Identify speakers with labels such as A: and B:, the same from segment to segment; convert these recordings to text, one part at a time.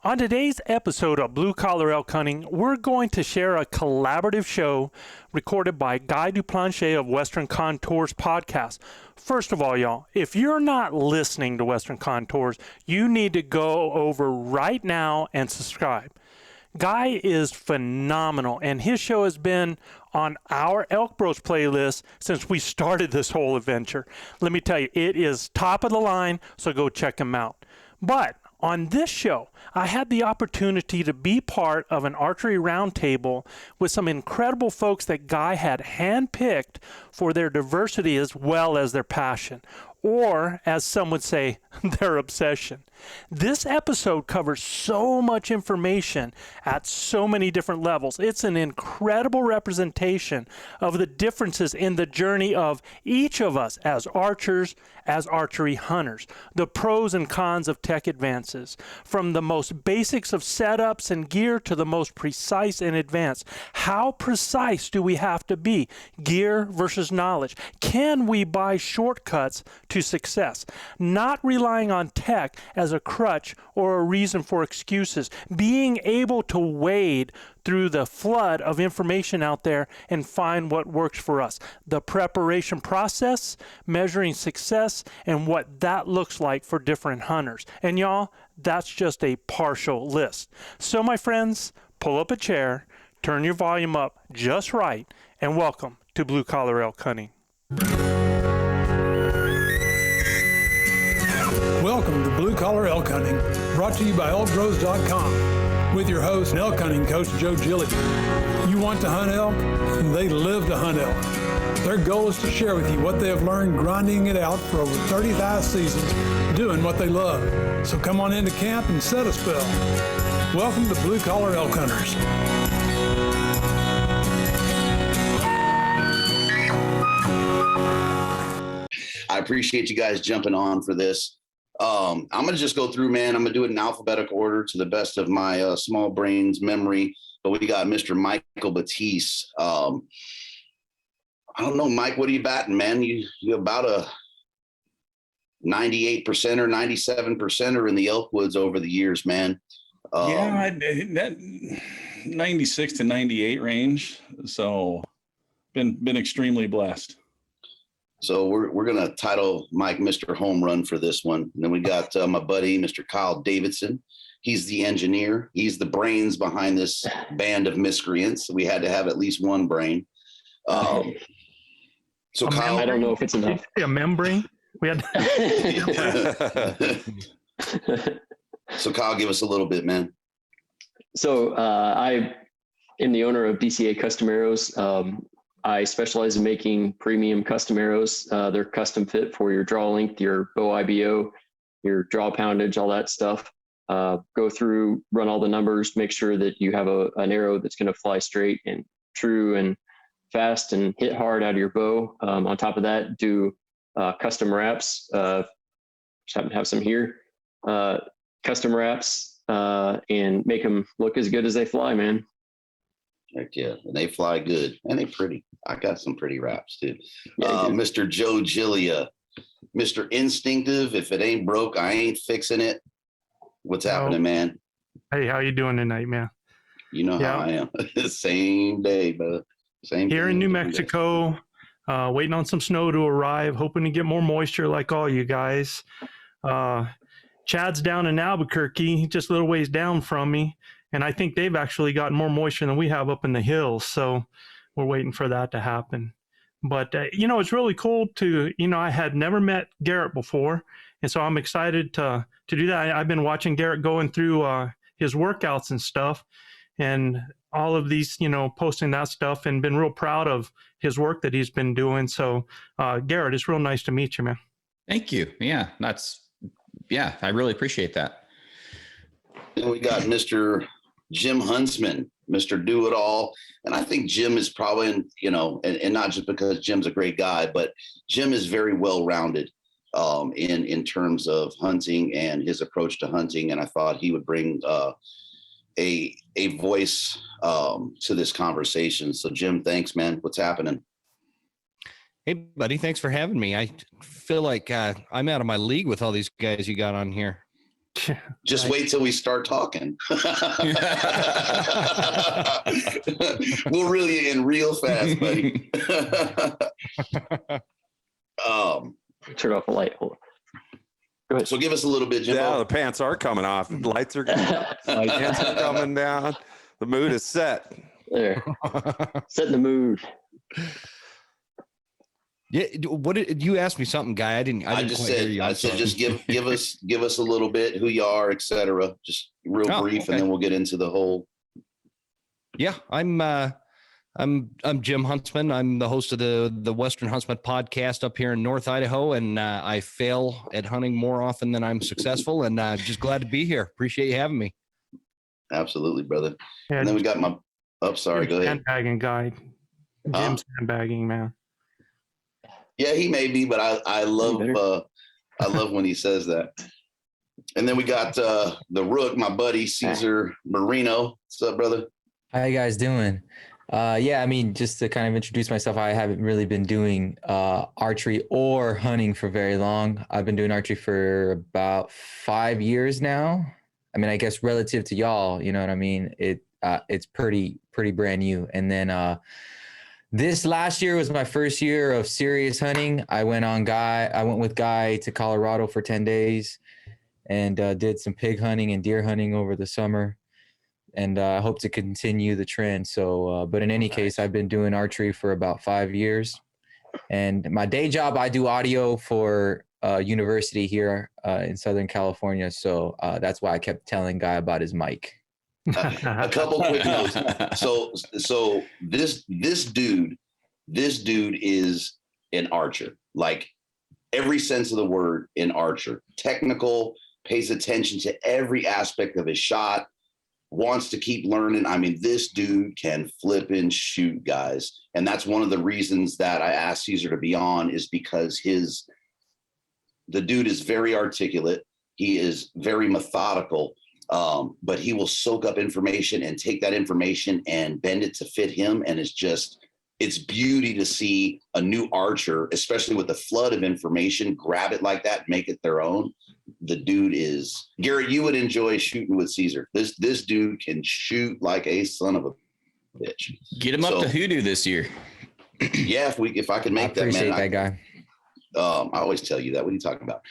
A: On today's episode of Blue Collar Elk Hunting, we're going to share a collaborative show recorded by Guy Duplantier of Western Contours podcast. First of all, y'all, if you're not listening to Western Contours, you need to go over right now and subscribe. Guy is phenomenal, and his show has been on our ElkBros playlist since we started this whole adventure. Let me tell you, it is top of the line, so go check him out. But on this show, I had the opportunity to be part of an archery roundtable with some incredible folks that Guy had handpicked for their diversity as well as their passion, or as some would say, their obsession. This episode covers so much information at so many different levels. It's an incredible representation of the differences in the journey of each of us as archers, as archery hunters, the pros and cons of tech advances, from the most basics of setups and gear to the most precise and advanced. How precise do we have to be? Gear versus knowledge. Can we buy shortcuts to success? Not relying on tech as a crutch or a reason for excuses. Being able to wade through the flood of information out there and find what works for us. The preparation process, measuring success, and what that looks like for different hunters. And y'all, that's just a partial list. So my friends, pull up a chair, turn your volume up just right, and welcome to Blue Collar Elk Hunting.
B: Welcome to Blue Collar Elk Hunting, brought to you by ElkBros.com, with your host and elk hunting coach, Joe Giglia. You want to hunt elk? They live to hunt elk. Their goal is to share with you what they have learned grinding it out for over 35 seasons, doing what they love. So come on into camp and set a spell. Welcome to Blue Collar Elk Hunters.
C: I appreciate you guys jumping on for this. I'm going to just go through, man. I'm going to do it in alphabetical order to the best of my small brain's memory. But we got Mr. Michael Batease. I don't know, Mike, what are you batting, man? You about a 98% or 97% in the elk woods over the years, man.
D: That 96 to 98 range. So been extremely blessed.
C: So we're going to title Mike Mr. Home Run for this one. And then we got my buddy, Mr. Kyle Davidson. He's the engineer. He's the brains behind this band of miscreants. We had to have at least one brain. So Kyle,
E: I don't know if it's enough.
A: A membrane? We had
C: So Kyle, give us a little bit, man.
E: So I am the owner of DCA Custom Arrows. I specialize in making premium custom arrows. They're custom fit for your draw length, your bow IBO, your draw poundage, all that stuff. Go through, run all the numbers, make sure that you have an arrow that's going to fly straight and true and fast and hit hard out of your bow. On top of that, do custom wraps. Just happen to have some here. Custom wraps and make them look as good as they fly, man.
C: Heck yeah, and they fly good and they pretty. I got some pretty wraps too.
E: Yeah,
C: Mr. Joe Giglia, Mr. Instinctive. If it ain't broke, I ain't fixing it. What's happening, man?
A: Hey, how you doing tonight, man?
C: You know how I am. Same day, but same
A: here
C: thing
A: in New
C: every day.
A: Mexico, waiting on some snow to arrive, hoping to get more moisture like all you guys. Chad's down in Albuquerque, just a little ways down from me. And I think they've actually gotten more moisture than we have up in the hills. So we're waiting for that to happen. But, it's really cool to, I had never met Garrett before. And so I'm excited to do that. I've been watching Garrett going through his workouts and stuff and all of these, posting that stuff and been real proud of his work that he's been doing. So, Garrett, it's real nice to meet you, man.
F: Thank you. Yeah, I really appreciate that.
C: And we got Mr. Jim Huntsman, Mr. Do-It-All. And I think Jim is probably, and not just because Jim's a great guy, but Jim is very well-rounded in terms of hunting and his approach to hunting. And I thought he would bring a voice to this conversation. So Jim, thanks, man. What's happening?
F: Hey, buddy, thanks for having me. I feel like I'm out of my league with all these guys you got on here.
C: Just wait till we start talking. We'll reel you in real fast, buddy.
E: Turn off the light. Hold on. Go ahead.
C: So give us a little bit, Jimbo.
G: Yeah, the pants are coming off. The lights are pants are coming down. The mood is set.
E: There. Set the mood.
H: Yeah. What did you ask me something, Guy? I didn't
C: just
H: quite hear
C: said,
H: you.
C: I
H: I'm
C: said,
H: sorry.
C: just give us a little bit who you are, etc. Just real brief,
H: okay.
C: and then we'll get into the whole.
H: Yeah, I'm Jim Huntsman. I'm the host of the Western Huntsman podcast up here in North Idaho, and I fail at hunting more often than I'm successfandand just glad to be here. Appreciate you having me.
C: Absolutely, brother.
A: Yeah,
C: And then we got my. Oh, sorry. Go ahead.
A: Sandbagging guy. Jim's sandbagging, man.
C: Yeah, he may be, but I love when he says that. And then we got the Rook, my buddy Cesar Moreno. What's up, brother?
I: How you guys doing? Yeah, I mean, just to kind of introduce myself, I haven't really been doing archery or hunting for very long. I've been doing archery for about 5 years now. I mean, I guess relative to y'all, you know what I mean? It's pretty brand new. And then this last year was my first year of serious hunting. I went with Guy to Colorado for 10 days and did some pig hunting and deer hunting over the summer. And I hope to continue the trend. So, but in any case, I've been doing archery for about 5 years. And my day job, I do audio for university here in Southern California. So that's why I kept telling Guy about his mic.
C: A couple quick notes. So this dude is an archer, like every sense of the word, an archer. Technical, pays attention to every aspect of his shot, wants to keep learning. I mean, this dude can flip and shoot, guys. And that's one of the reasons that I asked Cesar to be on, is because the dude is very articulate. He is very methodical. But he will soak up information and take that information and bend it to fit him. And it's beauty to see a new archer, especially with the flood of information, grab it like that, make it their own. The dude is Garrett. You would enjoy shooting with Cesar. This dude can shoot like a son of a bitch.
F: Get him up to hoodoo this year.
C: Yeah, if I could make that, man.
I: Appreciate that, Guy.
C: I always tell you that. What are you talking about?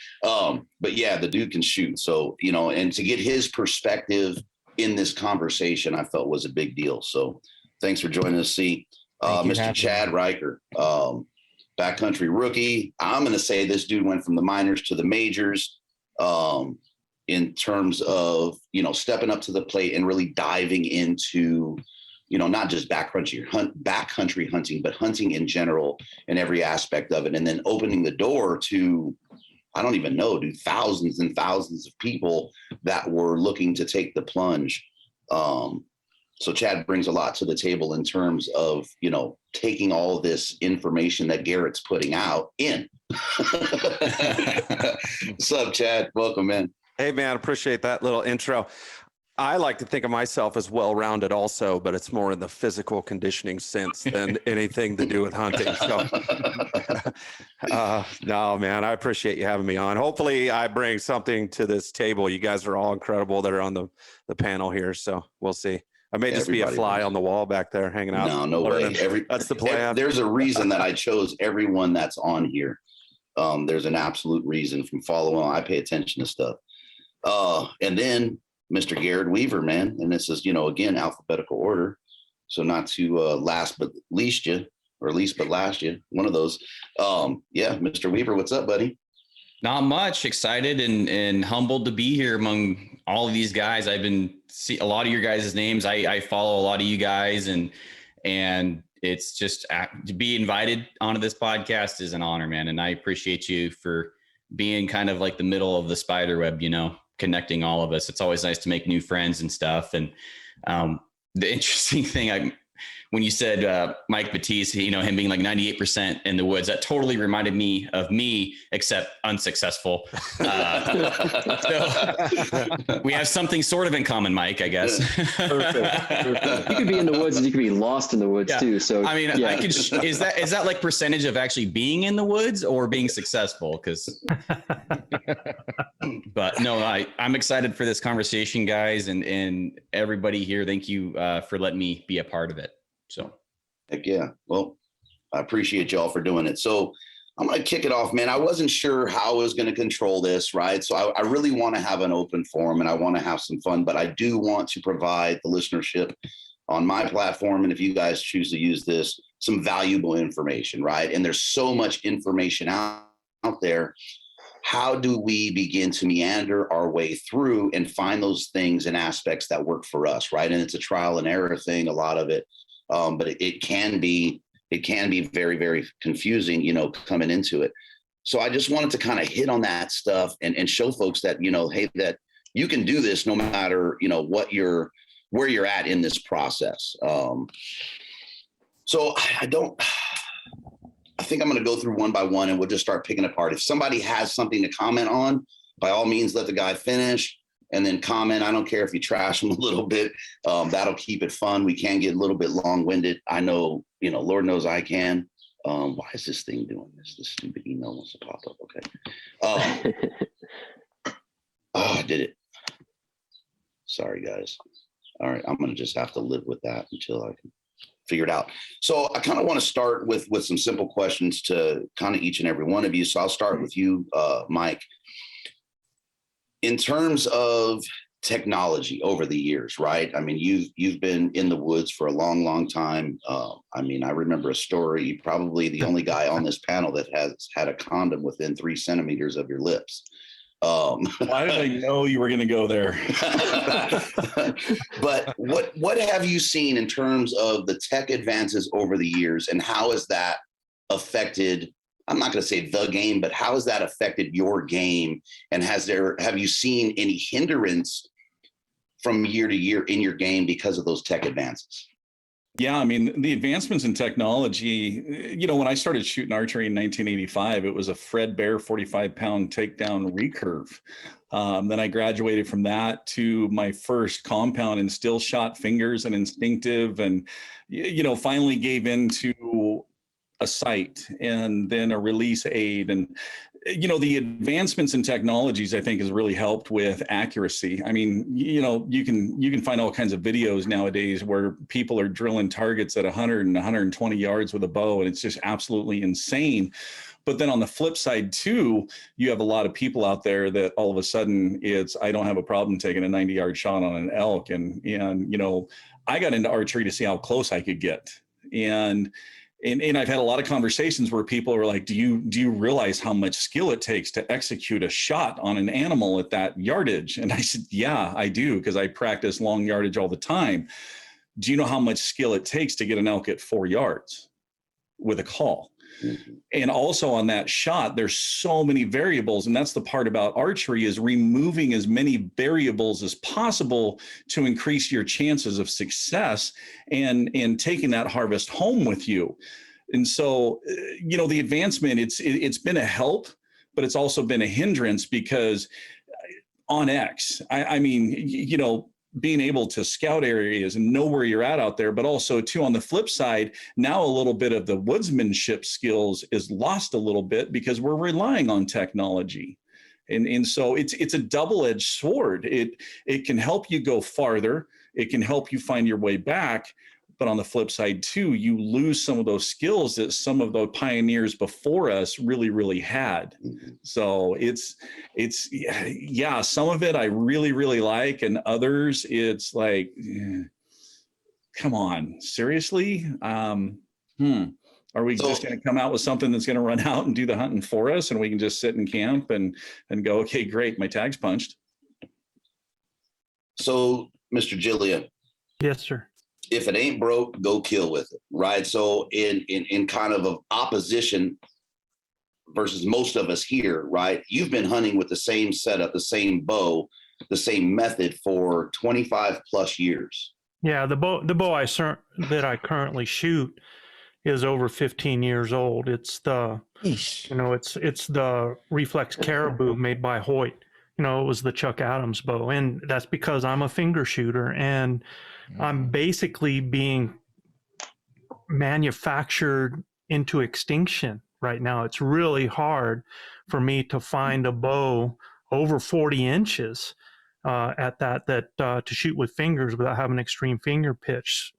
C: But yeah, the dude can shoot. So, and to get his perspective in this conversation, I felt was a big deal. So thanks for joining us. Mr. Chad Riker, backcountry rookie. I'm going to say this dude went from the minors to the majors in terms of, stepping up to the plate and really diving into, not just backcountry hunting, but hunting in general and every aspect of it. And then opening the door to, I don't even know, dude, thousands and thousands of people that were looking to take the plunge. So Chad brings a lot to the table in terms of, taking all this information that Garrett's putting out in. What's up, Chad? Welcome, man.
G: Hey, man, appreciate that little intro. I like to think of myself as well-rounded also, but it's more in the physical conditioning sense than anything to do with hunting. So, no, man, I appreciate you having me on. Hopefully I bring something to this table. You guys are all incredible that are on the panel here. So we'll see. I may just be a fly on the wall back there hanging out.
C: No way.
G: That's the plan.
C: There's a reason that I chose everyone that's on here. There's an absolute reason. From following, I pay attention to stuff. And then Mr. Garrett Weaver, man. And this is, again, alphabetical order. So not to last but least you, or least but last you, one of those. Yeah, Mr. Weaver, what's up, buddy?
F: Not much. Excited and humbled to be here among all of these guys. I've been see a lot of your guys' names. I follow a lot of you guys, and it's just to be invited onto this podcast is an honor, man. And I appreciate you for being kind of like the middle of the spider web, connecting all of us. It's always nice to make new friends and stuff. And the interesting thing, when you said Mike Batease, him being like 98% in the woods, that totally reminded me of me, except unsuccessful. So we have something sort of in common, Mike, I guess.
E: Perfect. You could be in the woods and you could be lost in the woods too. So
F: I mean, yeah. Is that like percentage of actually being in the woods or being successful? Because But no, I'm excited for this conversation, guys, and everybody here. Thank you for letting me be a part of it. So,
C: heck yeah. Well, I appreciate y'all for doing it. So I'm going to kick it off, man. I wasn't sure how I was going to control this, right? So I really want to have an open forum and I want to have some fun, but I do want to provide the listenership on my platform, and if you guys choose to use this, some valuable information, right? And there's so much information out there. How do we begin to meander our way through and find those things and aspects that work for us, right? And it's a trial and error thing, a lot of it, but it can be very, very confusing, coming into it. So I just wanted to kind of hit on that stuff and show folks that, hey, that you can do this no matter, where you're at in this process. So I think I'm going to go through one by one and we'll just start picking apart. If somebody has something to comment on, by all means, let the guy finish and then comment. I don't care if you trash them a little bit. That'll keep it fun. We can get a little bit long-winded. I know, Lord knows I can. Why is this thing doing this? This stupid email wants to pop up. Okay. I did it. Sorry, guys. All right. I'm going to just have to live with that until I can figure it out. So I kind of want to start with some simple questions to kind of each and every one of you. So I'll start with you, Mike. In terms of technology over the years, right? I mean, you've been in the woods for a long, long time. I remember a story, you're probably the only guy on this panel that has had a condom within 3 centimeters of your lips.
D: Why did I know you were going to go there?
C: But what have you seen in terms of the tech advances over the years, and how has that affected, I'm not going to say the game, but how has that affected your game? And have you seen any hindrance from year to year in your game because of those tech advances?
D: Yeah, I mean, the advancements in technology, when I started shooting archery in 1985, it was a Fred Bear 45-pound takedown recurve. Then I graduated from that to my first compound and still shot fingers and instinctive, and, finally gave into a sight and then a release aid. And, the advancements in technologies, I think, has really helped with accuracy. I mean, you can find all kinds of videos nowadays where people are drilling targets at 100 and 120 yards with a bow, and it's just absolutely insane. But then on the flip side too, you have a lot of people out there that all of a sudden I don't have a problem taking a 90-yard shot on an elk. And I got into archery to see how close I could get. And I've had a lot of conversations where people are like, do you realize how much skill it takes to execute a shot on an animal at that yardage? And I said, yeah, I do, because I practice long yardage all the time. Do you know how much skill it takes to get an elk at 4 yards with a call? Mm-hmm. And also on that shot, there's so many variables. And that's the part about archery, is removing as many variables as possible to increase your chances of success and taking that harvest home with you. And so, the advancement, it's been a help, but it's also been a hindrance, because on X, I mean, being able to scout areas and know where you're at out there, but also too, on the flip side, now a little bit of the woodsmanship skills is lost a little bit because we're relying on technology. And so it's a double-edged sword. It can help you go farther. It can help you find your way back. But on the flip side too, you lose some of those skills that some of the pioneers before us really, really had. So it's some of it I really, really like, and others it's like, come on, seriously? Are we just going to come out with something that's going to run out and do the hunting for us, and we can just sit in camp and go, okay, great, my tag's punched?
C: So, Mr. Giglia.
A: Yes, sir.
C: If it ain't broke, go kill with it, right? So in kind of opposition versus most of us here, right? You've been hunting with the same setup, the same bow, the same method for 25 plus years.
A: Yeah, the bow that I currently shoot is over 15 years old. It's the it's the Reflex Caribou made by Hoyt. It was the Chuck Adams bow, and that's because I'm a finger shooter, and I'm basically being manufactured into extinction right now. It's really hard for me to find a bow over 40 inches at that to shoot with fingers without having extreme finger pinch.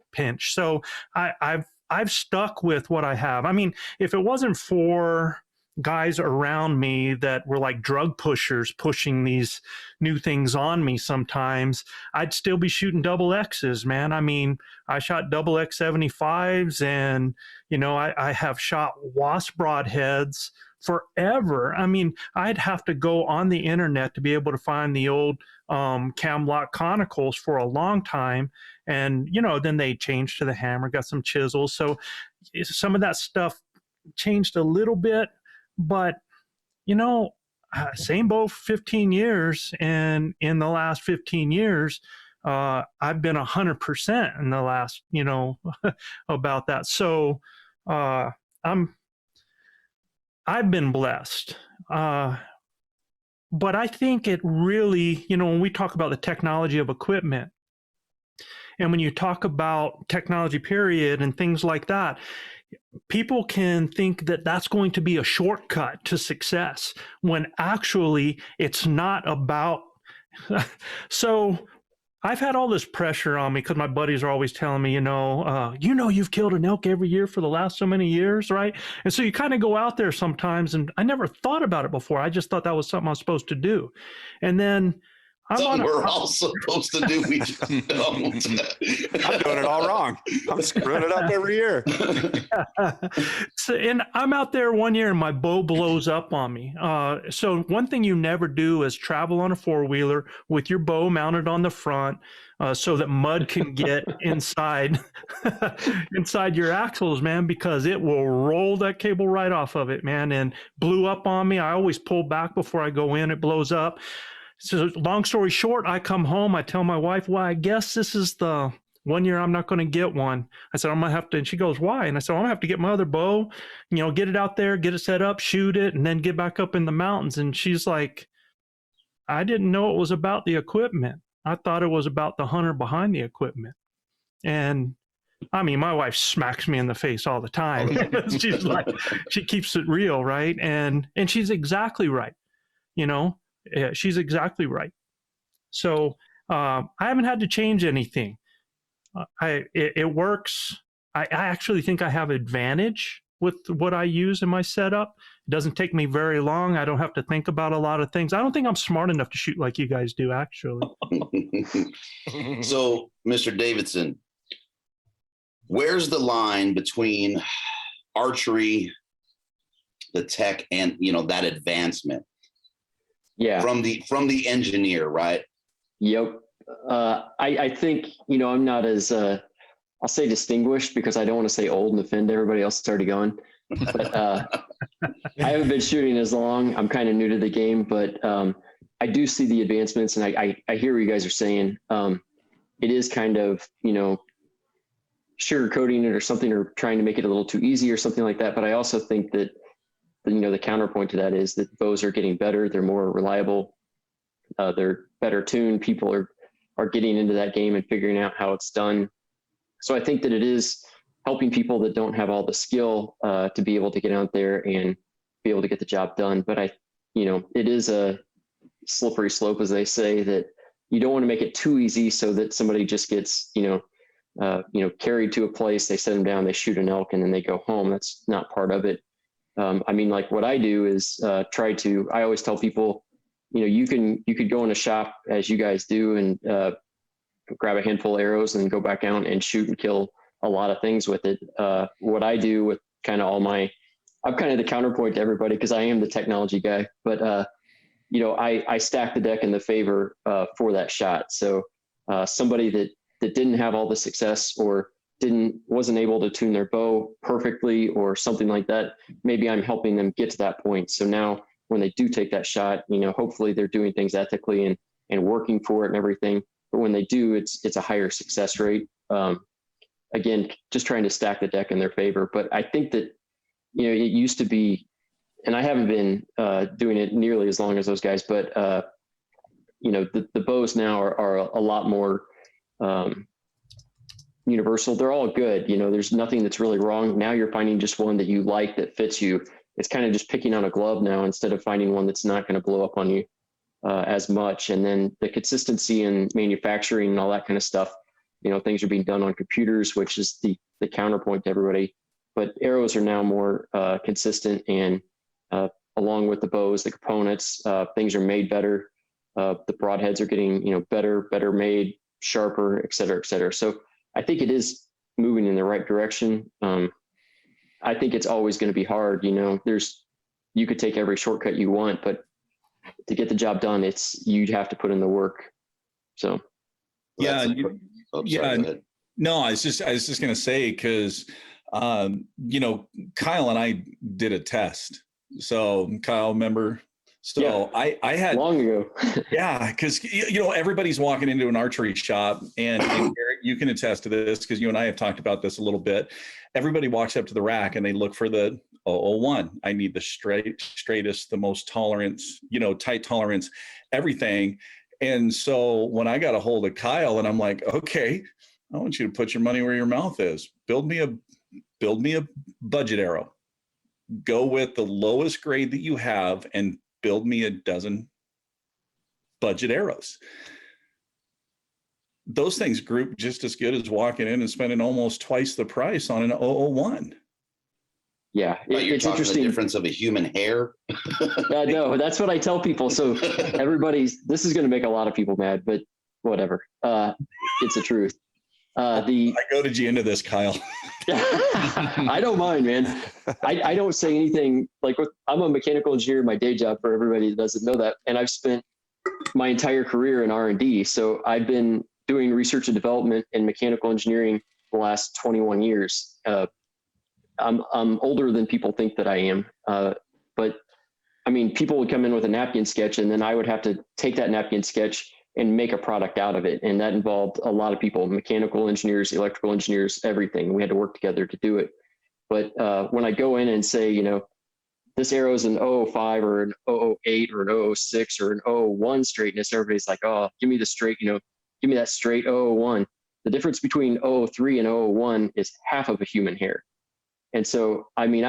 A: So I've stuck with what I have. I mean, if it wasn't for guys around me that were like drug pushers pushing these new things on me sometimes, I'd still be shooting double X's, man. I mean, I shot double X 75s, and, you know, I have shot wasp broadheads forever. I mean, I'd have to go on the internet to be able to find the old Camlock conicals for a long time. And, you know, then they changed to the hammer, got some chisels. So some of that stuff changed a little bit, but, you know, same bow 15 years. And in the last 15 years, I've been 100% in the last, you know, about that. So I've been blessed. But I think it really, you know, when we talk about the technology of equipment, and when you talk about technology period and things like that, people can think that that's going to be a shortcut to success when actually it's not about. So I've had all this pressure on me because my buddies are always telling me, you've killed an elk every year for the last so many years, right? And so you kind of go out there sometimes, and I never thought about it before. I just thought that was something I was supposed to do. And then
C: we're all supposed to do. We just don't.
G: I'm doing it all wrong. I'm screwing it up every year.
A: And I'm out there one year and my bow blows up on me. So one thing you never do is travel on a four-wheeler with your bow mounted on the front so that mud can get inside your axles, man, because it will roll that cable right off of it, man. And blew up on me. I always pull back before I go in. It blows up. So long story short, I come home, I tell my wife, well, I guess this is the one year I'm not going to get one. I said, I'm going to have to, and she goes, why? And I said, I'm going to have to get my other bow, get it out there, get it set up, shoot it, and then get back up in the mountains. And she's like, I didn't know it was about the equipment. I thought it was about the hunter behind the equipment. And I mean, my wife smacks me in the face all the time. She's like, she keeps it real, right? And she's exactly right, Yeah, she's exactly right. So I haven't had to change anything. It works. I actually think I have advantage with what I use in my setup. It doesn't take me very long. I don't have to think about a lot of things. I don't think I'm smart enough to shoot like you guys do, actually.
C: So, Mr. Davidson, where's the line between archery, the tech, and that advancement?
E: Yeah.
C: From the engineer, right?
E: Yep. I think, I'm not as, I'll say distinguished because I don't want to say old and offend everybody else that's already gone. But I haven't been shooting as long. I'm kind of new to the game, but I do see the advancements, and I hear what you guys are saying. It is kind of, sugarcoating it or something, or trying to make it a little too easy or something like that. But I also think that the counterpoint to that is that bows are getting better. They're more reliable. They're better tuned. People are getting into that game and figuring out how it's done. So I think that it is helping people that don't have all the skill to be able to get out there and be able to get the job done. But it is a slippery slope, as they say, that you don't want to make it too easy so that somebody just gets, carried to a place, they set them down, they shoot an elk, and then they go home. That's not part of it. Like what I do is I always tell people, you could go in a shop as you guys do and grab a handful of arrows and go back out and shoot and kill a lot of things with it. What I do with kind of I'm kind of the counterpoint to everybody because I am the technology guy, but I stack the deck in the favor for that shot. So somebody that didn't have all the success or wasn't able to tune their bow perfectly or something like that, maybe I'm helping them get to that point. So now when they do take that shot, hopefully they're doing things ethically and working for it and everything. But when they do, it's a higher success rate. Again, just trying to stack the deck in their favor. But I think that, it used to be, and I haven't been doing it nearly as long as those guys, but the bows now are a lot more universal. They're all good. There's nothing that's really wrong. Now you're finding just one that you like that fits you. It's kind of just picking on a glove now instead of finding one that's not going to blow up on you. as much. And then the consistency in manufacturing and all that kind of stuff, things are being done on computers, which is the counterpoint to everybody. But arrows are now more consistent, and along with the bows, the components, things are made better. The broadheads are getting, better made, sharper, et cetera, et cetera. So I think it is moving in the right direction. I think it's always going to be hard. You could take every shortcut you want, but to get the job done, you'd have to put in the work. So.
D: Yeah. No, I was just going to say, cause Kyle and I did a test. So Kyle, remember? So yeah. I had
E: long ago.
D: Yeah. Cause everybody's walking into an archery shop, and Garrett, you can attest to this, cause you and I have talked about this a little bit. Everybody walks up to the rack and they look for the 001. I need the straightest, the most tolerance, tight tolerance, everything. And so when I got a hold of Kyle, and I'm like, okay, I want you to put your money where your mouth is. Build me a budget arrow. Go with the lowest grade that you have and build me a dozen budget arrows. Those things group just as good as walking in and spending almost twice the price on an 001.
E: Yeah,
C: it's interesting. The difference of a human hair.
E: No, that's what I tell people. So this is going to make a lot of people mad, but whatever. It's the truth. I
D: goaded you into this, Kyle.
E: I don't mind, man. I don't say anything I'm a mechanical engineer in my day job, for everybody that doesn't know that. And I've spent my entire career in R&D. So I've been doing research and development in mechanical engineering the last 21 years. I'm older than people think that I am. But I mean, people would come in with a napkin sketch, and then I would have to take that napkin sketch and make a product out of it. And that involved a lot of people, mechanical engineers, electrical engineers, everything. We had to work together to do it. But when I go in and say, this arrow is an 005 or an 008 or an 006 or an 001 straightness, everybody's like, oh, give me the straight, give me that straight 001. The difference between 003 and 001 is half of a human hair. And so, I mean,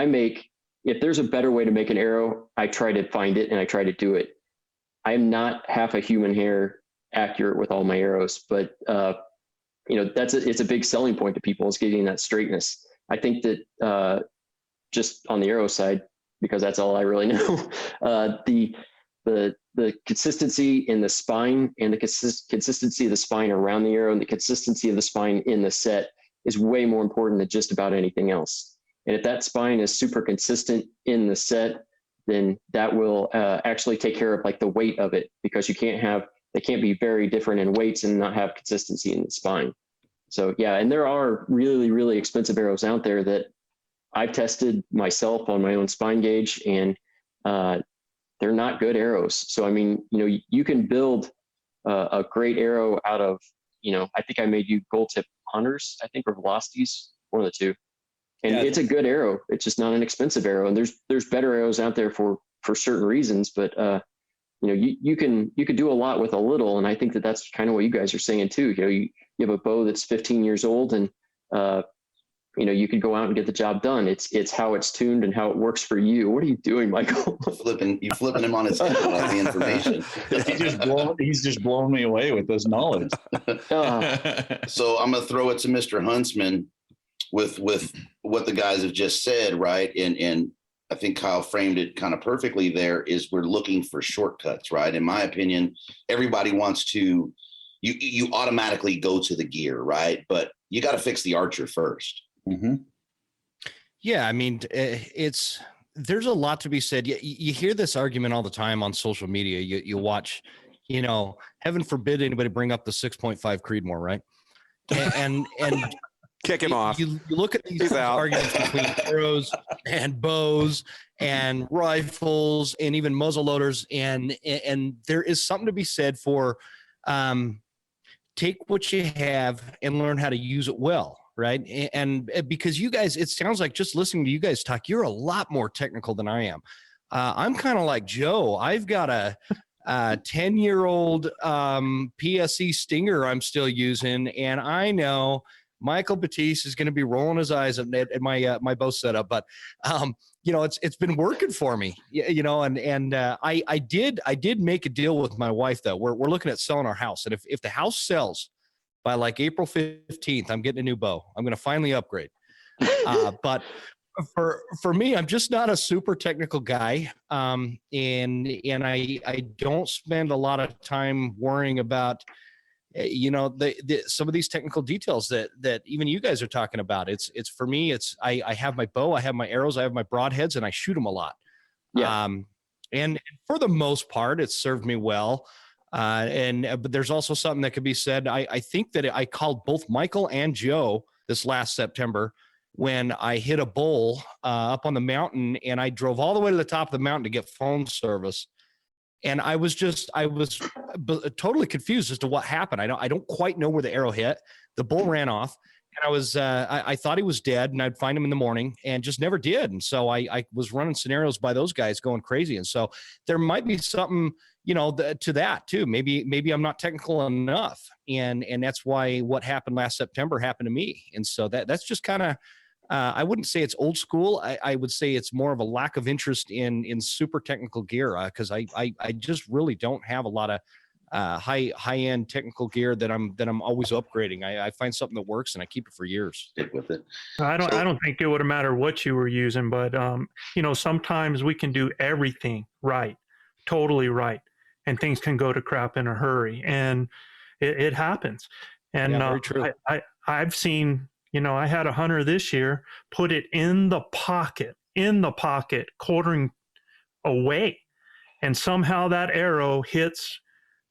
E: if there's a better way to make an arrow, I try to find it and I try to do it. I'm not half a human hair accurate with all my arrows, but it's a big selling point to people, is getting that straightness. I think that just on the arrow side, because that's all I really know, the consistency in the spine and the consistency of the spine around the arrow and the consistency of the spine in the set is way more important than just about anything else. And if that spine is super consistent in the set, then that will actually take care of the weight of it, because they can't be very different in weights and not have consistency in the spine. So yeah, and there are really, really expensive arrows out there that I've tested myself on my own spine gauge, and they're not good arrows. So, I mean, you can build a great arrow out of, I think I made you gold tip hunters, I think, or velocities, one of the two. And yeah, it's a good arrow. It's just not an expensive arrow. And there's better arrows out there for certain reasons, but you can do a lot with a little. And I think that's kind of what you guys are saying too. You have a bow that's 15 years old, and you could go out and get the job done. It's how it's tuned and how it works for you. What are you doing, Michael?
C: You flipping him on his head with all the information.
D: He's just blowing me away with this knowledge.
C: So I'm gonna throw it to Mr. Huntsman with what the guys have just said, right? And I think Kyle framed it kind of perfectly there, is we're looking for shortcuts, right? In my opinion, everybody wants to, you automatically go to the gear, right? But you got to fix the archer first.
H: Mm-hmm. Yeah. I mean, there's a lot to be said. You hear this argument all the time on social media. You watch, heaven forbid anybody bring up the 6.5 Creedmoor, right? And
G: kick him off.
H: You look at these arguments between arrows and bows and rifles and even muzzle loaders, and there is something to be said for take what you have and learn how to use it well, right? And because you guys, it sounds like, just listening to you guys talk, you're a lot more technical than I am. I'm kind of like Joe. I've got a 10-year-old PSE Stinger I'm still using, and I know Michael Batease is going to be rolling his eyes at my bow setup, but it's been working for me, and I did make a deal with my wife though. We're looking at selling our house, and if the house sells by like April 15th, I'm getting a new bow. I'm going to finally upgrade. But for me, I'm just not a super technical guy, and I don't spend a lot of time worrying about some of these technical details that even you guys are talking about. It's for me, I have my bow, I have my arrows, I have my broadheads, and I shoot them a lot. Yeah. And for the most part, it's served me well. But there's also something that could be said. I think that I called both Michael and Joe this last September when I hit a bull up on the mountain, and I drove all the way to the top of the mountain to get phone service. And I was totally confused as to what happened. I don't quite know where the arrow hit. The bull ran off, and I thought he was dead, and I'd find him in the morning, and just never did. And so I was running scenarios by those guys going crazy. And so there might be something, to that too. Maybe I'm not technical enough. And that's why what happened last September happened to me. And so that's just kind of, I wouldn't say it's old school. I would say it's more of a lack of interest in super technical gear, because I just really don't have a lot of high-end technical gear that I'm always upgrading. I find something that works and I keep it for years.
C: Stick with it.
A: I don't think it would matter what you were using, but sometimes we can do everything right, totally right, and things can go to crap in a hurry, and it happens. And
H: very true.
A: I've seen. I had a hunter this year put it in the pocket, quartering away. And somehow that arrow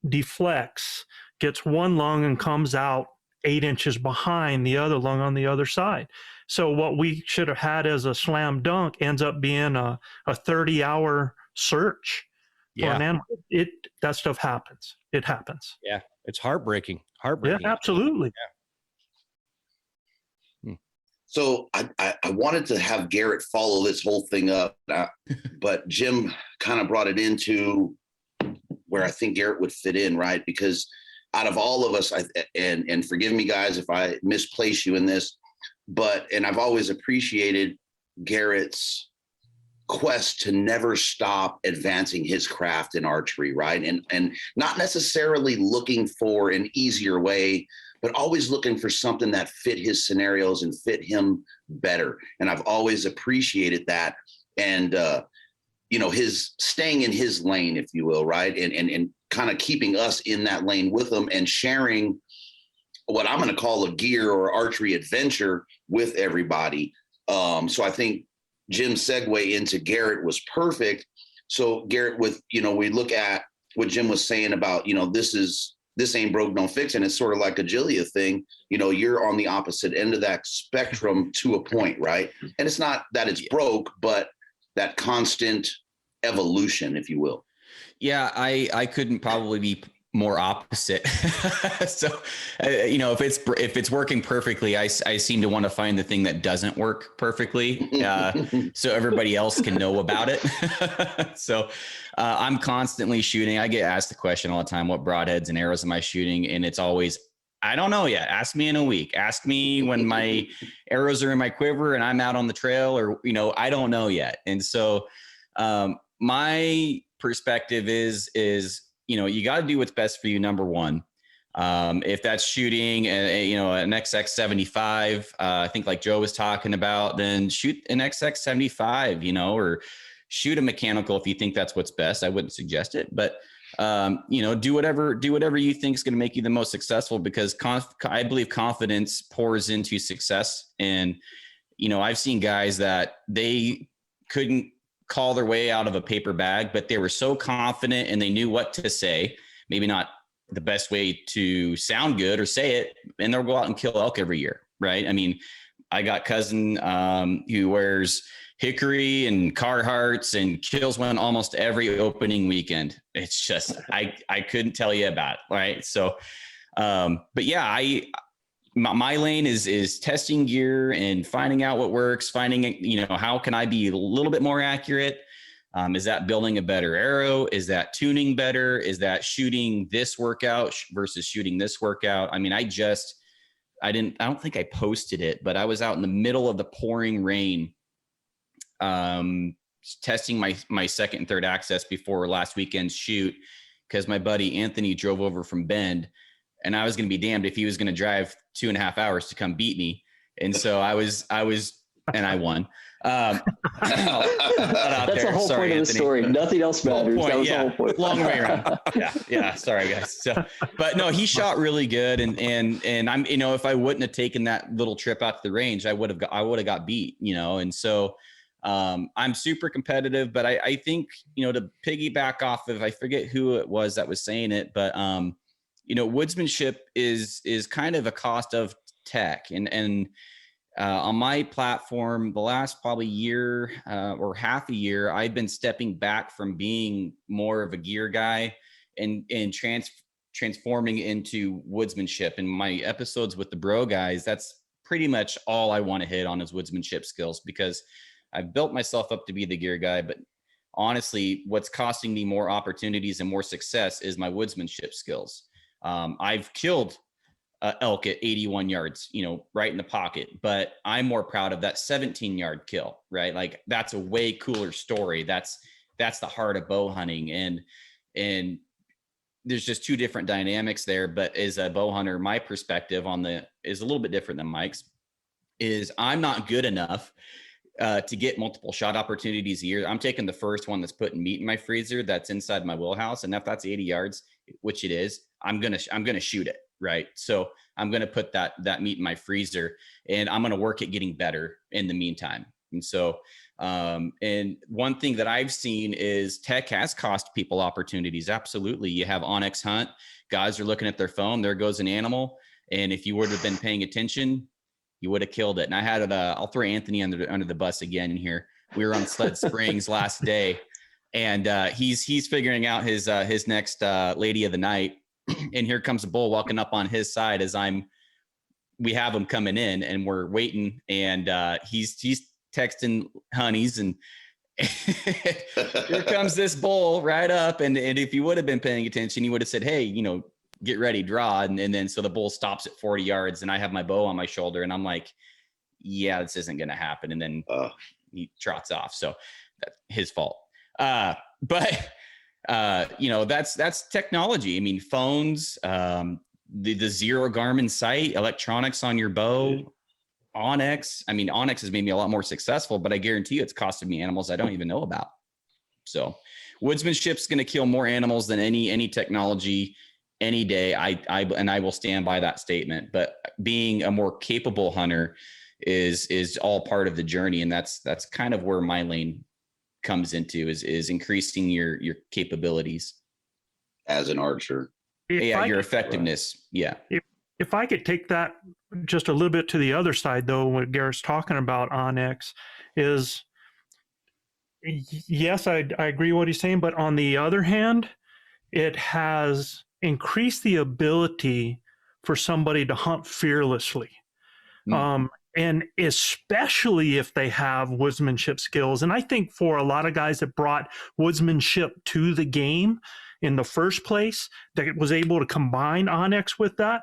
A: deflects, gets one lung and comes out 8 inches behind the other lung on the other side. So what we should have had as a slam dunk ends up being a 30-hour search for an animal. That stuff happens. It happens.
H: Yeah. It's heartbreaking.
A: Yeah, absolutely.
H: Yeah.
C: So I wanted to have Garrett follow this whole thing up, but Jim kind of brought it into where I think Garrett would fit in, right? Because out of all of us, and forgive me guys if I misplace you in this, and I've always appreciated Garrett's quest to never stop advancing his craft in archery, right? And not necessarily looking for an easier way, but always looking for something that fit his scenarios and fit him better. And I've always appreciated that. And, his staying in his lane, if you will, right? And kind of keeping us in that lane with him and sharing what I'm going to call a gear or archery adventure with everybody. So I think Jim's segue into Garrett was perfect. So Garrett, we look at what Jim was saying about, this ain't broke, don't fix it. And it's sort of like a Giglia thing. You're on the opposite end of that spectrum to a point, right? And it's not that it's broke, but that constant evolution, if you will.
F: Yeah, I couldn't probably be more opposite. So, if it's working perfectly, I seem to want to find the thing that doesn't work perfectly, so everybody else can know about it. So I'm constantly shooting. I get asked the question all the time, what broadheads and arrows am I shooting? And it's always, I don't know yet. Ask me in a week. Ask me when my arrows are in my quiver and I'm out on the trail, or, I don't know yet. And so my perspective is, you got to do what's best for you. Number one, if that's shooting, an XX75, I think like Joe was talking about, then shoot an XX75, or shoot a mechanical if you think that's what's best. I wouldn't suggest it, but do whatever you think is going to make you the most successful, because I believe confidence pours into success. And, I've seen guys that they couldn't call their way out of a paper bag, but they were so confident and they knew what to say, maybe not the best way to sound good or say it, and they'll go out and kill elk every year. Right. I mean, I got cousin who wears hickory and Carhartts and kills one almost every opening weekend. It's just, I couldn't tell you about it. Right. So, but yeah, my lane is testing gear and finding out what works, finding, how can I be a little bit more accurate? Is that building a better arrow? Is that tuning better? Is that shooting this workout versus shooting this workout? I mean, I just I don't think I posted it, but I was out in the middle of the pouring rain, testing my second and third access before last weekend's shoot, because my buddy Anthony drove over from Bend, and I was going to be damned if he was going to drive 2.5 hours to come beat me. And so I was, and I won.
E: That's the whole point of the story. Nothing else matters. That was the whole point.
F: Long way around. Yeah. Sorry, guys. So, but no, he shot really good, and I'm, if I wouldn't have taken that little trip out to the range, I would have got beat. And so I'm super competitive, but I think to piggyback off of, I forget who it was that was saying it, but woodsmanship is kind of a cost of tech, and on my platform, the last probably year or half a year, I've been stepping back from being more of a gear guy and transforming into woodsmanship. And my episodes with the bro guys, that's pretty much all I want to hit on is woodsmanship skills, because I've built myself up to be the gear guy. But honestly, what's costing me more opportunities and more success is my woodsmanship skills. I've killed elk at 81 yards, right in the pocket, but I'm more proud of that 17-yard kill, right? Like, that's a way cooler story. That's the heart of bow hunting. And there's just two different dynamics there. But as a bow hunter, my perspective is a little bit different than Mike's. Is I'm not good enough to get multiple shot opportunities a year. I'm taking the first one that's putting meat in my freezer that's inside my wheelhouse, and if that's 80 yards, which it is, I'm gonna shoot it. Right. So I'm going to put that meat in my freezer, and I'm going to work at getting better in the meantime. And so, and one thing that I've seen is tech has cost people opportunities. Absolutely. You have Onyx Hunt, guys are looking at their phone, there goes an animal. And if you would have been paying attention, you would have killed it. And I had I'll throw Anthony under the bus again in here. We were on Sled Springs last day, and he's figuring out his next lady of the night. And here comes a bull walking up on his side as we have him coming in, and we're waiting, and he's texting honeys, and here comes this bull right up. And if you would have been paying attention, you would have said, hey, get ready, draw. And then, so the bull stops at 40 yards, and I have my bow on my shoulder, and I'm like, yeah, this isn't going to happen. And then he trots off. So that's his fault. But that's technology. I mean, phones, the zero Garmin sight, electronics on your bow, Onyx. I mean, Onyx has made me a lot more successful, but I guarantee you it's costed me animals I don't even know about. So woodsmanship's going to kill more animals than any technology any day. I will stand by that statement. But being a more capable hunter is all part of the journey. And that's kind of where my lane comes into is increasing your capabilities
C: as an archer.
F: Your effectiveness. Yeah.
A: If I could take that just a little bit to the other side, though, what Garrett's talking about Onyx is, yes, I agree what he's saying, but on the other hand, it has increased the ability for somebody to hunt fearlessly. And especially if they have woodsmanship skills. And I think for a lot of guys that brought woodsmanship to the game in the first place, that was able to combine Onyx with that,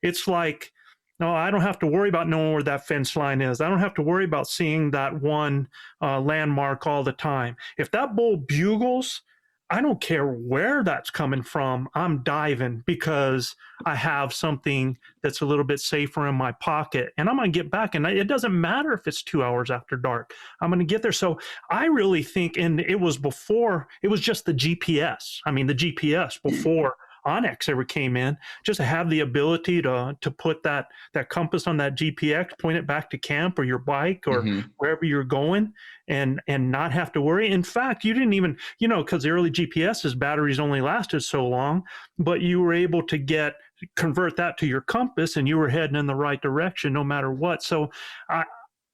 A: it's like, no, I don't have to worry about knowing where that fence line is. I don't have to worry about seeing that one landmark all the time. If that bull bugles, I don't care where that's coming from. I'm diving because I have something that's a little bit safer in my pocket, and I'm going to get back. And it doesn't matter if it's 2 hours after dark. I'm going to get there. So I really think, and it was just the GPS. I mean, the GPS before Onyx ever came in, just to have the ability to put that compass on that GPX, point it back to camp or your bike or wherever you're going, and not have to worry. In fact, you didn't even, because the early GPS's batteries only lasted so long, but you were able to convert that to your compass, and you were heading in the right direction no matter what. So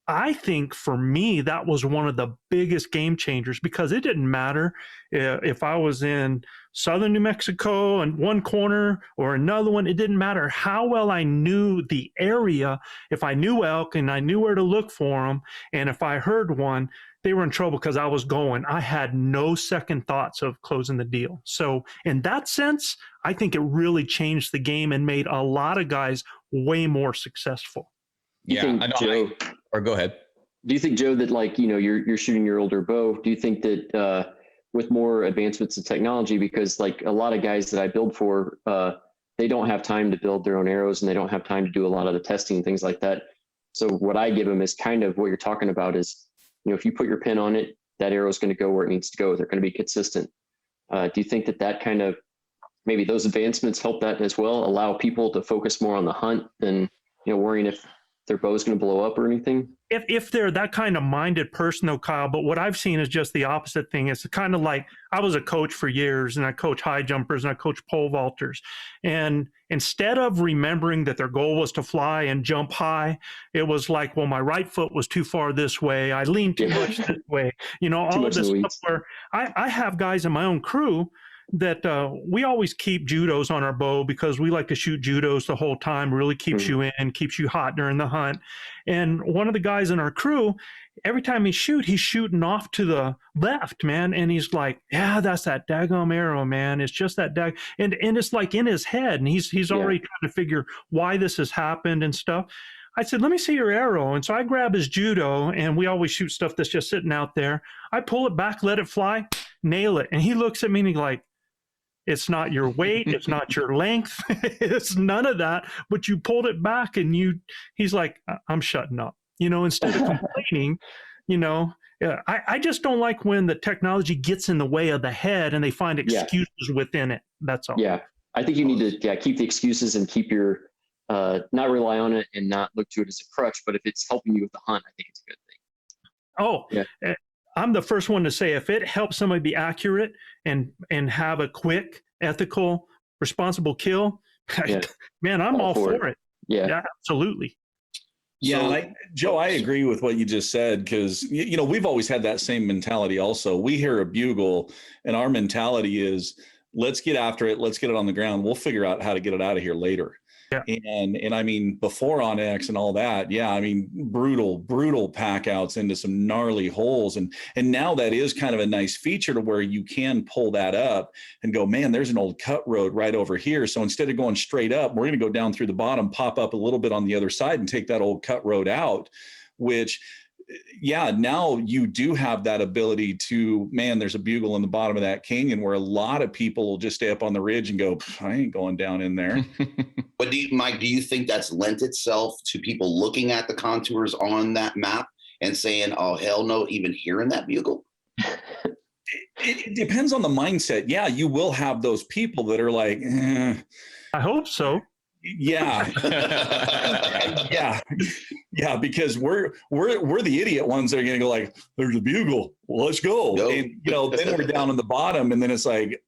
A: I think for me, that was one of the biggest game changers, because it didn't matter if I was in southern New Mexico and one corner or another one. It didn't matter how well I knew the area. If I knew elk and I knew where to look for them, and if I heard one, they were in trouble because I was going. I had no second thoughts of closing the deal. So in that sense, I think it really changed the game and made a lot of guys way more successful.
F: Yeah, I know.
E: Joe,
F: Or go ahead.
E: do you think, Joe, that like, you're shooting your older bow, do you think that with more advancements in technology, because like a lot of guys that I build for, they don't have time to build their own arrows, and they don't have time to do a lot of the testing and things like that. So what I give them is kind of what you're talking about is, if you put your pin on it, that arrow is going to go where it needs to go. They're going to be consistent. Do you think that kind of, maybe those advancements help that as well, allow people to focus more on the hunt than, worrying if their bow is going to blow up or anything?
A: If they're that kind of minded person, though, Kyle, but what I've seen is just the opposite thing. It's kind of like, I was a coach for years, and I coach high jumpers and I coach pole vaulters. And instead of remembering that their goal was to fly and jump high, it was like, well, my right foot was too far this way. I leaned too much this way. All of this stuff where I have guys in my own crew that we always keep judos on our bow, because we like to shoot judos the whole time. Really keeps you in, keeps you hot during the hunt. And one of the guys in our crew, every time he's shooting off to the left, man. And he's like, yeah, that's that daggum arrow, man. It's just that and it's like in his head, and he's already trying to figure why this has happened and stuff. I said, let me see your arrow. And so I grab his judo, and we always shoot stuff that's just sitting out there. I pull it back, let it fly, nail it. And he looks at me and he's like, it's not your weight, it's not your length, it's none of that, but you pulled it back. And he's like, I'm shutting up, instead of complaining. I just don't like when the technology gets in the way of the head and they find excuses within it. That's all.
E: Yeah, I think you need to keep the excuses and keep your not rely on it and not look to it as a crutch. But if it's helping you with the hunt, I think it's a good thing.
A: Oh, yeah. I'm the first one to say, if it helps somebody be accurate and have a quick, ethical, responsible kill, man, I'm all for it.
E: Yeah,
A: absolutely.
D: Yeah, Joe, I agree with what you just said, because, we've always had that same mentality also. We hear a bugle and our mentality is, let's get after it. Let's get it on the ground. We'll figure out how to get it out of here later. Yeah. And I mean, before Onyx and all that, brutal pack outs into some gnarly holes. And now that is kind of a nice feature to where you can pull that up and go, man, there's an old cut road right over here. So instead of going straight up, we're going to go down through the bottom, pop up a little bit on the other side and take that old cut road out, which, now you do have that ability to, man, there's a bugle in the bottom of that canyon where a lot of people will just stay up on the ridge and go, I ain't going down in there.
C: But Mike, do you think that's lent itself to people looking at the contours on that map and saying, oh, hell no, even hearing that bugle?
D: It depends on the mindset. Yeah, you will have those people that are like,
A: I hope so.
D: Yeah. Yeah, because we're the idiot ones that are going to go like, there's a bugle, well, let's go. Nope. And then we're down on the bottom, and then it's like,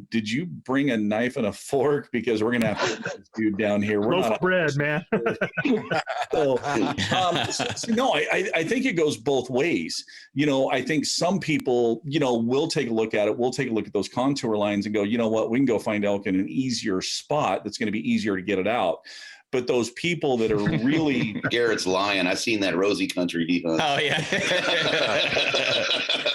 D: did you bring a knife and a fork, because we're gonna have to get this dude down here. We're not
A: bread, man.
D: So no, I think it goes both ways. I think some people, will take a look at it. We'll take a look at those contour lines and go, you know what, we can go find elk in an easier spot that's going to be easier to get it out. But those people that are really
C: Garrett's lying. I've seen that rosy country deep.
F: Oh yeah,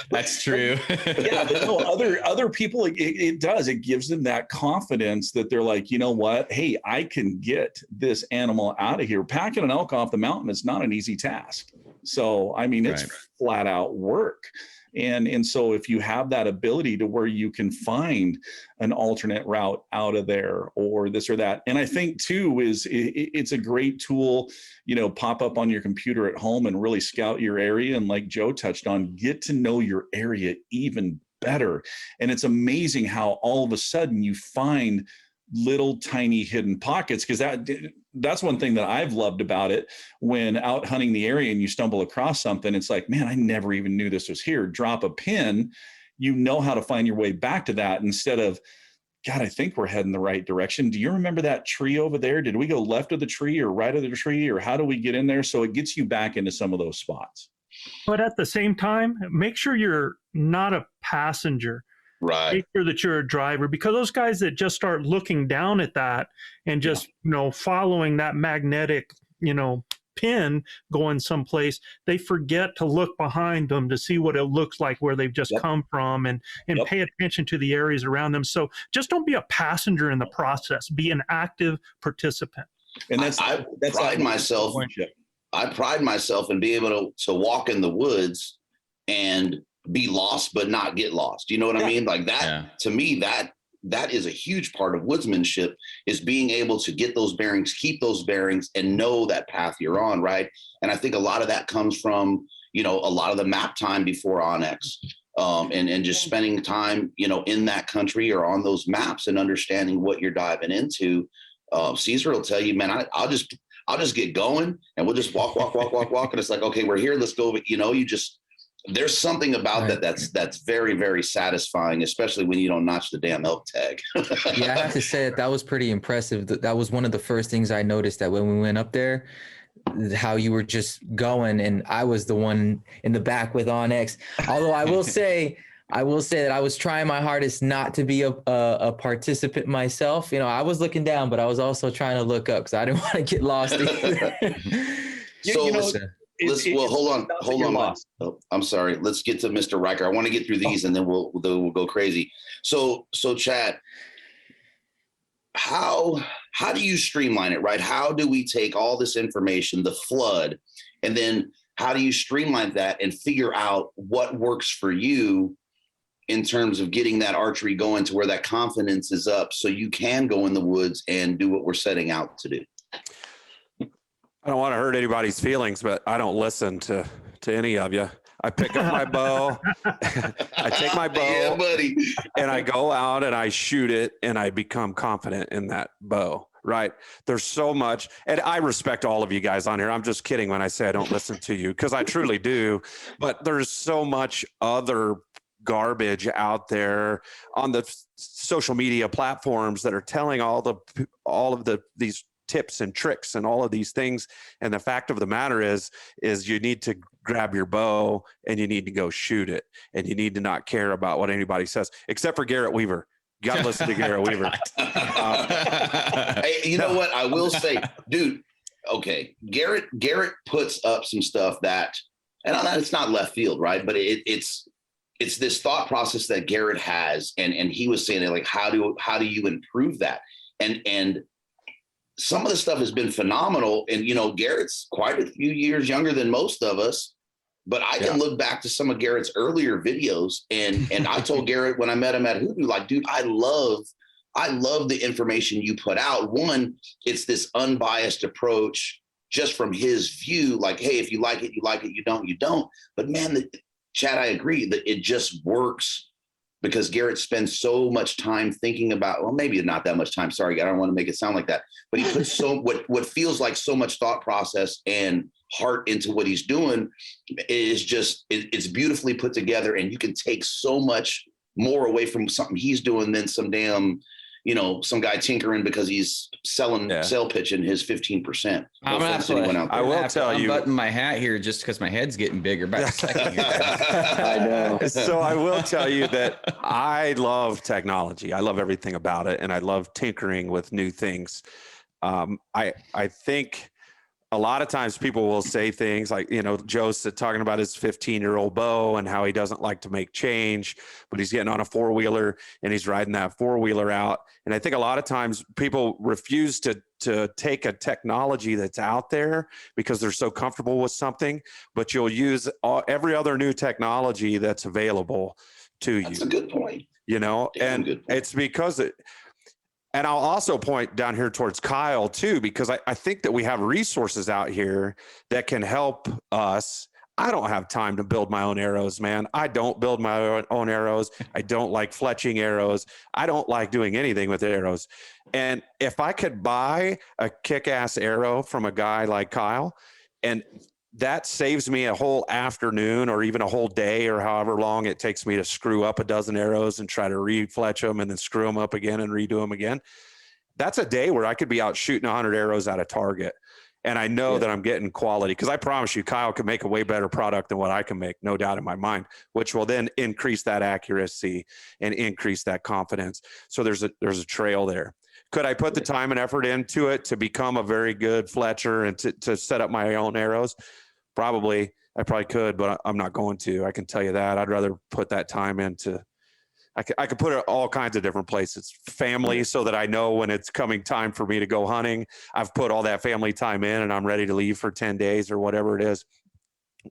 F: that's true.
D: Yeah, but no, other people, it does. It gives them that confidence that they're like, you know what? Hey, I can get this animal out of here. Packing an elk off the mountain is not an easy task. So I mean, it's flat out work. And so if you have that ability to where you can find an alternate route out of there or this or that. And I think too, it's a great tool, pop up on your computer at home and really scout your area. And like Joe touched on, get to know your area even better. And it's amazing how all of a sudden you find little tiny hidden pockets, because that's one thing that I've loved about it. When out hunting the area and you stumble across something, it's like, man, I never even knew this was here. Drop a pin, how to find your way back to that, instead of, God, I think we're heading the right direction. Do you remember that tree over there? Did we go left of the tree or right of the tree, or how do we get in there? So it gets you back into some of those spots.
A: But at the same time, make sure you're not a passenger.
C: Right.
A: Make sure that you're a driver, because those guys that just start looking down at that and just, following that magnetic, pin going someplace, they forget to look behind them to see what it looks like where they've just come from, and pay attention to the areas around them. So just don't be a passenger in the process. Be an active participant.
D: And
C: I pride myself in being able to walk in the woods and be lost but not get lost. You know what I mean? Like that, to me, that is a huge part of woodsmanship, is being able to get those bearings, keep those bearings, and know that path you're on, right? And I think a lot of that comes from, a lot of the map time before Onyx, and just spending time, in that country or on those maps and understanding what you're diving into. Cesar will tell you, man, I'll just get going and we'll just walk. And it's like, okay, we're here. Let's go. There's something about that's very, very satisfying, especially when you don't notch the damn elk tag.
I: Yeah, I have to say that was pretty impressive. That was one of the first things I noticed, that when we went up there, how you were just going, and I was the one in the back with Onyx. Although I will say that I was trying my hardest not to be a participant myself. I was looking down, but I was also trying to look up because I didn't want to get lost either.
C: Hold on. Oh, I'm sorry. Let's get to Mr. Riker. I want to get through these and then we'll go crazy. So Chad, how do you streamline it, right? How do we take all this information, the flood, and then how do you streamline that and figure out what works for you in terms of getting that archery going to where that confidence is up so you can go in the woods and do what we're setting out to do?
G: I don't want to hurt anybody's feelings, but I don't listen to any of you. I pick up my bow, I take my bow,
C: buddy,
G: and I go out and I shoot it, and I become confident in that bow, right? There's so much, and I respect all of you guys on here. I'm just kidding when I say I don't listen to you, because I truly do, but there's so much other garbage out there on the social media platforms that are telling all of these tips and tricks and all of these things. And the fact of the matter is you need to grab your bow and you need to go shoot it. And you need to not care about what anybody says, except for Garrett Weaver. You got to listen to Garrett Weaver.
C: Hey, you know what? I will say, dude, okay. Garrett puts up some stuff that, and it's not left field, right? But it's this thought process that Garrett has. And he was saying, like, how do you improve that? And some of the stuff has been phenomenal. And, Garrett's quite a few years younger than most of us, but I can look back to some of Garrett's earlier videos. And I told Garrett when I met him at Hoodoo, like, dude, I love the information you put out. One, it's this unbiased approach just from his view. Like, hey, if you like it, you like it. You don't, you don't. But man, Chad, I agree that it just works because Garrett spends so much time thinking about, well, maybe not that much time. Sorry, I don't want to make it sound like that, but he puts what feels like so much thought process and heart into what he's doing. It's beautifully put together, and you can take so much more away from something he's doing than some damn, some guy tinkering because he's sell pitching his 15%.
F: I will tell you, I'm buttoning my hat here just because my head's getting bigger by the second.
C: I know.
G: So I will tell you that I love technology. I love everything about it, and I love tinkering with new things. I think a lot of times people will say things like, Joe's talking about his 15-year-old bow and how he doesn't like to make change, but he's getting on a four-wheeler and he's riding that four-wheeler out. And I think a lot of times people refuse to take a technology that's out there because they're so comfortable with something, but you'll use every other new technology that's available to you.
C: That's a good point.
G: And it's because and I'll also point down here towards Kyle too, because I think that we have resources out here that can help us. I don't have time to build my own arrows, man. I don't build my own arrows. I don't like fletching arrows. I don't like doing anything with arrows. And if I could buy a kick-ass arrow from a guy like Kyle and that saves me a whole afternoon or even a whole day or however long it takes me to screw up a dozen arrows and try to refletch them and then screw them up again and redo them again. That's a day where I could be out shooting 100 arrows at a target. And I know that I'm getting quality, because I promise you, Kyle can make a way better product than what I can make, no doubt in my mind, which will then increase that accuracy and increase that confidence. So there's a trail there. Could I put the time and effort into it to become a very good fletcher and to set up my own arrows? Probably. I probably could, but I'm not going to. I can tell you that. I'd rather put that time into, I could put it all kinds of different places. Family, so that I know when it's coming time for me to go hunting, I've put all that family time in and I'm ready to leave for 10 days or whatever it is.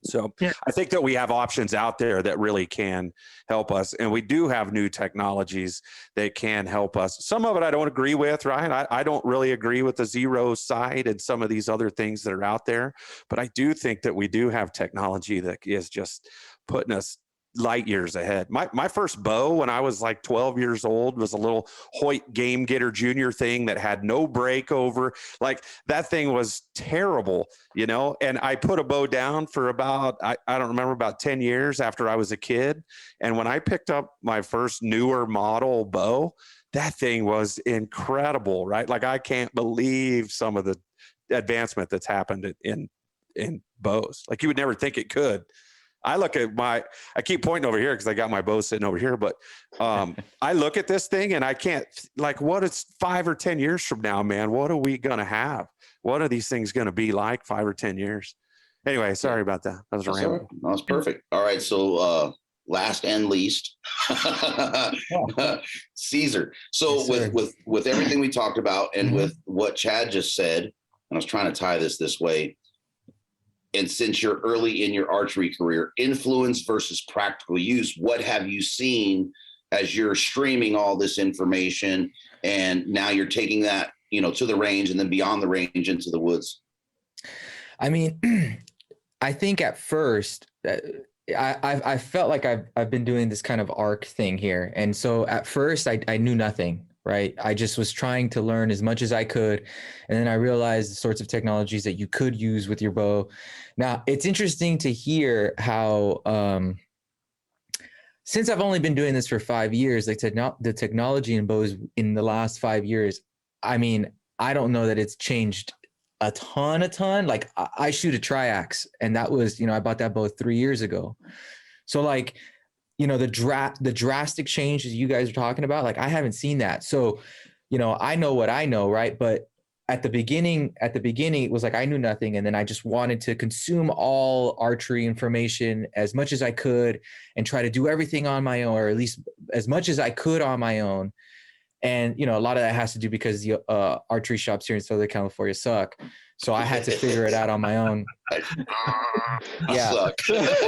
G: So I think that we have options out there that really can help us. And we do have new technologies that can help us. Some of it I don't agree with, right? I don't really agree with the zero side and some of these other things that are out there. But I do think that we do have technology that is just putting us light years ahead. My first bow when I was like 12 years old was a little Hoyt Game Getter Junior thing that had no break over. Like, that thing was terrible, you know? And I put a bow down for about, I don't remember, about 10 years after I was a kid. And when I picked up my first newer model bow, that thing was incredible, right? Like, I can't believe some of the advancement that's happened in bows. Like, you would never think it could. I look at I keep pointing over here because I got my bow sitting over here, but I look at this thing and I can't, like, what is 5 or 10 years from now, man? What are we going to have? What are these things going to be like 5 or 10 years? Anyway, sorry about that. That was a ramble.
C: That was perfect. All right. So last and least, Cesar. So with everything we talked about and with what Chad just said, and I was trying to tie this way, and since you're early in your archery career, influence versus practical use, what have you seen as you're streaming all this information and now you're taking that, you know, to the range and then beyond the range into the woods?
I: I mean, I think at first I felt like I've been doing this kind of arc thing here. And so at first I knew nothing. Right. I just was trying to learn as much as I could. And then I realized the sorts of technologies that you could use with your bow. Now, it's interesting to hear how, since I've only been doing this for 5 years, like the technology in bows in the last 5 years, I mean, I don't know that it's changed a ton. Like, I shoot a triax, and that was, you know, I bought that bow 3 years ago. So, like, you know, the drastic changes you guys are talking about, like, I haven't seen that. So, you know, I know what I know, right? But at the beginning, it was like I knew nothing. And then I just wanted to consume all archery information as much as I could and try to do everything on my own, or at least as much as I could on my own. And, you know, a lot of that has to do because the archery shops here in Southern California suck. So I had to figure it out on my own. Yeah.
E: Seriously.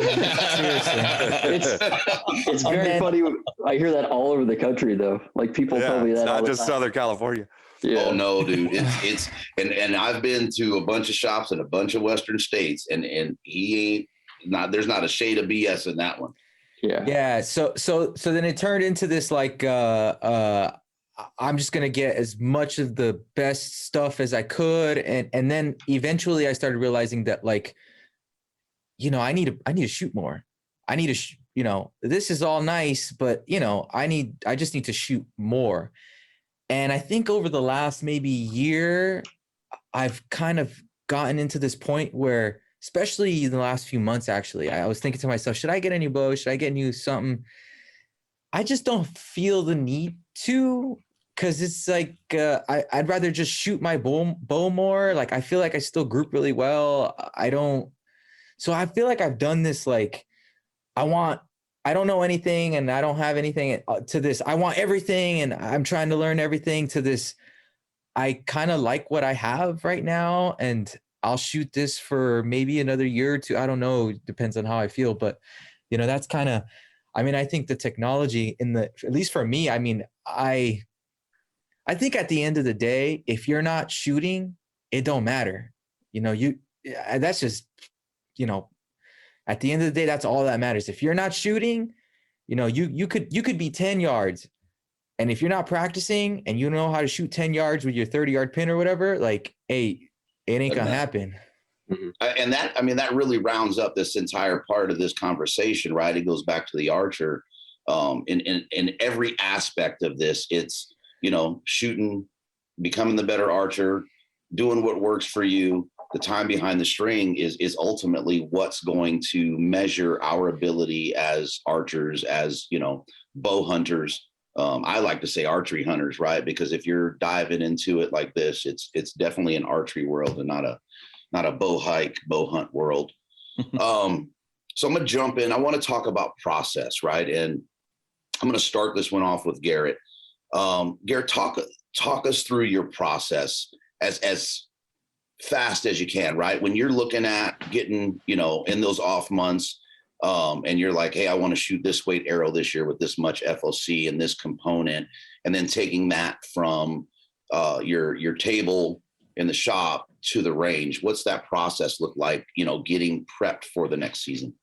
E: It's very funny. I hear that all over the country, though. Like, people tell me that all the time.
G: Not just Southern California.
C: Yeah. Oh no, dude. It's and I've been to a bunch of shops in a bunch of Western states, and there's not a shade of BS in that one.
E: Yeah.
I: Yeah. So then it turned into this, like, I'm just going to get as much of the best stuff as I could. And then eventually I started realizing that, like, you know, I need to shoot more. I need to, you know, this is all nice, but, you know, I just need to shoot more. And I think over the last maybe year, I've kind of gotten into this point where, especially in the last few months, actually, I was thinking to myself, should I get a new bow? Should I get a new something? I just don't feel the need to, because it's like, I'd rather just shoot my bow more. Like, I feel like I still group really well. So I feel like I've done this, like, I don't know anything and I don't have anything, to this, I want everything and I'm trying to learn everything, to this, I kind of like what I have right now, and I'll shoot this for maybe another year or two. I don't know. It depends on how I feel, but, you know, that's kind of, I mean, I think the technology at least for me, I mean, I think at the end of the day, if you're not shooting, it don't matter. You know, that's just, you know, at the end of the day, that's all that matters. If you're not shooting, you know, you could be 10 yards. And if you're not practicing and you know how to shoot 10 yards with your 30-yard pin or whatever, like, hey, it ain't gonna happen.
C: And that, I mean, that really rounds up this entire part of this conversation, right? It goes back to the archer. In every aspect of this, it's, you know, shooting, becoming the better archer, doing what works for you. The time behind the string is ultimately what's going to measure our ability as archers, as, you know, bow hunters. I like to say archery hunters, right? Because if you're diving into it like this, it's definitely an archery world and not a bow hunt world. So I'm gonna jump in. I want to talk about process, right? And I'm gonna start this one off with Garrett. Garrett, talk us through your process as fast as you can, right? When you're looking at getting, you know, in those off months, and you're like, hey, I want to shoot this weight arrow this year with this much FOC and this component, and then taking that from your table in the shop to the range. What's that process look like, you know, getting prepped for the next season?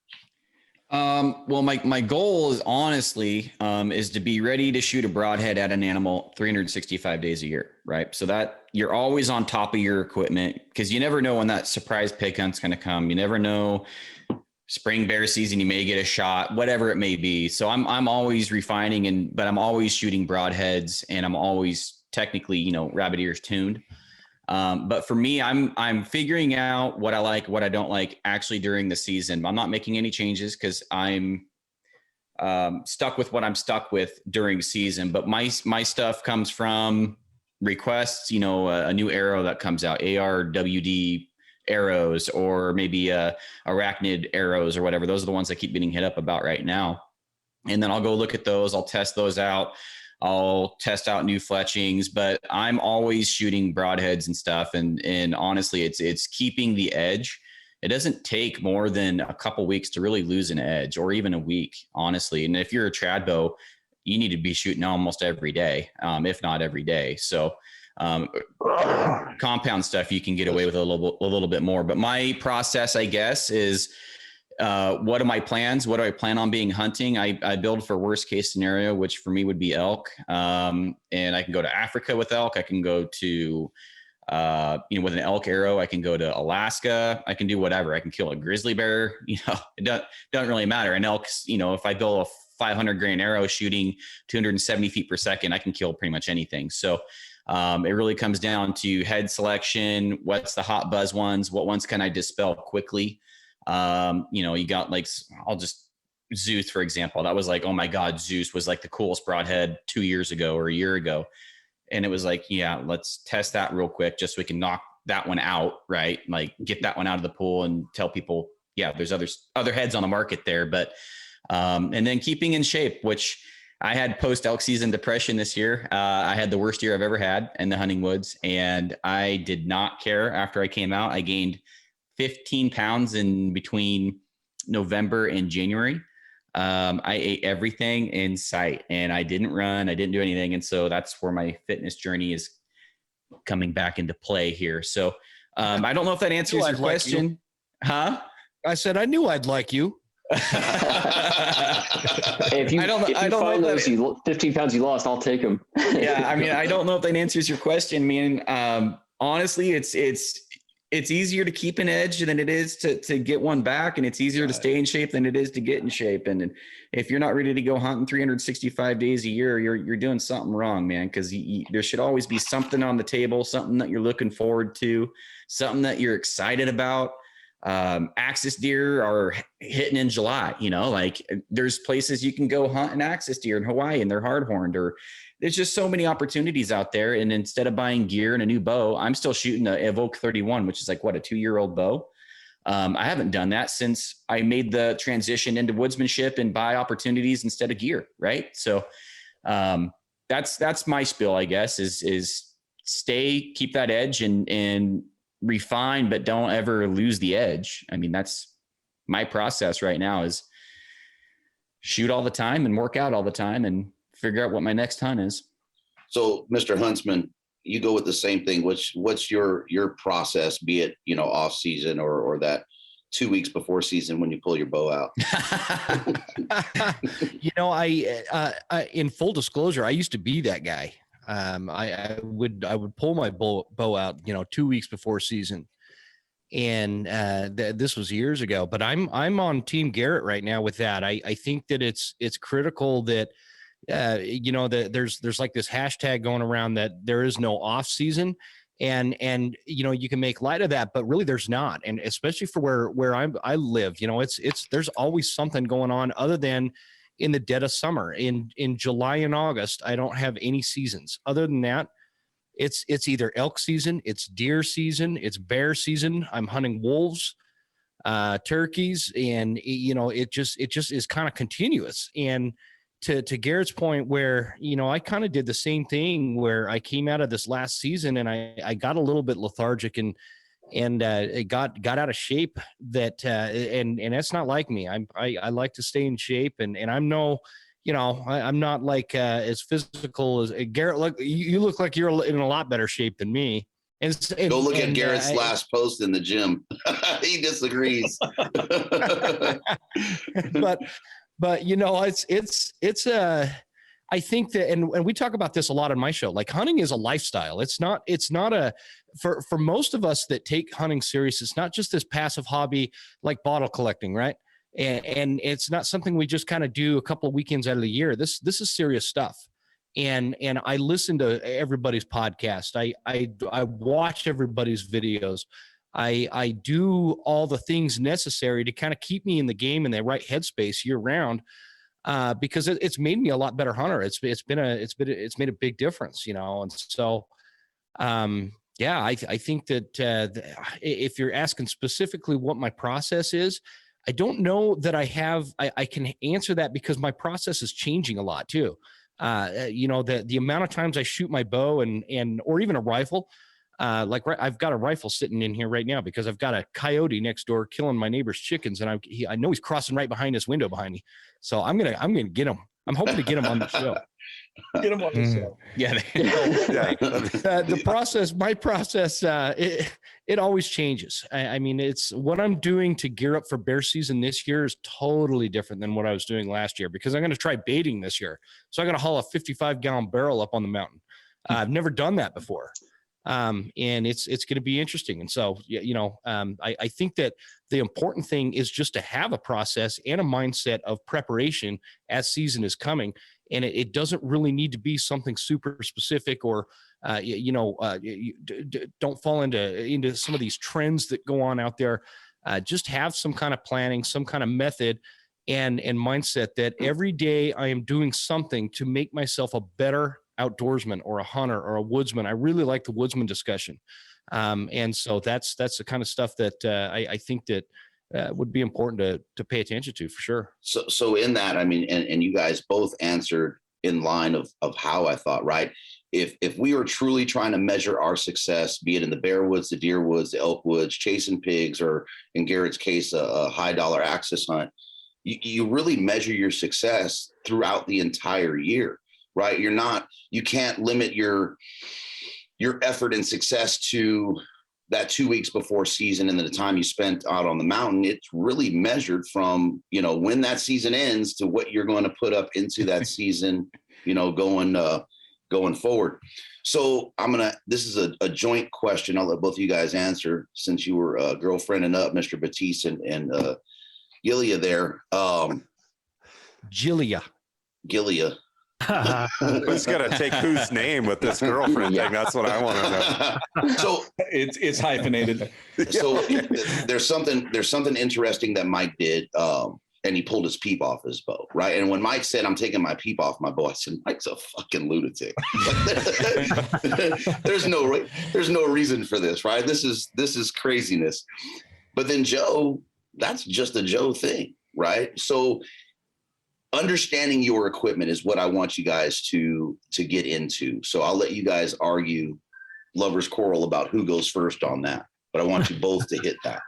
F: Well, my goal is honestly, is to be ready to shoot a broadhead at an animal 365 days a year, right? So that you're always on top of your equipment, because you never know when that surprise pig hunt's going to come. You never know, spring bear season, you may get a shot, whatever it may be. So I'm always refining, but I'm always shooting broadheads, and I'm always technically, you know, rabbit ears tuned. But for me, I'm figuring out what I like, what I don't like actually during the season. I'm not making any changes because I'm stuck with what I'm stuck with during season. But my stuff comes from requests, you know, a new arrow that comes out, ARWD arrows, or maybe arachnid arrows or whatever. Those are the ones I keep getting hit up about right now. And then I'll go look at those. I'll test those out. I'll test out new fletchings, but I'm always shooting broadheads and stuff. And honestly, it's keeping the edge. It doesn't take more than a couple weeks to really lose an edge, or even a week, honestly. And if you're a trad bow, you need to be shooting almost every day, if not every day. So compound stuff, you can get away with a little bit more. But my process, I guess, is what are my plans? What do I plan on being hunting? I build for worst case scenario, which for me would be elk. And I can go to Africa with elk. I can go to, with an elk arrow, I can go to Alaska. I can do whatever. I can kill a grizzly bear. You know, it doesn't really matter. And elks, you know, if I build a 500 grain arrow shooting 270 feet per second, I can kill pretty much anything. So it really comes down to head selection. What's the hot buzz ones? What ones can I dispel quickly? You got like, I'll just Zeus, for example. That was like, oh my God, Zeus was like the coolest broadhead 2 years ago or a year ago. And it was like, yeah, let's test that real quick just so we can knock that one out, right? Like get that one out of the pool and tell people, yeah, there's other heads on the market there. But, and then keeping in shape, which I had post elk season depression this year. I had the worst year I've ever had in the hunting woods, and I did not care after I came out. I gained 15 pounds in between November and January. I ate everything in sight, and I didn't run. I didn't do anything. And so that's where my fitness journey is coming back into play here. So I don't know if that answers your question. Huh?
H: I said, I knew I'd like you.
E: If you find those 15 pounds you lost, I'll take them.
F: Yeah. I mean, I don't know if that answers your question, man. Honestly, it's easier to keep an edge than it is to get one back. And it's easier to stay in shape than it is to get in shape. And if you're not ready to go hunting 365 days a year, you're doing something wrong, man. Cause there should always be something on the table, something that you're looking forward to, something that you're excited about. Axis deer are hitting in July, you know, like there's places you can go hunt an axis deer in Hawaii and they're hard horned, or there's just so many opportunities out there. And instead of buying gear and a new bow, I'm still shooting a Evoke 31, which is like what, a 2-year-old bow. I haven't done that since I made the transition into woodsmanship and buy opportunities instead of gear. Right. So, that's my spiel, I guess, is keep that edge and refine, but don't ever lose the edge. I mean, that's my process right now, is shoot all the time and work out all the time and figure out what my next hunt is.
C: So Mr. Huntsman, you go with the same thing. What's your process, be it, you know, off season or that 2 weeks before season when you pull your bow out?
H: You know, I in full disclosure, I used to be that guy. I would pull my bow out, you know, 2 weeks before season. And this was years ago, but I'm on Team Garrett right now with that. I think that it's critical that that there's like this hashtag going around that there is no off season, and you can make light of that, but really there's not. And especially for where I live, it's there's always something going on other than in the dead of summer. In July and August, I don't have any seasons. Other than that, it's either elk season, it's deer season, it's bear season. I'm hunting wolves, turkeys, and it just is kind of continuous. And to Garrett's point, where I kind of did the same thing, where I came out of this last season and I got a little bit lethargic and it got out of shape. That and that's not like me. I like to stay in shape, and I'm I'm not like as physical as Garrett. Look, you look like you're in a lot better shape than me. And
C: go look at Garrett's last post in the gym. He disagrees.
H: but it's I think that, and we talk about this a lot on my show, like hunting is a lifestyle. It's not for most of us that take hunting serious, it's not just this passive hobby like bottle collecting, right? And it's not something we just kind of do a couple of weekends out of the year. This is serious stuff. And I listen to everybody's podcast. I watch everybody's videos. I do all the things necessary to kind of keep me in the game in the right headspace year round, because it's made me a lot better hunter. It's made a big difference, And so, I think that if you're asking specifically what my process is, I don't know that I can answer that, because my process is changing a lot too. The amount of times I shoot my bow or even a rifle, I've got a rifle sitting in here right now because I've got a coyote next door killing my neighbor's chickens, and I know he's crossing right behind this window behind me. So I'm gonna get him. I'm hoping to get him on the show. Get him on the show.
F: Yeah.
H: My process, it always changes. I mean, it's what I'm doing to gear up for bear season this year is totally different than what I was doing last year, because I'm going to try baiting this year. So I'm going to haul a 55-gallon barrel up on the mountain. I've never done that before. And it's going to be interesting. And so, I think that the important thing is just to have a process and a mindset of preparation as season is coming. And it doesn't really need to be something super specific, or, don't fall into some of these trends that go on out there. Just have some kind of planning, some kind of method and mindset that every day I am doing something to make myself a better outdoorsman or a hunter or a woodsman. I really like the woodsman discussion. And so that's the kind of stuff that I think that would be important to pay attention to, for sure.
C: So in that, I mean, and you guys both answered in line of how I thought, right? If we were truly trying to measure our success, be it in the bear woods, the deer woods, the elk woods, chasing pigs, or in Garrett's case, a high dollar axis hunt, you really measure your success throughout the entire year, right? You can't limit your effort and success to that 2 weeks before season and then the time you spent out on the mountain. It's really measured from, when that season ends to what you're going to put up into that season, going forward. So this is a joint question. I'll let both of you guys answer, since you were girlfriending up Mr. Batease and Giglia there.
H: Giglia.
G: Who's going to take whose name with this girlfriend thing? That's what I want to know.
C: So
D: it's hyphenated.
C: So there's something interesting that Mike did, and he pulled his peep off his bow, right? And when Mike said, "I'm taking my peep off my bow," I said, "Mike's a fucking lunatic." There's no reason for this, right? This is craziness. But then Joe, that's just a Joe thing, right? So understanding your equipment is what I want you guys to get into. So I'll let you guys argue lovers quarrel about who goes first on that, but I want you both to hit that.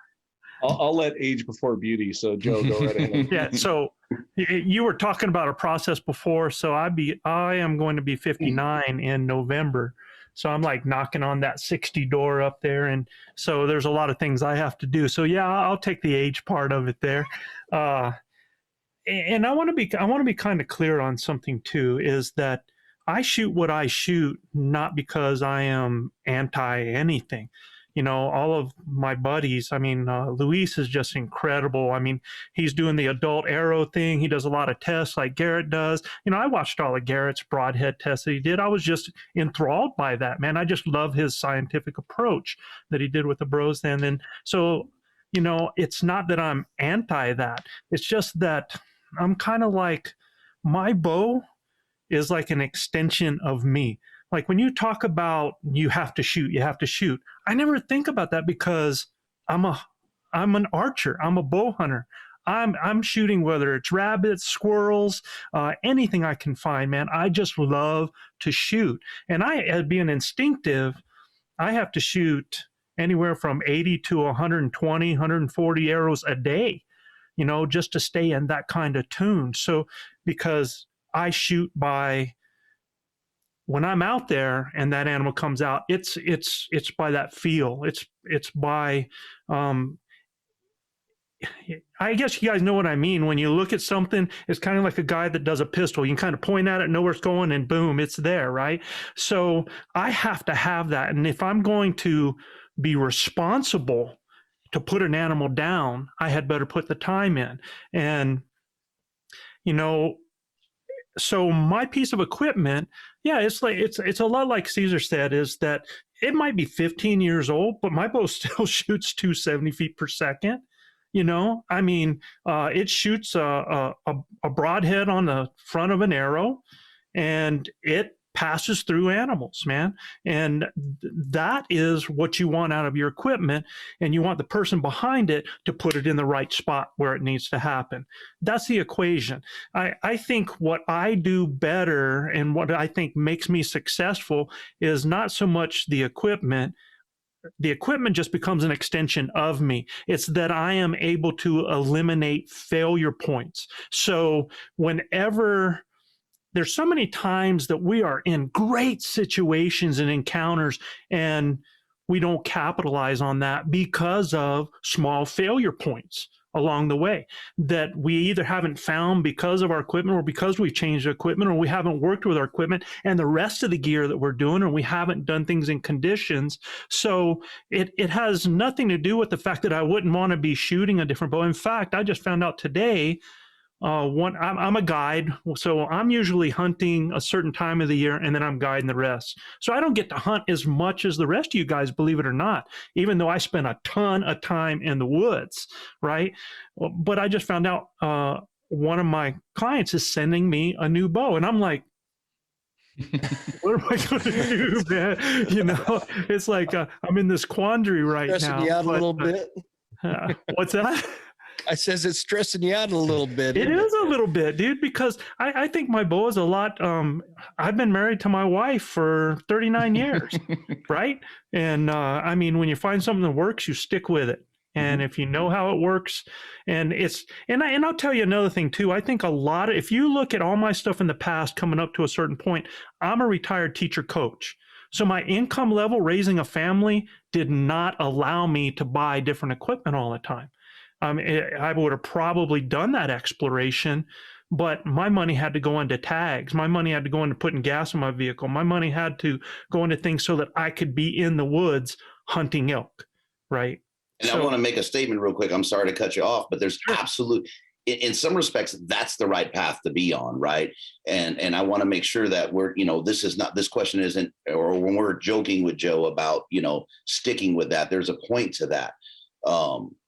D: I'll let age before beauty. So Joe, go right ahead.
A: Yeah. So you were talking about a process before. So I am going to be 59 in November. So I'm like knocking on that 60 door up there. And so there's a lot of things I have to do. So yeah, I'll take the age part of it there. And I want to be kind of clear on something too, is that I shoot what I shoot, not because I am anti anything. all of my buddies. I mean, Luis is just incredible. I mean, he's doing the adult arrow thing. He does a lot of tests like Garrett does. I watched all of Garrett's broadhead tests that he did. I was just enthralled by that, man. I just love his scientific approach that he did with the bros then. And so, it's not that I'm anti that. It's just that I'm kind of like, my bow is like an extension of me. Like when you talk about you have to shoot. I never think about that because I'm an archer. I'm a bow hunter. I'm shooting, whether it's rabbits, squirrels, anything I can find, man. I just love to shoot. And as being instinctive, I have to shoot anywhere from 80 to 120, 140 arrows a day, just to stay in that kind of tune. So because I shoot by, when I'm out there and that animal comes out, it's by that feel. It's by, I guess you guys know what I mean. When you look at something, it's kind of like a guy that does a pistol. You can kind of point at it, know where it's going, and boom, it's there, right? So I have to have that. And if I'm going to be responsible to put an animal down, I had better put the time in. And, so my piece of equipment, it's a lot like Cesar said, is that it might be 15 years old, but my bow still shoots 270 feet per second. I mean, it shoots a broadhead on the front of an arrow, and it passes through animals, man. And that is what you want out of your equipment. And you want the person behind it to put it in the right spot where it needs to happen. That's the equation. I think what I do better and what I think makes me successful is not so much the equipment. The equipment just becomes an extension of me. It's that I am able to eliminate failure points. So whenever there's so many times that we are in great situations and encounters, and we don't capitalize on that because of small failure points along the way that we either haven't found because of our equipment, or because we've changed the equipment, or we haven't worked with our equipment and the rest of the gear that we're doing, or we haven't done things in conditions. So it has nothing to do with the fact that I wouldn't want to be shooting a different bow. In fact, I just found out today, I'm a guide, so I'm usually hunting a certain time of the year, and then I'm guiding the rest. So I don't get to hunt as much as the rest of you guys, believe it or not, even though I spend a ton of time in the woods, right? But I just found out one of my clients is sending me a new bow, and I'm like, what am I going to do, man? It's like I'm in this quandary right now.
H: Stressing you out a little bit.
A: What's that?
H: I says it's stressing you out a little bit.
A: It is a little bit, dude, because I think my bow is a lot. I've been married to my wife for 39 years, right? And I mean, when you find something that works, you stick with it. And if you know how it works, and I'll tell you another thing too. I think if you look at all my stuff in the past coming up to a certain point, I'm a retired teacher coach. So my income level raising a family did not allow me to buy different equipment all the time. I would have probably done that exploration, but my money had to go into tags. My money had to go into putting gas in my vehicle. My money had to go into things so that I could be in the woods hunting elk, right?
C: And I want to make a statement real quick. I'm sorry to cut you off, but there's in some respects, that's the right path to be on, right? And I want to make sure that this question isn't, or when we're joking with Joe about, sticking with that, there's a point to that.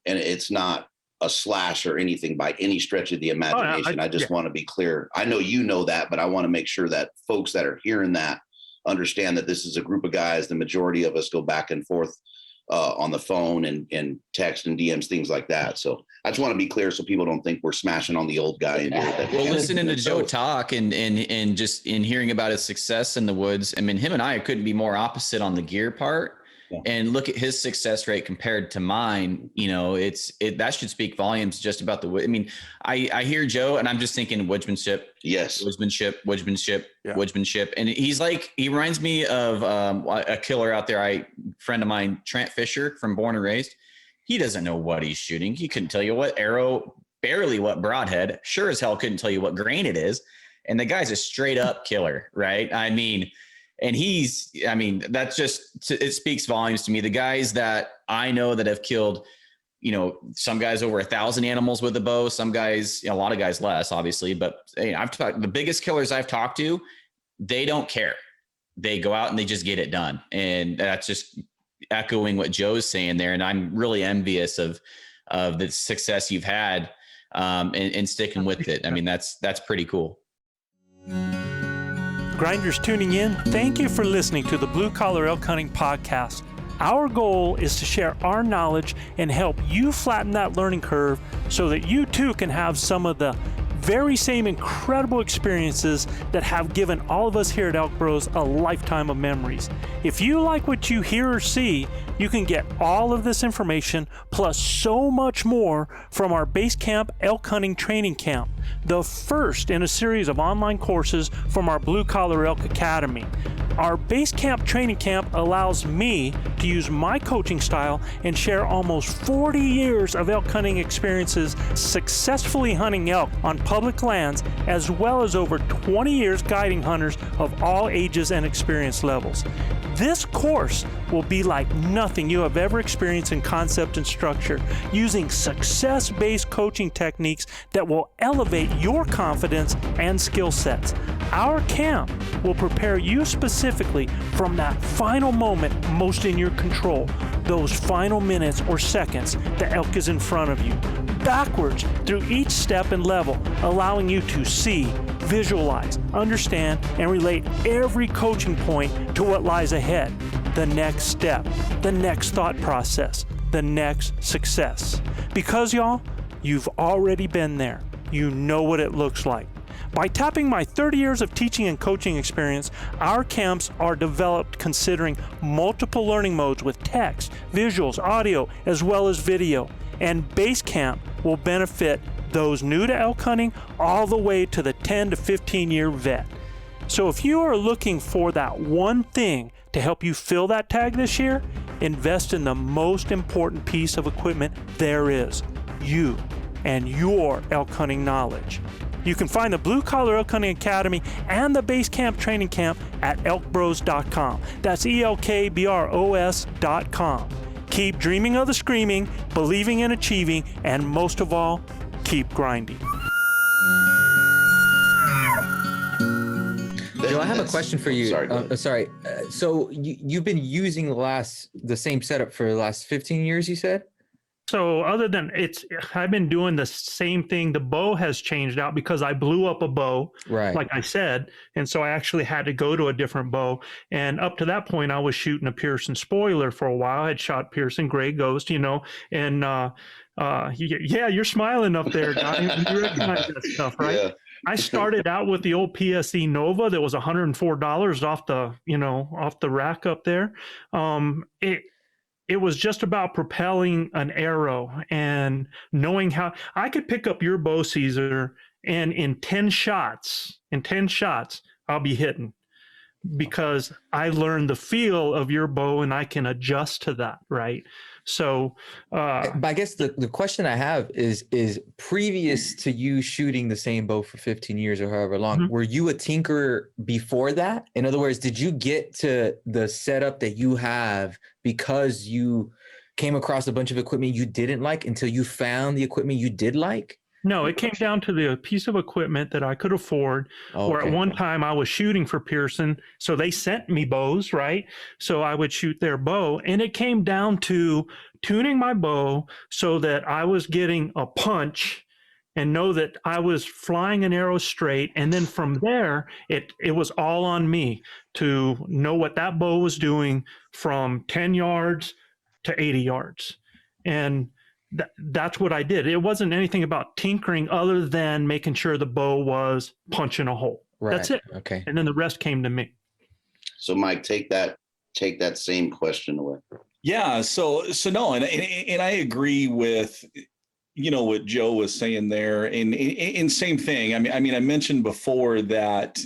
C: And it's not a slash or anything by any stretch of the imagination. I just want to be clear. I know you know that, but I want to make sure that folks that are hearing that understand that this is a group of guys. The majority of us go back and forth on the phone and text and DMs, things like that. So I just want to be clear so people don't think we're smashing on the old guy in here.
F: Well, listening to Joe talk and just in hearing about his success in the woods, I mean, him and I couldn't be more opposite on the gear part. Yeah. And look at his success rate compared to mine. That should speak volumes just about the wood. I mean, I hear Joe and I'm just thinking woodsmanship.
C: Yes.
F: Woodsmanship. And he reminds me of a killer out there. Friend of mine, Trent Fisher from Born and Raised. He doesn't know what he's shooting. He couldn't tell you what arrow, barely what broadhead, sure as hell couldn't tell you what grain it is. And the guy's a straight up killer, right? I mean, And I mean, that's just, it speaks volumes to me. The guys that I know that have killed, some guys over 1,000 animals with a bow, some guys, a lot of guys less, obviously, but I've talked, the biggest killers I've talked to, they don't care. They go out and they just get it done. And that's just echoing what Joe's saying there. And I'm really envious of the success you've had and sticking with it. I mean, that's pretty cool.
A: Grinders tuning in, thank you for listening to the Blue Collar Elk Hunting Podcast. Our goal is to share our knowledge and help you flatten that learning curve so that you too can have some of the very same incredible experiences that have given all of us here at ElkBros a lifetime of memories. If you like what you hear or see, you can get all of this information plus so much more from our Base Camp Elk Hunting Training Camp, the first in a series of online courses from our Blue Collar Elk Academy. Our Base Camp Training Camp allows me to use my coaching style and share almost 40 years of elk hunting experiences successfully hunting elk on public lands, as well as over 20 years guiding hunters of all ages and experience levels. This course will be like nothing you have ever experienced in concept and structure, using success-based coaching techniques that will elevate your confidence and skill sets. Our camp will prepare you specifically from that final moment most in your control, those final minutes or seconds the elk is in front of you, backwards through each step and level, allowing you to see, visualize, understand, and relate every coaching point to what lies ahead, the next step, the next thought process, the next success. Because y'all, you've already been there. You know what it looks like. By tapping my 30 years of teaching and coaching experience, our camps are developed considering multiple learning modes with text, visuals, audio, as well as video. And Base Camp will benefit those new to elk hunting all the way to the 10 to 15 year vet. So if you are looking for that one thing to help you fill that tag this year, invest in the most important piece of equipment there is, you and your elk hunting knowledge. You can find the Blue Collar Elk Hunting Academy and the Base Camp Training Camp at ElkBros.com. That's ElkBros.com. Keep dreaming of the screaming, believing in achieving, and most of all, keep grinding.
I: Joe, I have a question for you.
C: Sorry.
I: So you've been using the same setup for the last 15 years, you said?
A: So other than I've been doing the same thing. The bow has changed out because I blew up a bow,
I: right,
A: like I said. And so I actually had to go to a different bow. And up to that point, I was shooting a Pearson spoiler for a while. I had shot Pearson Gray Ghost, and yeah, you're smiling up there, Johnny. You recognize that stuff, right? Yeah. I started out with the old PSE Nova that was $104 off the rack up there. It was just about propelling an arrow and knowing how I could pick up your bow, Cesar, and in 10 shots, I'll be hitting, because I learned the feel of your bow and I can adjust to that, right? So,
I: but I guess the question I have is previous to you shooting the same bow for 15 years or however long, were you a tinkerer before that? In other words, did you get to the setup that you have because you came across a bunch of equipment you didn't like until you found the equipment you did like?
A: No, it came down to the piece of equipment that I could afford. Or at one time I was shooting for Pearson, so they sent me bows, right? So I would shoot their bow, and it came down to tuning my bow so that I was getting a punch and know that I was flying an arrow straight. And then from there, it was all on me to know what that bow was doing from 10 yards to 80 yards. And that's what I did. It wasn't anything about tinkering other than making sure the bow was punching a hole. Right. That's it.
I: Okay.
A: And then the rest came to me.
C: So Mike, take that same question away.
D: Yeah. So no, and I agree with, what Joe was saying there, and same thing. I mean, I mentioned before that,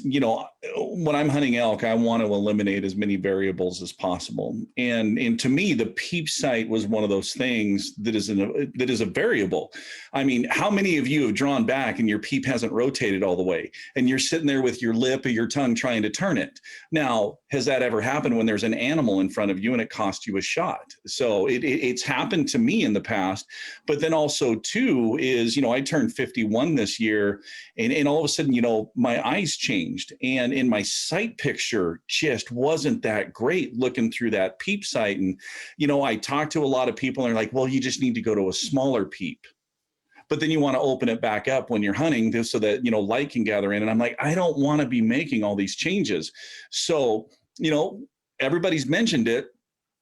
D: when I'm hunting elk, I want to eliminate as many variables as possible. And to me, the peep sight was one of those things that is a variable. I mean, how many of you have drawn back and your peep hasn't rotated all the way and you're sitting there with your lip or your tongue trying to turn it? Now, has that ever happened when there's an animal in front of you and it cost you a shot? So it's happened to me in the past. But then also too is, I turned 51 this year, and all of a sudden, my eyes changed, and in my sight picture just wasn't that great looking through that peep sight. And, I talked to a lot of people and they're like, well, you just need to go to a smaller peep. But then you want to open it back up when you're hunting so that, light can gather in. And I'm like, I don't want to be making all these changes. So, everybody's mentioned it,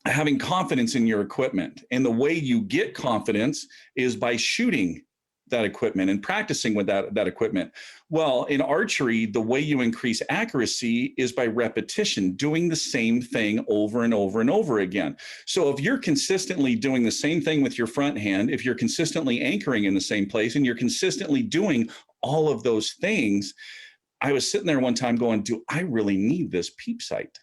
D: having confidence in your equipment. And the way you get confidence is by shooting that equipment and practicing with that equipment. Well, in archery, the way you increase accuracy is by repetition, doing the same thing over and over and over again. So if you're consistently doing the same thing with your front hand, if you're consistently anchoring in the same place and you're consistently doing all of those things, I was sitting there one time going, do I really need this peep sight?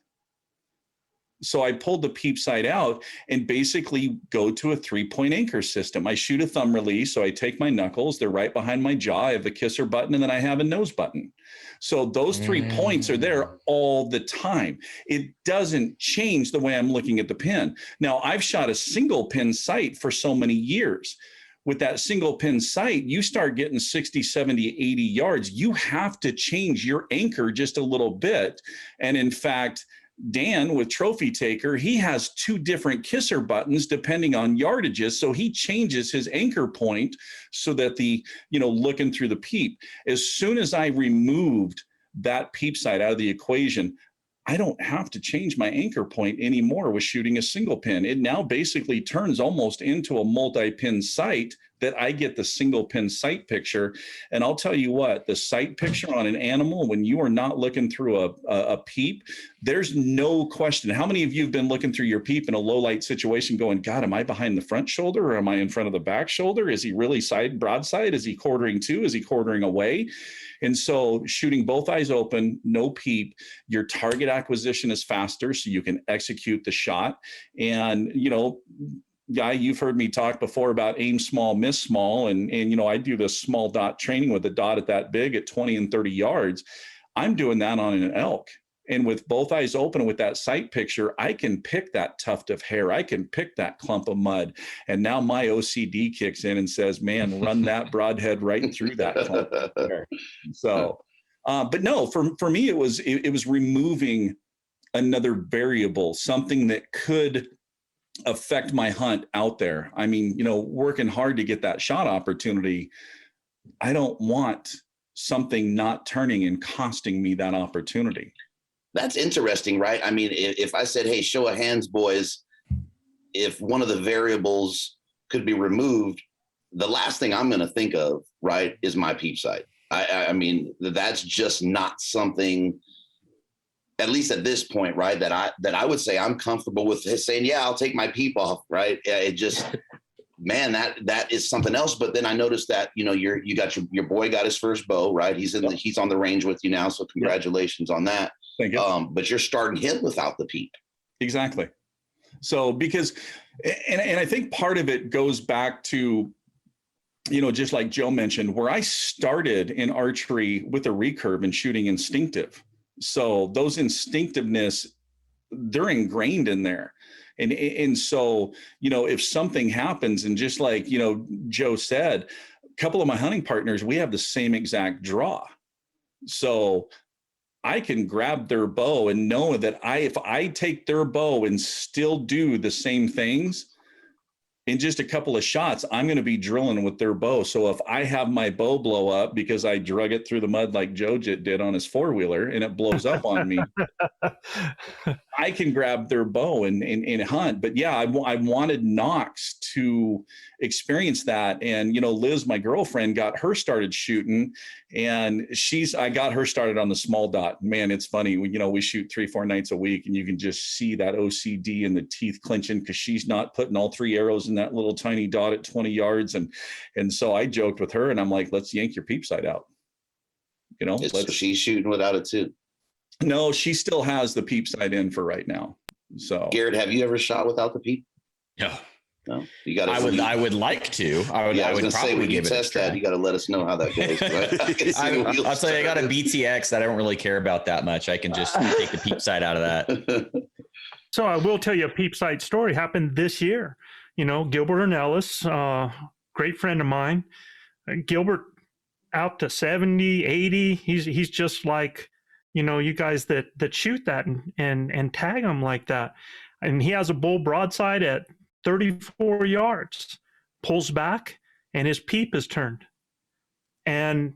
D: So I pulled the peep sight out and basically go to a 3-point anchor system. I shoot a thumb release. So I take my knuckles, they're right behind my jaw. I have a kisser button, and then I have a nose button. So those 3 points are there all the time. It doesn't change the way I'm looking at the pin. Now, I've shot a single pin sight for so many years. With that single pin sight, you start getting 60, 70, 80 yards. You have to change your anchor just a little bit. And in fact, Dan with Trophy Taker, he has 2 different kisser buttons depending on yardages. So he changes his anchor point so that looking through the peep. As soon as I removed that peep sight out of the equation, I don't have to change my anchor point anymore with shooting a single pin. It now basically turns almost into a multi-pin sight that I get the single pin sight picture. And I'll tell you what, the sight picture on an animal, when you are not looking through a peep, there's no question. How many of you have been looking through your peep in a low light situation going, God, am I behind the front shoulder or am I in front of the back shoulder? Is he really broadside? Is he quartering to? Is he quartering away? And so shooting both eyes open, no peep, your target acquisition is faster so you can execute the shot. And, Guy, you've heard me talk before about aim small, miss small. And I do this small dot training with a dot at that big at 20 and 30 yards. I'm doing that on an elk. And with both eyes open with that sight picture, I can pick that tuft of hair. I can pick that clump of mud. And now my OCD kicks in and says, man, run that broadhead right through that clump of hair. So, but no, for me, it was removing another variable, something that could affect my hunt out there. I mean, working hard to get that shot opportunity. I don't want something not turning and costing me that opportunity.
C: That's interesting, right? I mean, if I said, hey, show of hands, boys, if one of the variables could be removed, the last thing I'm going to think of, right, is my peep sight. I mean, that's just not something, at least at this point, right, that I would say I'm comfortable with saying, yeah, I'll take my peep off, right? It just, man, that is something else. But then I noticed that, you got your boy got his first bow, right? He's on the range with you now. So congratulations on that.
D: Thank you.
C: But you're starting him without the peep.
D: Exactly. So because, and I think part of it goes back to, just like Joe mentioned, where I started in archery with a recurve and shooting instinctive. So those instinctiveness, they're ingrained in there. And so, if something happens, and just like, Joe said, a couple of my hunting partners, we have the same exact draw. So I can grab their bow and know that if I take their bow and still do the same things, in just a couple of shots, I'm going to be drilling with their bow. So if I have my bow blow up because I drug it through the mud like Joe did on his 4-wheeler and it blows up on me, I can grab their bow and hunt. But yeah, I wanted Knox to experience that. And, Liz, my girlfriend, got her started shooting, and I got her started on the small dot. Man, it's funny. We shoot 3-4 nights a week, and you can just see that OCD and the teeth clenching because she's not putting all 3 arrows in that little tiny dot at 20 yards. And so I joked with her, and I'm like, let's yank your peep sight out.
C: So she's shooting without it too.
D: No, she still has the peep sight in for right now. So
C: Garrett, have you ever shot without the peep?
F: Yeah.
C: No, you got to.
F: I would like to. I would probably
C: when you
F: give it
C: test
F: a try.
C: that, you got to let us know how that goes.
F: I'll tell you, I got a BTX that I don't really care about that much. I can just take the peep sight out of that.
A: So I will tell you a peep sight story happened this year. You know, Gilbert and Ellis, great friend of mine. Gilbert out to 70, 80. He's just like, you know, you guys that shoot that and tag him like that. And he has a bull broadside at 34 yards, pulls back, and his peep is turned. And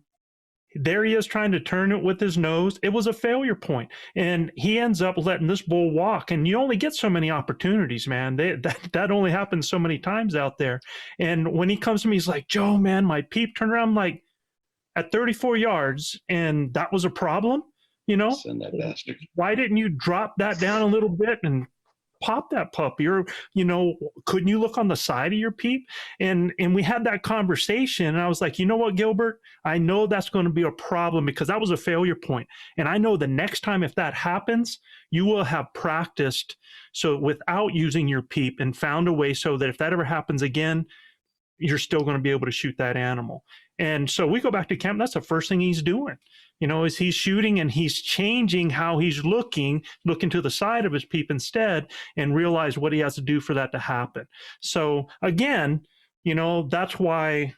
A: there he is trying to turn it with his nose. It was a failure point. And he ends up letting this bull walk. And you only get so many opportunities, man. That only happens so many times out there. And when he comes to me, he's like, Joe, man, my peep turned around. I'm like, at 34 yards, and that was a problem, you know?
C: Send that bastard.
A: Why didn't you drop that down a little bit and pop that puppy? Or, you know, couldn't you look on the side of your peep? And we had that conversation, and I was like, you know what, Gilbert, I know that's going to be a problem because that was a failure point. And I know the next time if that happens, you will have practiced so without using your peep and found a way so that if that ever happens again, you're still going to be able to shoot that animal. And so we go back to camp. That's the first thing he's doing, you know, is he's shooting and he's changing how he's looking to the side of his peep instead and realize what he has to do for that to happen. So again, you know, that's why,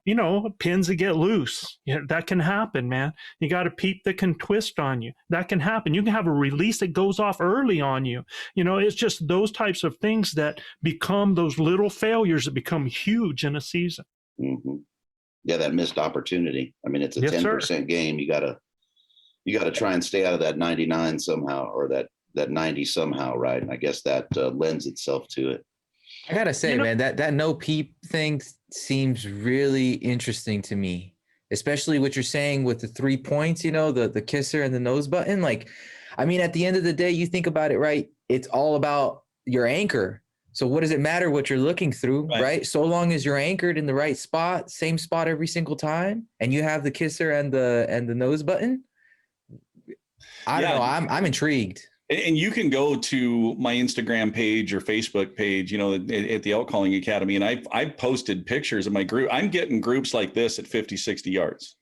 A: you know, pins that get loose, that can happen, man. You got a peep that can twist on you. That can happen. You can have a release that goes off early on you. You know, it's just those types of things that become those little failures that become huge in a season.
C: Mm-hmm. Yeah, that missed opportunity. I mean, it's a 10% game. You gotta try and stay out of that 99 somehow, or that 90 somehow, right? And I guess that lends itself to it.
I: I gotta say, you know, man, that no peep thing seems really interesting to me, especially what you're saying with the 3 points, you know, the kisser and the nose button. Like, I mean, at the end of the day, you think about it, right? It's all about your anchor. So what does it matter what you're looking through, right? So long as you're anchored in the right spot, same spot every single time, and you have the kisser and the nose button. I don't know. I'm intrigued.
D: And you can go to my Instagram page or Facebook page, you know, at the Elk Calling Academy. And I've posted pictures of my group. I'm getting groups like this at 50, 60 yards.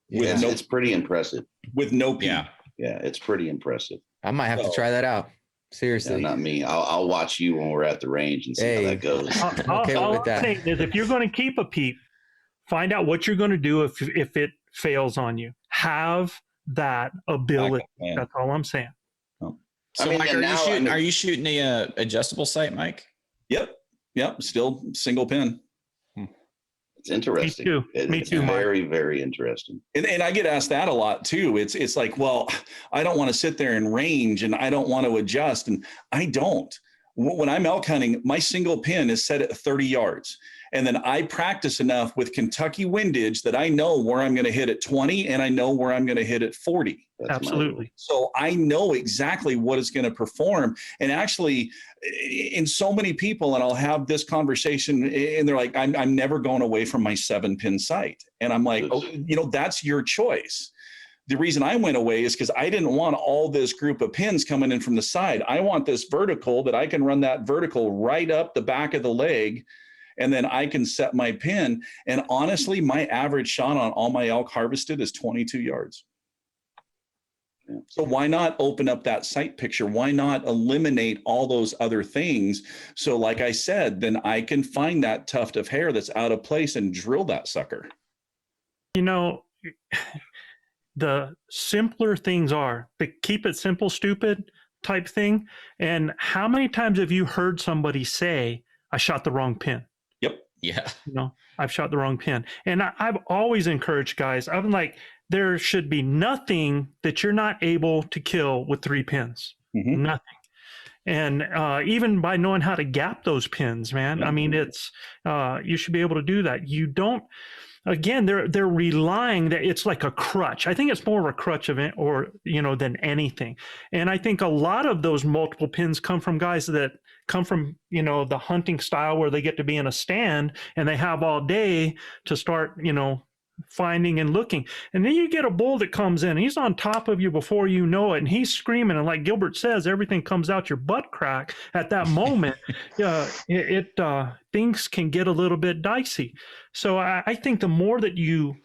C: Yeah, it's pretty impressive.
D: With no peep.
C: Yeah, it's pretty impressive.
I: I might have to try that out. Seriously.
C: Yeah, not me. I'll watch you when we're at the range and see how that goes.
A: All I'm saying is if you're going to keep a peep, find out what you're going to do if it fails on you. Have that ability. That's all I'm saying.
F: So, I mean, Mike, are you shooting a adjustable sight, Mike?
D: Yep. Still single pin.
C: It's interesting.
A: Me too.
C: Very, very interesting.
D: And I get asked that a lot too. It's like, well, I don't want to sit there and range and I don't want to adjust. And I don't. When I'm elk hunting, my single pin is set at 30 yards. And then I practice enough with Kentucky windage that I know where I'm going to hit at 20 and I know where I'm going to hit at 40.
A: Absolutely.
D: So I know exactly what it's going to perform. And actually, in so many people, and I'll have this conversation and they're like, I'm never going away from my 7-pin sight. And I'm like, oh, you know, that's your choice. The reason I went away is because I didn't want all this group of pins coming in from the side. I want this vertical that I can run that vertical right up the back of the leg. And then I can set my pin. And honestly, my average shot on all my elk harvested is 22 yards. So why not open up that sight picture? Why not eliminate all those other things? So like I said, then I can find that tuft of hair that's out of place and drill that sucker.
A: You know, the simpler things are the keep it simple, stupid type thing. And how many times have you heard somebody say, I shot the wrong pin?
D: Yep.
F: Yeah.
A: You know, I've shot the wrong pin. And I've always encouraged guys, I'm like, there should be nothing that you're not able to kill with 3 pins. Mm-hmm. Nothing. And even by knowing how to gap those pins, man, I mean, it's you should be able to do that. You don't, again, they're relying that it's like a crutch. I think it's more of a crutch event or, you know, than anything. And I think a lot of those multiple pins come from guys that come from, you know, the hunting style where they get to be in a stand and they have all day to start, you know, finding and looking. And then you get a bull that comes in, he's on top of you before you know it, and he's screaming. And like Gilbert says, everything comes out your butt crack at that moment. Things can get a little bit dicey. So I think the more that you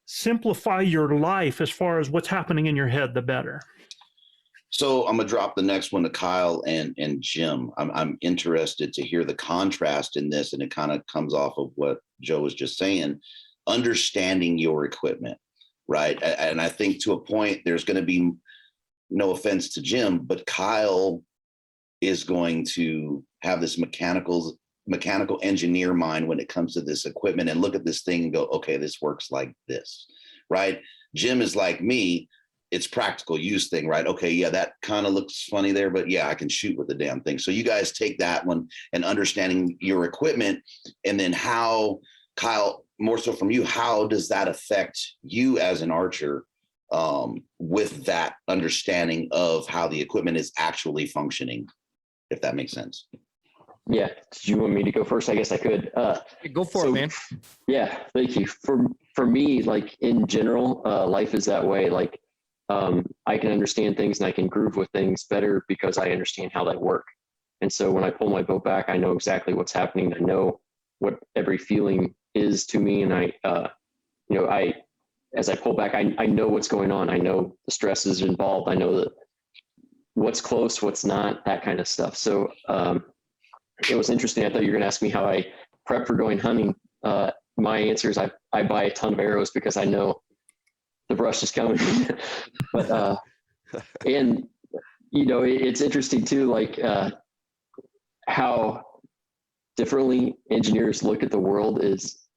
A: simplify your life as far as what's happening in your head, the better.
C: So I'm gonna drop the next one to Kyle and Jim. I'm interested to hear the contrast in this, and it kind of comes off of what Joe was just saying. Understanding your equipment, right? And I think to a point, there's going to be, no offense to Jim, but Kyle is going to have this mechanical engineer mind when it comes to this equipment and look at this thing and go, okay, this works like this, right? Jim is like me. It's practical use thing, right? Okay, yeah, that kind of looks funny there, but yeah, I can shoot with the damn thing. So you guys take that one and understanding your equipment, and then how, Kyle, more so from you, how does that affect you as an archer with that understanding of how the equipment is actually functioning, if that makes sense?
E: Yeah. Did you want me to go first? I guess I could.
H: Go for it, man.
E: Yeah, thank you. For me, like in general, life is that way. Like I can understand things and I can groove with things better because I understand how they work. And so when I pull my boat back, I know exactly what's happening. I know what every feeling is to me. And as I pull back, I know what's going on. I know the stresses involved. I know that what's close, what's not, that kind of stuff. So it was interesting. I thought you were going to ask me how I prep for going hunting. My answer is I buy a ton of arrows because I know the brush is coming. But and it's interesting too, like how differently engineers look at the world.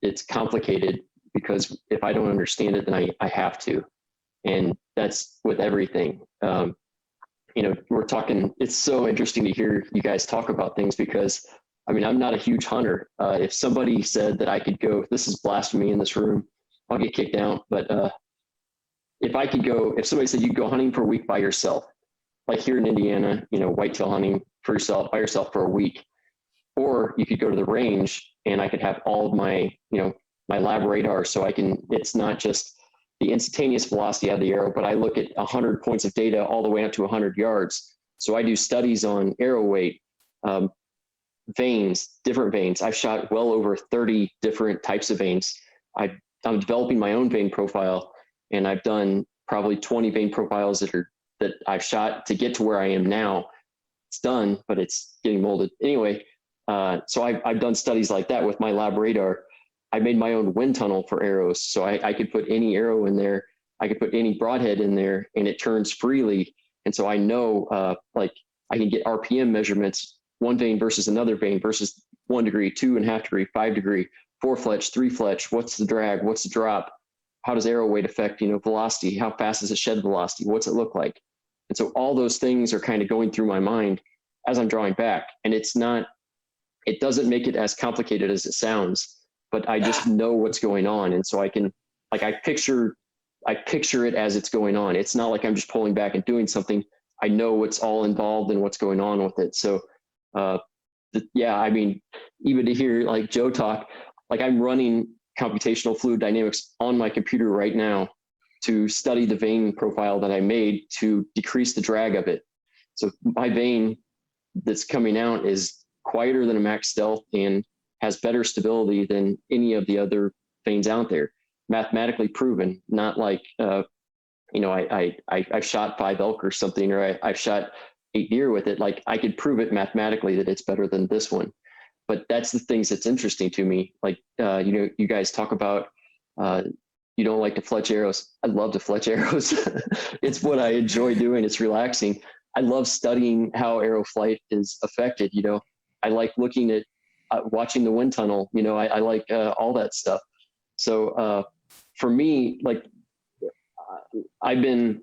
E: It's complicated because if I don't understand it, then I have to. And that's with everything. We're talking, it's so interesting to hear you guys talk about things because I'm not a huge hunter. If somebody said that I could go, this is blasphemy in this room, I'll get kicked out. But if somebody said you could go hunting for a week by yourself, like here in Indiana, whitetail hunting by yourself for a week, or you could go to the range and I could have all of my lab radar. So it's not just the instantaneous velocity of the arrow, but I look at 100 points of data all the way up to 100 yards. So I do studies on arrow weight, veins, different veins. I've shot well over 30 different types of veins. I'm developing my own vein profile, and I've done probably 20 vein profiles that I've shot to get to where I am now. It's done, but it's getting molded. Anyway, so I've done studies like that with my lab radar. I made my own wind tunnel for arrows. So I could put any arrow in there. I could put any broadhead in there and it turns freely. And so I know, I can get RPM measurements, one vein versus another vein versus 1 degree, 2.5 degree, 5 degree, 4 fletch, 3 fletch. What's the drag? What's the drop? How does arrow weight affect, velocity? How fast does it shed velocity? What's it look like? And so all those things are kind of going through my mind as I'm drawing back. And it doesn't make it as complicated as it sounds, but I just know what's going on. And so I can, I picture it as it's going on. It's not like I'm just pulling back and doing something. I know what's all involved and what's going on with it. So, even to hear Joe talk, I'm running computational fluid dynamics on my computer right now to study the vein profile that I made to decrease the drag of it. So my vein that's coming out is quieter than a max stealth and has better stability than any of the other veins out there. Mathematically proven, not like, I've shot 5 elk or something, or I've shot 8 deer with it. I could prove it mathematically that it's better than this one. But that's the things that's interesting to me. You guys talk about, you don't like to fletch arrows. I love to fletch arrows. It's what I enjoy doing. It's relaxing. I love studying how arrow flight is affected. I like looking at, watching the wind tunnel. I like all that stuff. So for me, I've been,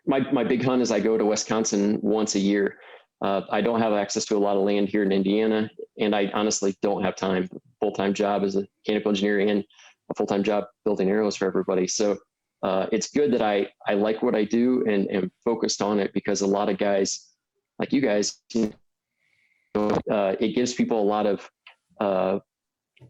E: my big hunt is I go to Wisconsin once a year. I don't have access to a lot of land here in Indiana, and I honestly don't have time. Full-time job as a mechanical engineer and a full-time job building arrows for everybody. So it's good that I like what I do and am focused on it, because a lot of guys like you guys, it gives people a lot of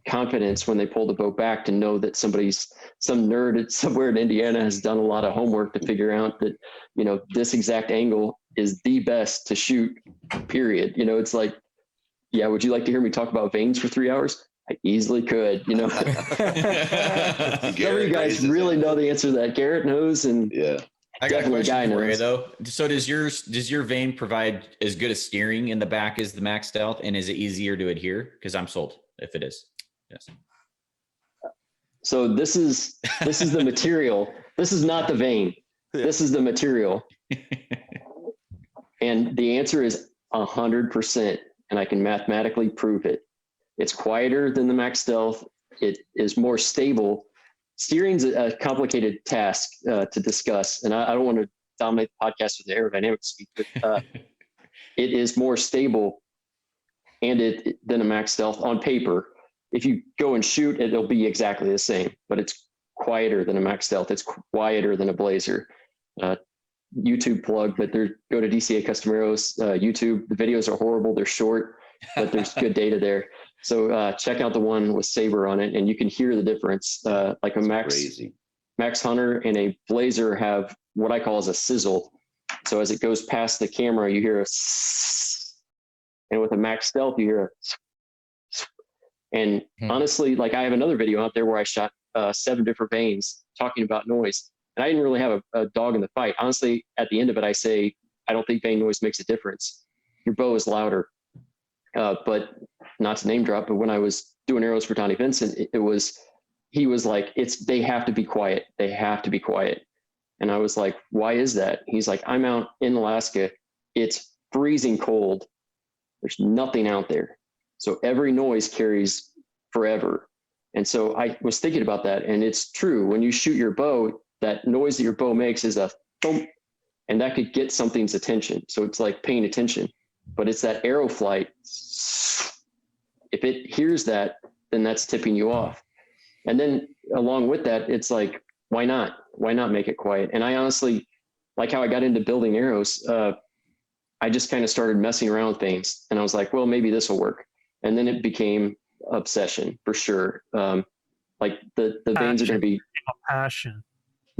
E: confidence when they pull the bow back to know that some nerd somewhere in Indiana has done a lot of homework to figure out that, you know, this exact angle is the best to shoot, period. You know, it's like, yeah, would you like to hear me talk about veins for 3 hours? I easily could, you know. Some of you guys really know the answer to that. Garrett knows, and
C: yeah.
F: I got a
E: definitely
F: question for you
E: knows.
F: though. So does your vein provide as good a steering in the back as the Max Stealth, and is it easier to adhere? Because I'm sold if it is. Yes.
E: So this is the material. This is not the vein. This is the material. And the answer is 100%, and I can mathematically prove it. It's quieter than the Max Stealth. It is more stable. Steering's a complicated task to discuss, and I don't want to dominate the podcast with the aerodynamics speak, but it is more stable than a Max Stealth on paper. If you go and shoot, it'll be exactly the same, but it's quieter than a Max Stealth. It's quieter than a Blazer. YouTube plug, but go to DCA Custom Arrows YouTube. The videos are horrible. They're short, but there's good data there. So check out the one with Saber on it, and you can hear the difference. Like a Max Hunter and a Blazer have what I call as a sizzle. So as it goes past the camera, you hear a and with a Max Stealth, you hear a and honestly, like I have another video out there where I shot 7 different veins talking about noise. And I didn't really have a dog in the fight. Honestly, at the end of it, I say, I don't think vein noise makes a difference. Your bow is louder. But not to name drop, but when I was doing arrows for Donnie Vincent, he was like, they have to be quiet. They have to be quiet. And I was like, why is that? He's like, I'm out in Alaska. It's freezing cold. There's nothing out there. So every noise carries forever. And so I was thinking about that. And it's true. When you shoot your bow, that noise that your bow makes is a thump, and that could get something's attention. So it's like paying attention, but it's that arrow flight. If it hears that, then that's tipping you off. And then along with that, it's like, why not? Why not make it quiet? And I honestly, like how I got into building arrows, I just kind of started messing around with things, and I was like, well, maybe this will work. And then it became obsession for sure. Like the veins are going to be
A: passion.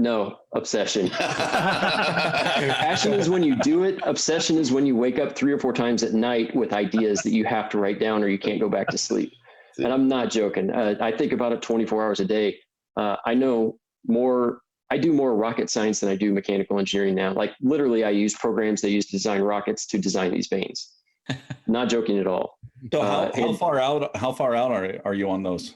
E: No, obsession. Passion is when you do it. Obsession is when you wake up 3 or 4 times at night with ideas that you have to write down or you can't go back to sleep. And I'm not joking. I think about it 24 hours a day. I do more rocket science than I do mechanical engineering now. Like literally I use programs they use to design rockets to design these veins. Not joking at all.
D: So how far out are you on those?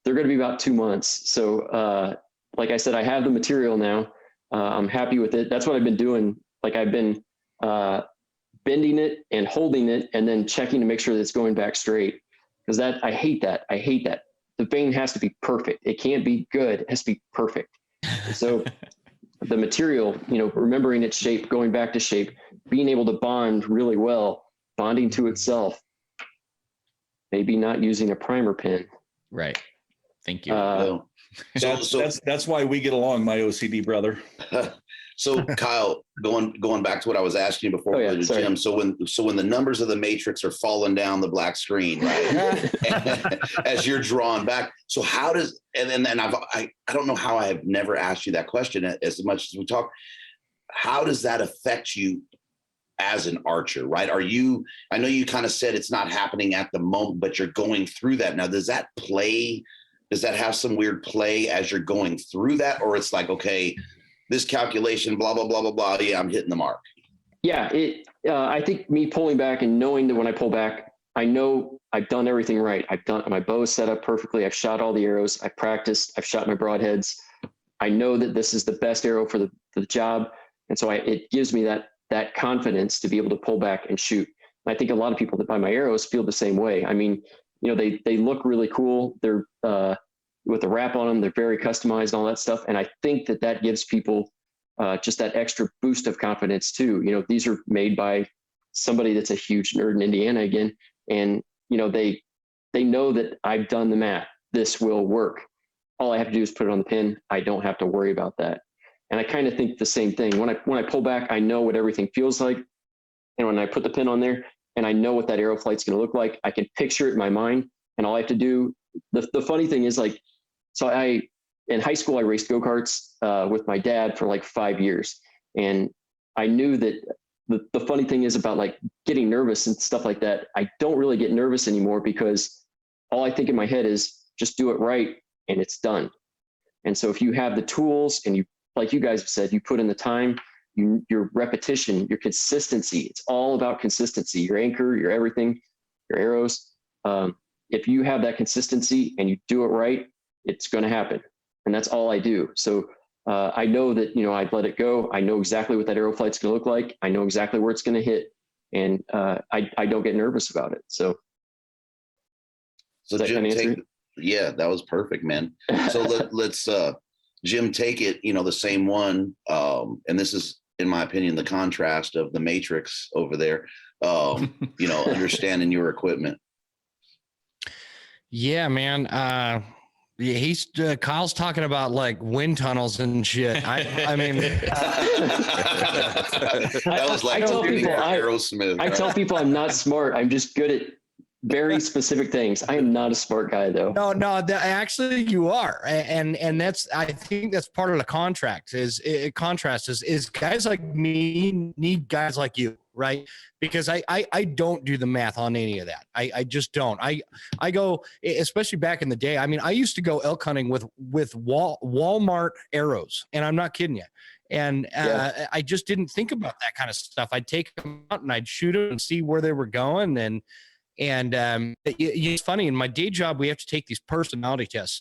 E: They're going to be about 2 months. So, like I said, I have the material now. I'm happy with it. That's what I've been doing. Like I've been bending it and holding it and then checking to make sure that it's going back straight. Because I hate that. I hate that. The vein has to be perfect. It can't be good. It has to be perfect. So the material, remembering its shape, going back to shape, being able to bond really well, bonding to itself, maybe not using a primer pin.
F: Right. Thank you.
D: That's why we get along, my OCD brother.
C: So Kyle, going back to what I was asking you before we go to Jim. So when the numbers of the matrix are falling down the black screen, right? As you're drawn back. So how does and I don't know how I have never asked you that question as much as we talk. How does that affect you as an archer, right? I know you kind of said it's not happening at the moment, but you're going through that. Now, does that have some weird play as you're going through that? Or it's like, okay, this calculation, blah, blah, blah, blah, blah. Yeah, I'm hitting the mark. Yeah.
E: I think me pulling back and knowing that when I pull back, I know I've done everything right. My bow is set up perfectly. I've shot all the arrows. I practiced. I've shot my broadheads. I know that this is the best arrow for the job. And so it gives me that confidence to be able to pull back and shoot. And I think a lot of people that buy my arrows feel the same way. I mean, they look really cool. They're with the wrap on them. They're very customized and all that stuff. And I think that gives people just that extra boost of confidence too. These are made by somebody that's a huge nerd in Indiana again. And, they know that I've done the math. This will work. All I have to do is put it on the pin. I don't have to worry about that. And I kind of think the same thing. When I pull back, I know what everything feels like. And when I put the pin on there and I know what that arrow flight's going to look like, I can picture it in my mind. And all I have to do the funny thing is, like, so in high school, I raced go-karts with my dad for like 5 years. And I knew that the funny thing is about like getting nervous and stuff like that. I don't really get nervous anymore because all I think in my head is just do it right and it's done. And so if you have the tools and you, like you guys have said, you put in the time, your repetition, your consistency, it's all about consistency, your anchor, your everything, your arrows. If you have that consistency and you do it right, it's going to happen. And that's all I do. So I know that, you know, I'd let it go. I know exactly what that arrow flight's going to look like. I know exactly where it's going to hit. And I don't get nervous about it. So
C: Jim, yeah, that was perfect, man. So let's Jim, take it, you know, the same one. And this is, in my opinion, the contrast of the Matrix over there, you know, understanding your equipment.
H: Yeah, man. He's Kyle's talking about like wind tunnels and shit. I mean,
C: that was like Aerosmith.
E: I tell people I'm not smart. I'm just good at very specific things. I am not a smart guy, though.
H: No, actually you are, and that's, I think that's part of the contrast is guys like me need guys like you, right? Because I don't do the math on any of that. I just don't. I go, especially back in the day. I mean, I used to go elk hunting with Walmart arrows, and I'm not kidding you. And I just didn't think about that kind of stuff. I'd take them out and I'd shoot them and see where they were going. And it's funny, in my day job, we have to take these personality tests,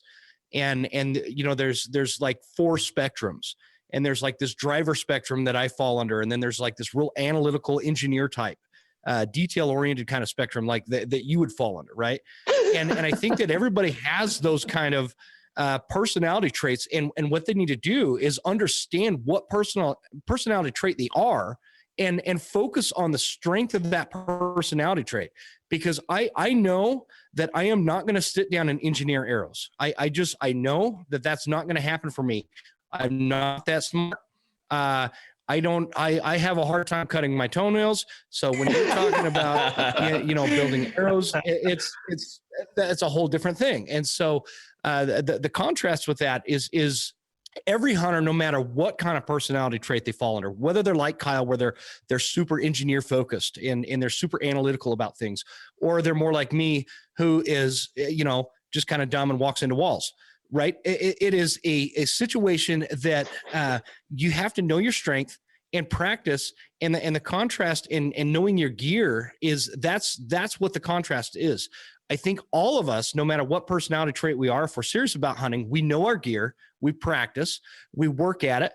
H: and you know, there's like 4 spectrums, and there's like this driver spectrum that I fall under. And then there's like this real analytical engineer type, detail oriented kind of spectrum, like that you would fall under. Right. And I think that everybody has those kind of personality traits, and what they need to do is understand what personality trait they are, and focus on the strength of that personality trait. Because I know that I am not going to sit down and engineer arrows. I know that that's not going to happen for me. I'm not that smart. I have a hard time cutting my toenails. So when you're talking about, you know, building arrows, that's a whole different thing. And so the contrast with that is every hunter, no matter what kind of personality trait they fall under, whether they're like Kyle, where they're super engineer focused and they're super analytical about things, or they're more like me, who is, you know, just kind of dumb and walks into walls. Right. It is a situation that you have to know your strength and practice, and the contrast in knowing your gear that's what the contrast is. I think all of us, no matter what personality trait we are, if we're serious about hunting, we know our gear, we practice, we work at it,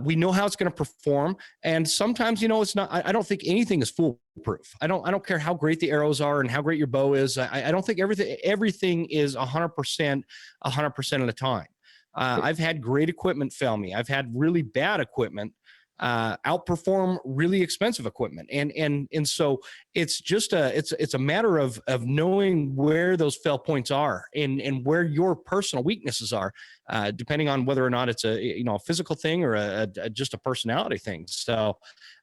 H: we know how it's going to perform. And sometimes, you know, it's not, I don't think anything is foolproof. I don't care how great the arrows are and how great your bow is. I don't think everything is 100% of the time. I've had great equipment fail me. I've had really bad equipment outperform really expensive equipment. And so it's just it's a matter of knowing where those fail points are and where your personal weaknesses are, depending on whether or not it's a physical thing or just a personality thing. So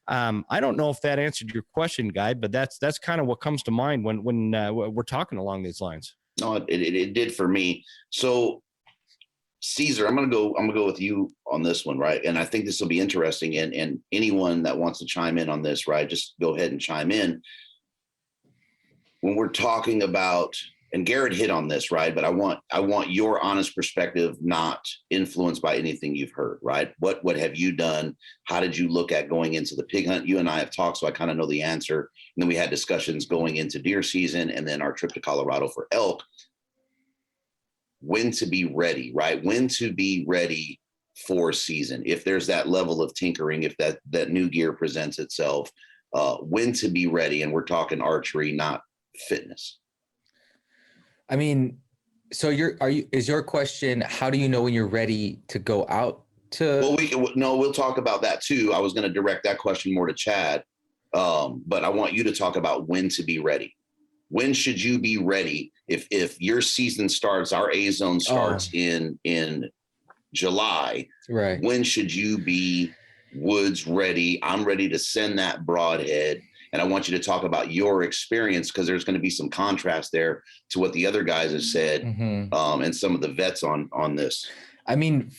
H: I don't know if that answered your question, Guy, but that's kind of what comes to mind when we're talking along these lines.
C: No, it did for me. So Cesar, I'm gonna go with you on this one, right? And I think this will be interesting, and anyone that wants to chime in on this, right, just go ahead and chime in. When we're talking about, and Garrett hit on this, right? But I want your honest perspective, not influenced by anything you've heard, right? What have you done? How did you look at going into the pig hunt? You and I have talked, so I kind of know the answer. And then we had discussions going into deer season, and then our trip to Colorado for elk. When to be ready, right? When to be ready for season. If there's that level of tinkering, if that new gear presents itself, when to be ready. And we're talking archery, not fitness.
I: I mean, so is your question, how do you know when you're ready to go out to?
C: Well, we'll talk about that too. I was going to direct that question more to Chad. But I want you to talk about when to be ready. When should you be ready? If your season starts, our A zone starts in July,
I: right?
C: When should you be woods ready? I'm ready to send that broadhead. And I want you to talk about your experience, because there's going to be some contrast there to what the other guys have said, and some of the vets on this.
I: I mean,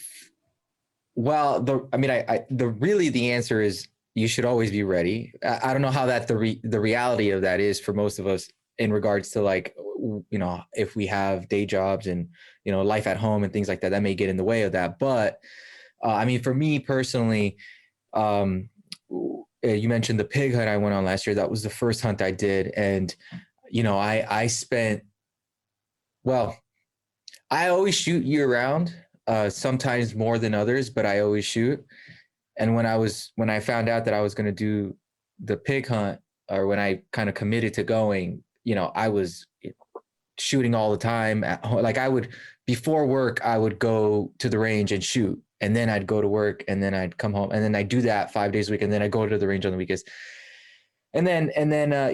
I: well, the answer is you should always be ready. I don't know how that the reality of that is for most of us in regards to, like, you know, if we have day jobs and, you know, life at home and things like that, that may get in the way of that. But I mean, for me personally, you mentioned the pig hunt I went on last year. That was the first hunt I did. And, you know, I always shoot year round, sometimes more than others, but I always shoot. And when I found out that I was going to do the pig hunt, or when I kind of committed to going, you know, I was shooting all the time. Like, before work, I would go to the range and shoot, and then I'd go to work, and then I'd come home, and then I'd do that 5 days a week, and then I'd go to the range on the weekends. And then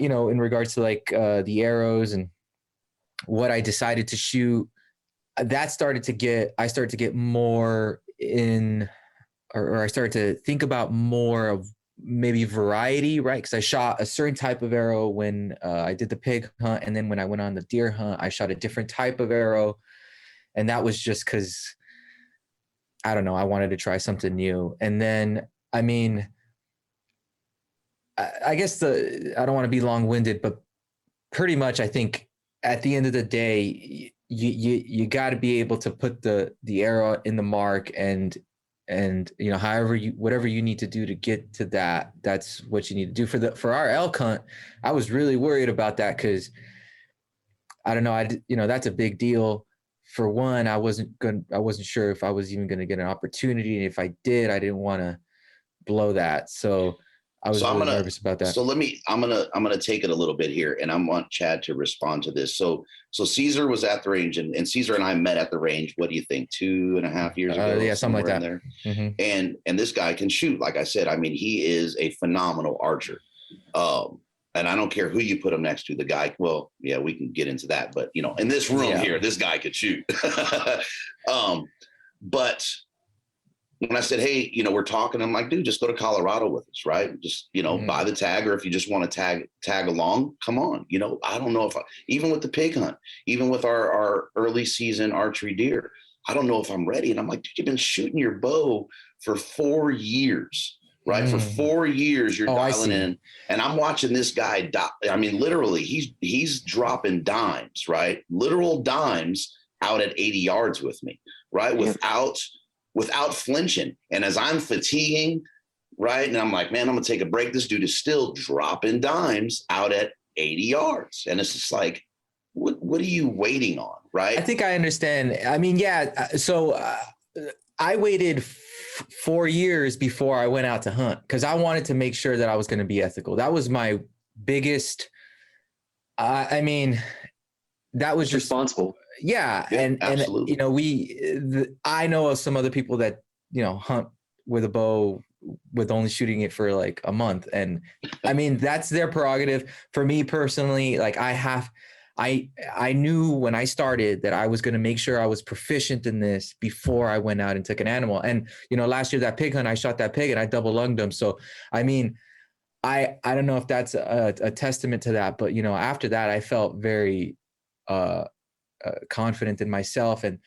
I: you know, in regards to, like, the arrows and what I decided to shoot, I started to get more in, or I started to think about more of maybe variety, right? Because I shot a certain type of arrow when I did the pig hunt, and then when I went on the deer hunt, I shot a different type of arrow, and that was just because, I don't know, I wanted to try something new. And then, I mean, I guess I don't want to be long-winded, but pretty much I think at the end of the day, you got to be able to put the arrow in the mark, and you know, whatever you need to do to get to that, that's what you need to do. For our elk hunt, I was really worried about that, because I don't know, you know, that's a big deal. For one, I wasn't sure if I was even going to get an opportunity, and if I did, I didn't want to blow that. So I was really nervous about that.
C: So I'm gonna take it a little bit here, and I want Chad to respond to this. So Cesar was at the range, and Cesar and I met at the range. What do you think? 2.5 years ago?
I: Yeah, something like that.
C: There. And this guy can shoot. Like I said, I mean, he is a phenomenal archer. And I don't care who you put him next to. The guy, well, yeah, we can get into that, but, you know, in this room here, this guy could shoot. But when I said, hey, you know, we're talking, I'm like, dude, just go to Colorado with us, right? Just, you know, buy the tag, or if you just want to tag along, come on. You know, I don't know if even with the pig hunt, even with our early season archery deer, I don't know if I'm ready. And I'm like, dude, you've been shooting your bow for 4 years, right? For 4 years, you're dialing in, and I'm watching this guy. I mean, literally, he's dropping dimes, right? Literal dimes out at 80 yards with me, right? Without flinching. And as I'm fatiguing, right, and I'm like, man, I'm gonna take a break. This dude is still dropping dimes out at 80 yards, and it's just like, what are you waiting on, right?
I: I think I understand. I mean, yeah. So I waited 4 years before I went out to hunt, because I wanted to make sure that I was going to be ethical. That was my biggest. I mean, that was just
E: responsible.
I: Yeah, and you know, I know of some other people that, you know, hunt with a bow with only shooting it for like a month, and I mean, that's their prerogative. For me personally, like, I knew when I started that I was going to make sure I was proficient in this before I went out and took an animal. And, you know, last year, that pig hunt, I shot that pig and I double lunged him. So, I mean, I don't know if that's a testament to that, but, you know, after that, I felt very confident in myself. And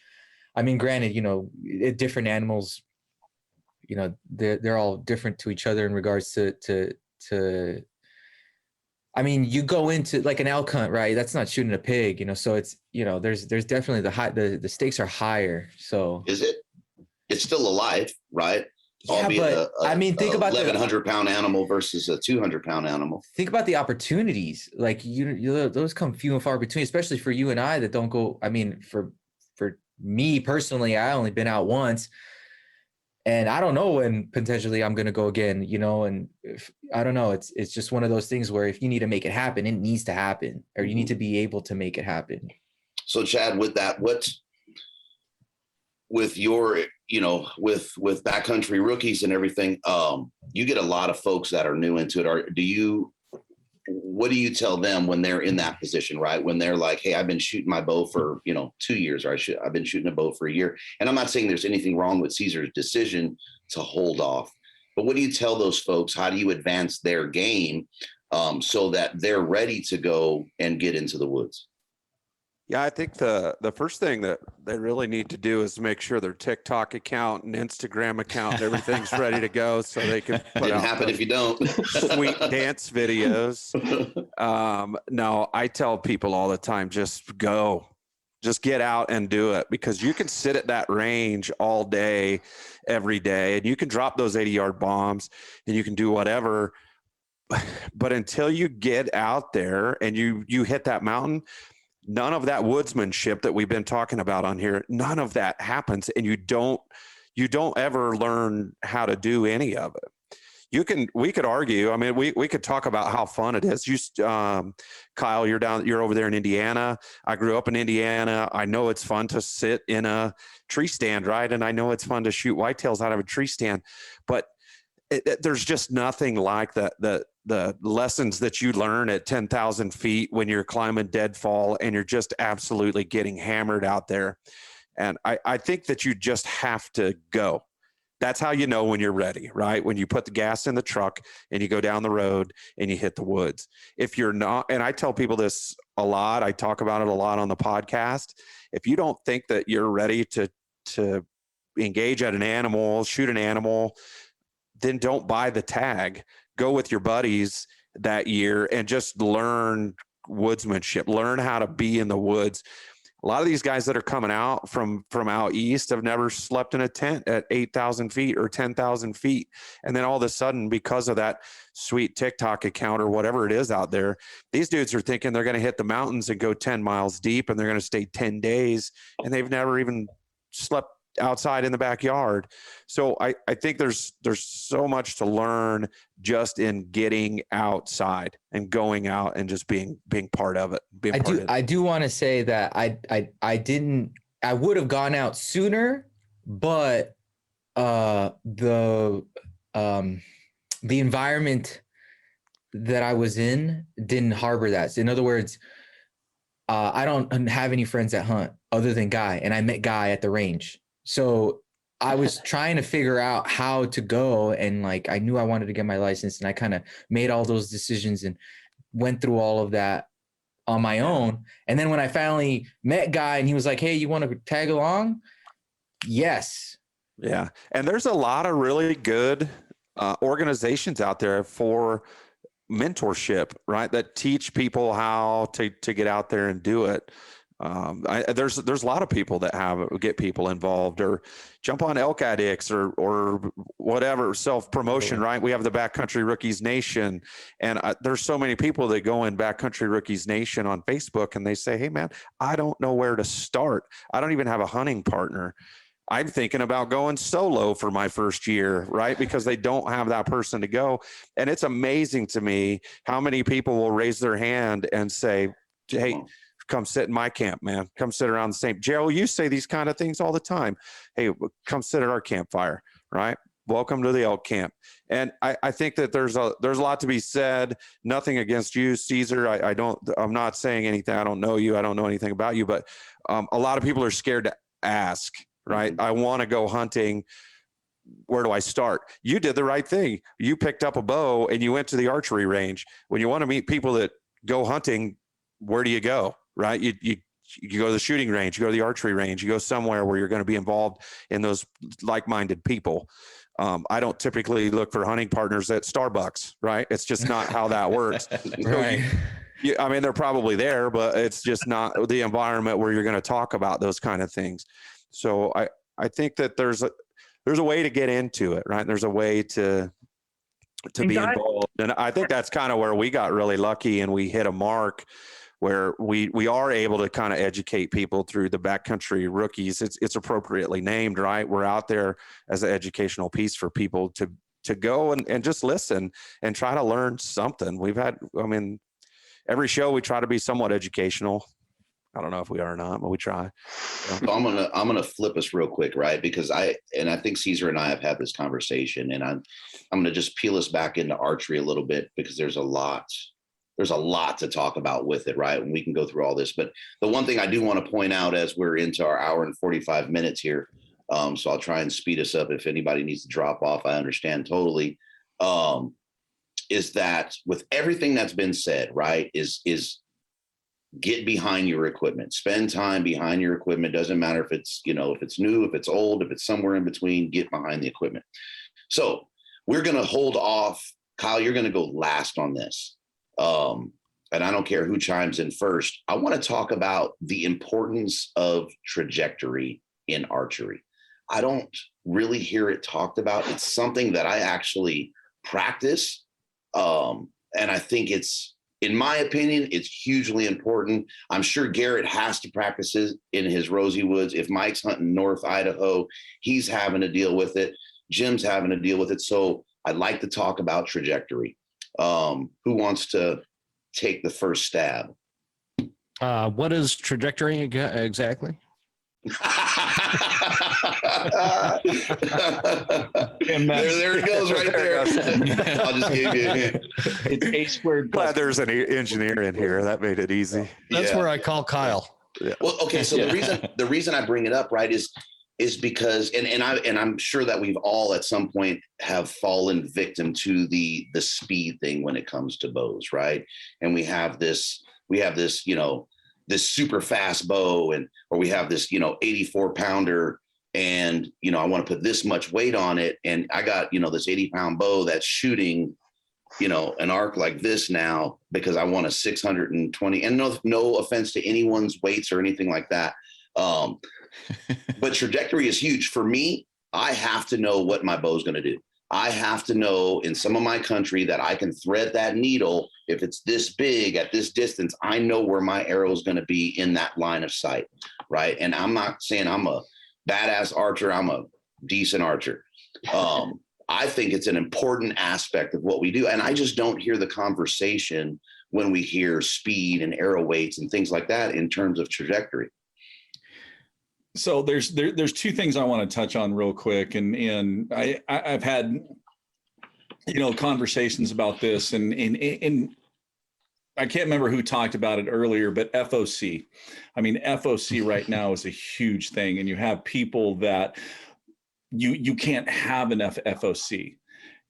I: I mean, granted, you know, different animals, you know, they're all different to each other in regards to I mean, you go into like an elk hunt, right? That's not shooting a pig, you know. So it's, you know, there's definitely the stakes are higher. So
C: is it? It's still alive, right?
I: Yeah, albeit I mean, think about
C: 1,100-pound animal versus a 200-pound animal.
I: Think about the opportunities. Like those come few and far between, especially for you and I that don't go. I mean, for me personally, I only been out once. And I don't know when potentially I'm going to go again, you know, and I don't know. It's just one of those things where if you need to make it happen, it needs to happen, or you need to be able to make it happen.
C: So Chad, with that, with your, you know, with backcountry rookies and everything, you get a lot of folks that are new into it. What do you tell them when they're in that position, right? When they're like, hey, I've been shooting my bow for, 2 years, or I've been shooting a bow for a year. And I'm not saying there's anything wrong with Cesar's decision to hold off, but what do you tell those folks? How do you advance their game so that they're ready to go and get into the woods.
G: Yeah, I think the first thing that they really need to do is make sure their TikTok account and Instagram account and everything's ready to go so they can put
C: Didn't
G: out
C: happen if you don't.
G: sweet dance videos. No, I tell people all the time, just go. Just get out and do it, because you can sit at that range all day, every day, and you can drop those 80-yard bombs and you can do whatever. But until you get out there and you hit that mountain, none of that woodsmanship that we've been talking about on here, none of that happens. And you don't ever learn how to do any of it. We could argue. I mean, we could talk about how fun it is. Kyle, you're over there in Indiana. I grew up in Indiana. I know it's fun to sit in a tree stand, right? And I know it's fun to shoot whitetails out of a tree stand, but there's just nothing like the lessons that you learn at 10,000 feet when you're climbing deadfall and you're just absolutely getting hammered out there. And I think that you just have to go. That's how you know when you're ready, right? When you put the gas in the truck and you go down the road and you hit the woods. If you're not, and I tell people this a lot, I talk about it a lot on the podcast. If you don't think that you're ready to engage at an animal, shoot an animal, then don't buy the tag. Go with your buddies that year and just learn woodsmanship, learn how to be in the woods. A lot of these guys that are coming out from out east have never slept in a tent at 8,000 feet or 10,000 feet. And then all of a sudden, because of that sweet TikTok account or whatever it is out there, these dudes are thinking they're going to hit the mountains and go 10 miles deep and they're going to stay 10 days. And they've never even slept outside in the backyard. So I think there's so much to learn just in getting outside and going out and just being part of it.
I: I do want to say that I would have gone out sooner, but the environment that I was in didn't harbor that. So in other words, I don't have any friends that hunt other than Guy, and I met Guy at the range. So I was trying to figure out how to go, and like I knew I wanted to get my license, and I kind of made all those decisions and went through all of that on my own. And then when I finally met Guy and he was like, "Hey, you want to tag along?" Yes.
G: Yeah. And there's a lot of really good organizations out there for mentorship, right? That teach people how to get out there and do it. There's a lot of people that get people involved, or jump on Elk Addicts or whatever, self-promotion, right? We have the Backcountry Rookies Nation, and there's so many people that go in Backcountry Rookies Nation on Facebook and they say, "Hey man, I don't know where to start. I don't even have a hunting partner. I'm thinking about going solo for my first year," right? Because they don't have that person to go. And it's amazing to me how many people will raise their hand and say, "Hey, come sit in my camp, man. Come sit around the same." Gerald, you say these kind of things all the time. "Hey, come sit at our campfire," right? "Welcome to the elk camp." And I think that there's a lot to be said. Nothing against you, Cesar. I'm not saying anything. I don't know you. I don't know anything about you, but a lot of people are scared to ask, right? "I want to go hunting. Where do I start?" You did the right thing. You picked up a bow and you went to the archery range. When you want to meet people that go hunting, where do you go? Right? You go to the shooting range, you go to the archery range, you go somewhere where you're going to be involved in those like-minded people. I don't typically look for hunting partners at Starbucks, right? It's just not how that works.
I: Right.
G: I mean, they're probably there, but it's just not the environment where you're going to talk about those kind of things. So I think that there's a way to get into it, right? There's a way to be involved. And I think that's kind of where we got really lucky and we hit a mark where we are able to kind of educate people through the Backcountry Rookies. It's appropriately named, right? We're out there as an educational piece for people to go and just listen and try to learn something. Every show we try to be somewhat educational. I don't know if we are or not, but we try.
C: So I'm gonna flip us real quick, right? Because I think Cesar and I have had this conversation, and I'm gonna just peel us back into archery a little bit, because there's a lot to talk about with it, right? And we can go through all this. But the one thing I do want to point out as we're into our hour and 45 minutes here, so I'll try and speed us up. If anybody needs to drop off, I understand totally. is that with everything that's been said, right, is get behind your equipment, spend time behind your equipment. Doesn't matter if it's, if it's new, if it's old, if it's somewhere in between, get behind the equipment. So we're going to hold off. Kyle, you're going to go last on this. And I don't care who chimes in first. I want to talk about the importance of trajectory in archery. I don't really hear it talked about. It's something that I actually practice. And I think in my opinion, it's hugely important. I'm sure Garrett has to practice it in his Rosie Woods. If Mike's hunting North Idaho, he's having to deal with it. Jim's having to deal with it. So I'd like to talk about trajectory. Who wants to take the first stab?
H: What is trajectory exactly?
C: there it goes right there. I'll just give you a hint.
H: It's A squared.
G: Glad there's an engineer in here. That made it easy.
H: That's where I call Kyle.
G: Yeah.
C: Well, okay. So the reason I bring it up, right, is because, and I'm sure that we've all at some point have fallen victim to the speed thing when it comes to bows, right? And we have this, this super fast bow, or we have this, 84 pounder, and, I want to put this much weight on it. And I got, this 80-pound bow that's shooting, an arc like this now, because I want a 620, and no offense to anyone's weights or anything like that. But trajectory is huge for me. I have to know what my bow is going to do. I have to know in some of my country that I can thread that needle. If it's this big at this distance, I know where my arrow is going to be in that line of sight. Right. And I'm not saying I'm a badass archer. I'm a decent archer. I think it's an important aspect of what we do. And I just don't hear the conversation when we hear speed and arrow weights and things like that in terms of trajectory.
D: So there's two things I want to touch on real quick, and I've had conversations about this, and I can't remember who talked about it earlier, but FOC. I mean, FOC right now is a huge thing, and you have people that you can't have enough FOC.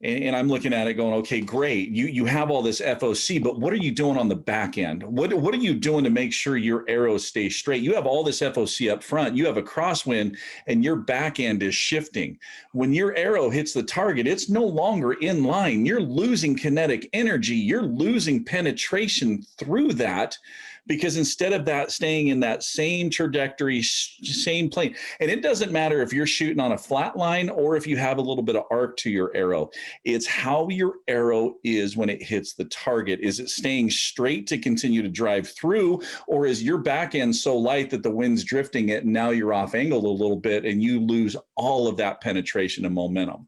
D: And I'm looking at it going, okay, great. You have all this FOC, but what are you doing on the back end? What are you doing to make sure your arrows stay straight? You have all this FOC up front. You have a crosswind, and your back end is shifting. When your arrow hits the target, it's no longer in line. You're losing kinetic energy. You're losing penetration through that, because instead of that staying in that same trajectory, same plane, and it doesn't matter if you're shooting on a flat line or if you have a little bit of arc to your arrow, it's how your arrow is when it hits the target. Is it staying straight to continue to drive through, or is your back end so light that the wind's drifting it and now you're off angle a little bit and you lose all of that penetration and momentum?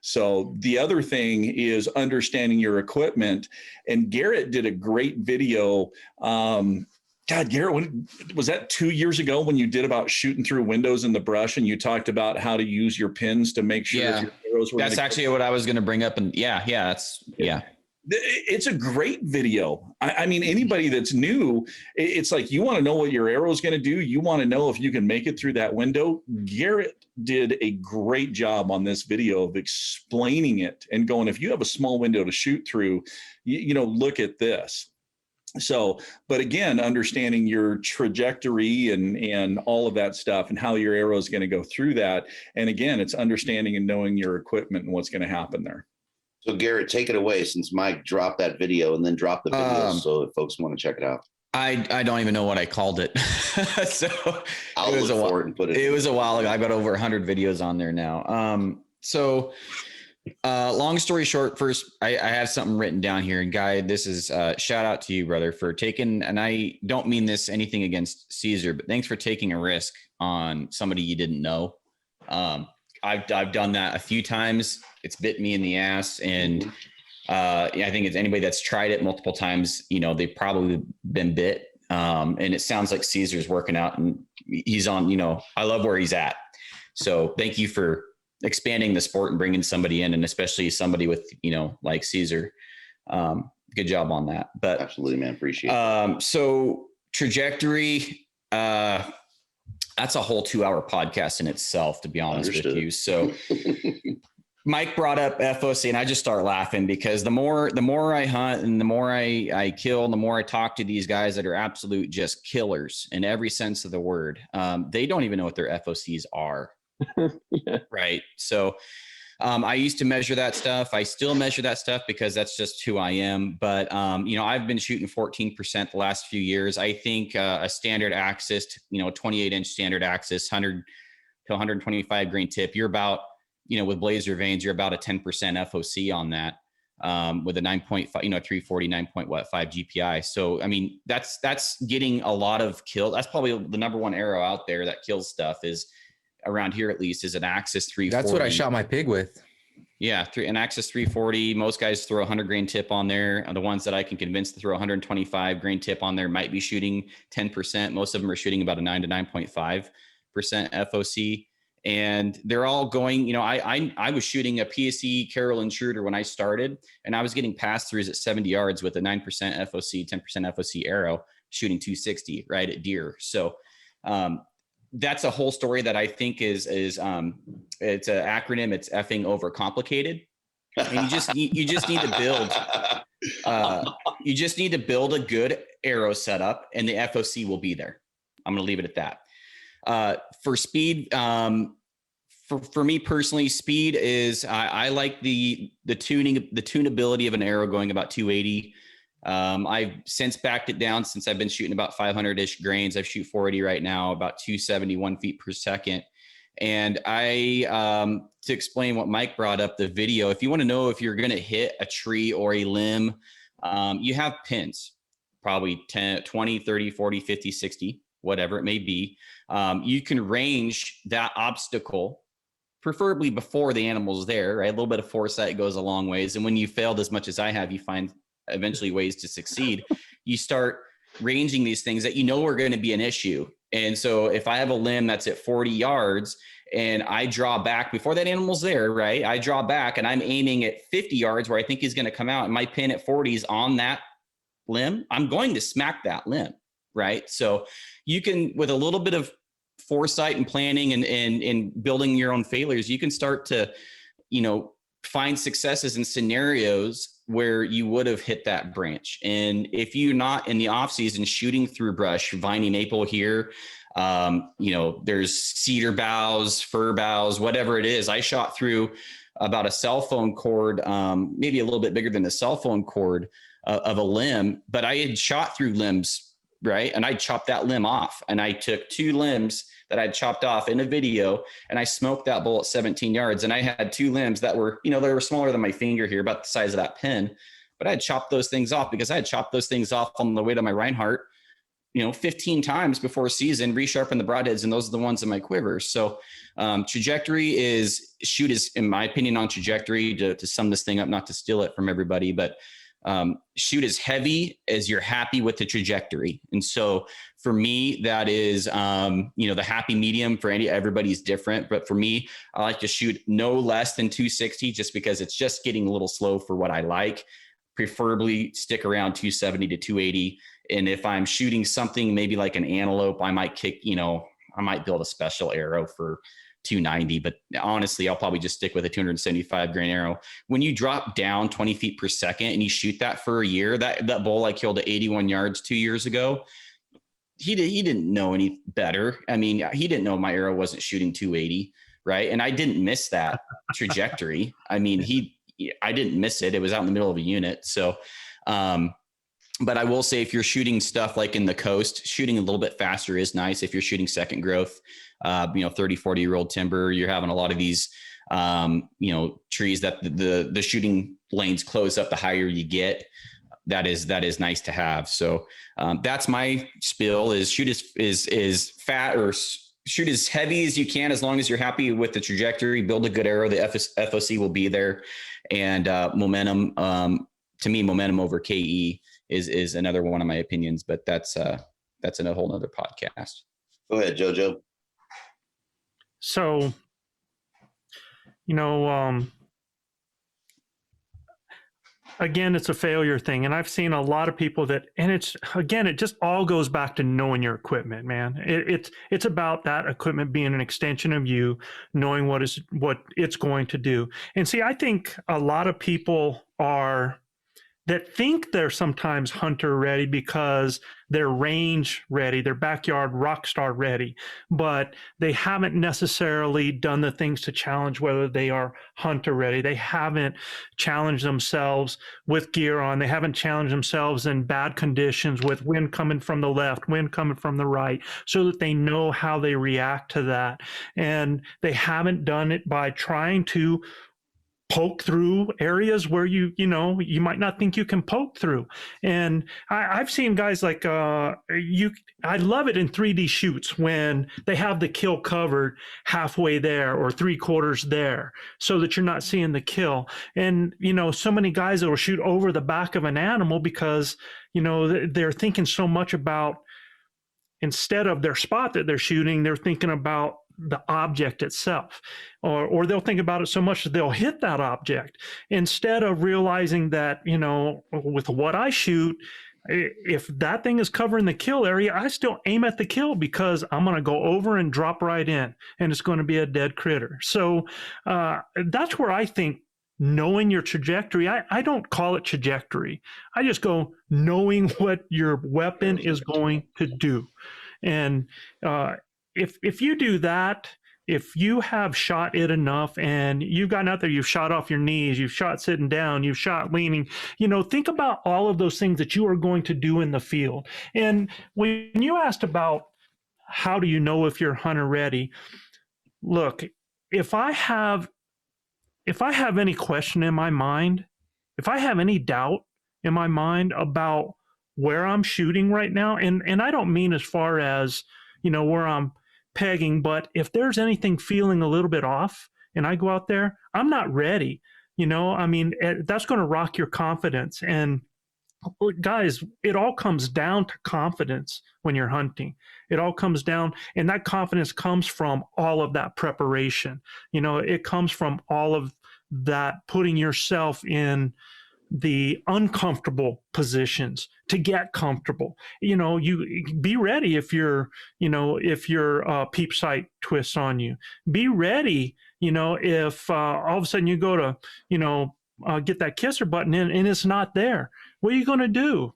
D: So the other thing is understanding your equipment. And Garrett did a great video. Garrett, when was that 2 years ago when you did about shooting through windows in the brush, and you talked about how to use your pins to make sure that your arrows were.
F: That's actually what I was going to bring up. And
D: it's a great video. I mean, anybody that's new, it's like, you want to know what your arrow is going to do. You want to know if you can make it through that window. Garrett did a great job on this video of explaining it and going, if you have a small window to shoot through, look at this. So, but again, understanding your trajectory and all of that stuff and how your arrow is going to go through that. And again, it's understanding and knowing your equipment and what's going to happen there.
C: So Garrett, take it away, since Mike dropped that video and then dropped the video. So if folks want to check it out.
F: I don't even know what I called it. So
C: I'll look for it and put it.
F: It was a while ago. I got over 100 videos on there now. Long story short, first, I have something written down here. And Guy, this is shout out to you, brother, for taking, and I don't mean this anything against Cesar, but thanks for taking a risk on somebody you didn't know. I've done that a few times. It's bit me in the ass. And I think it's anybody that's tried it multiple times, they've probably been bit. And it sounds like Cesar's working out and he's on, I love where he's at. So thank you for expanding the sport and bringing somebody in, and especially somebody with, like Cesar. Good job on that. But
C: absolutely, man. Appreciate it.
F: So trajectory, that's a whole 2-hour podcast in itself, to be honest with you. So Mike brought up FOC, and I just start laughing because the more I hunt and the more I kill, and the more I talk to these guys that are absolute just killers in every sense of the word, they don't even know what their FOCs are.
E: Yeah.
F: Right. So I used to measure that stuff. I still measure that stuff because that's just who I am. But, I've been shooting 14% the last few years. I think a standard axis, 28-inch standard axis, 100 to 125 grain tip, you're about, with blazer vanes, you're about a 10% FOC on that, with a 9.5, 340, 9.5 GPI. So, I mean, that's getting a lot of kill. That's probably the number one arrow out there that kills stuff is around here, at least, is an Axis 340.
I: That's what I shot my pig with.
F: Yeah. An Axis 340. Most guys throw 100 grain tip on there. The ones that I can convince to throw 125 grain tip on there might be shooting 10%. Most of them are shooting about a 9 to 9.5% FOC. And they're all going, I was shooting a PSE Carroll intruder when I started, and I was getting pass throughs at 70 yards with a 9% FOC, 10% FOC arrow, shooting 260 right at deer. So that's a whole story that I think is it's an acronym. It's effing overcomplicated. And you just need to build, a good arrow setup, and the FOC will be there. I'm going to leave it at that. For speed, for me personally, speed is, I like the tunability of an arrow going about 280. I've since backed it down since I've been shooting about 500-ish grains. I shoot 480 right now, about 271 feet per second. And to explain what Mike brought up, the video, if you want to know if you're going to hit a tree or a limb, you have pins, probably 10, 20, 30, 40, 50, 60, whatever it may be. You can range that obstacle, preferably before the animal's there, right? A little bit of foresight goes a long ways. And when you failed as much as I have, you find eventually ways to succeed. You start ranging these things that are going to be an issue. And so if I have a limb that's at 40 yards and I draw back before that animal's there, right? I draw back and I'm aiming at 50 yards where I think he's going to come out, and my pin at 40 is on that limb, I'm going to smack that limb, right? So you can, with a little bit of foresight and planning and building your own failures, you can start to, find successes in scenarios where you would have hit that branch. And if you're not in the off season shooting through brush, viney maple here, there's cedar boughs, fir boughs, whatever it is. I shot through about a cell phone cord, maybe a little bit bigger than the cell phone cord of a limb, but I had shot through limbs, right? And I chopped that limb off, and I took 2 limbs that I'd chopped off in a video, and I smoked that bull at 17 yards. And I had 2 limbs that were, they were smaller than my finger here, about the size of that pin, but I had chopped those things off because I had chopped those things off on the way to my Reinhardt, 15 times before season, resharpened the broadheads, and those are the ones in my quivers. So trajectory is, shoot is, in my opinion, on trajectory, to sum this thing up, not to steal it from everybody, but shoot as heavy as you're happy with the trajectory. And so for me, that is, the happy medium. For everybody's different, but for me, I like to shoot no less than 260, just because it's just getting a little slow for what I like. Preferably stick around 270 to 280. And if I'm shooting something maybe like an antelope, I might I might build a special arrow for 290, but honestly, I'll probably just stick with a 275 grain arrow. When you drop down 20 feet per second and you shoot that for a year, that bull I killed at 81 yards 2 years ago, he didn't know any better. I mean, he didn't know my arrow wasn't shooting 280, right? And I didn't miss that trajectory. I mean, I didn't miss it. It was out in the middle of a unit. So, but I will say, if you're shooting stuff like in the coast, shooting a little bit faster is nice. If you're shooting second growth, 30, 40-year-old timber, you're having a lot of these, trees that the shooting lanes close up the higher you get. That is nice to have. So that's my spiel: is shoot is fat, or shoot as heavy as you can, as long as you're happy with the trajectory. Build a good arrow. The FOC will be there, and momentum. To me, momentum over KE is another one of my opinions, but that's a whole nother podcast.
C: Go ahead, JoJo.
A: So, again, it's a failure thing. And I've seen a lot of people that, and it's, again, it just all goes back to knowing your equipment, man. It's about that equipment being an extension of you, knowing what it's going to do. And see, I think a lot of people that think they're sometimes hunter ready because they're range ready, they're backyard rock star ready, but they haven't necessarily done the things to challenge whether they are hunter ready. They haven't challenged themselves with gear on. They haven't challenged themselves in bad conditions with wind coming from the left, wind coming from the right, so that they know how they react to that. And they haven't done it by trying to poke through areas where you might not think you can poke through. And I've seen guys like I love it in 3D shoots when they have the kill covered halfway there or 3/4 there, so that you're not seeing the kill. And so many guys that will shoot over the back of an animal because they're thinking so much about, instead of their spot that they're shooting, they're thinking about the object itself, or they'll think about it so much that they'll hit that object instead of realizing that, with what I shoot, if that thing is covering the kill area, I still aim at the kill because I'm going to go over and drop right in, and it's going to be a dead critter. So that's where I think knowing your trajectory, I don't call it trajectory. I just go knowing what your weapon is going to do. And if you do that, if you have shot it enough and you've gotten out there, you've shot off your knees, you've shot sitting down, you've shot leaning, think about all of those things that you are going to do in the field. And when you asked about how do you know if you're hunter ready, look, if I have any question in my mind, if I have any doubt in my mind about where I'm shooting right now, and I don't mean as far as, where I'm pegging, but if there's anything feeling a little bit off and I go out there, I'm not ready. That's going to rock your confidence. And guys, it all comes down to confidence when you're hunting. It all comes down, and that confidence comes from all of that preparation. It comes from all of that, putting yourself in the uncomfortable positions to get comfortable. You be ready if your peep sight twists on you. Be ready, if all of a sudden you go to, get that kisser button in and it's not there. What are you going to do?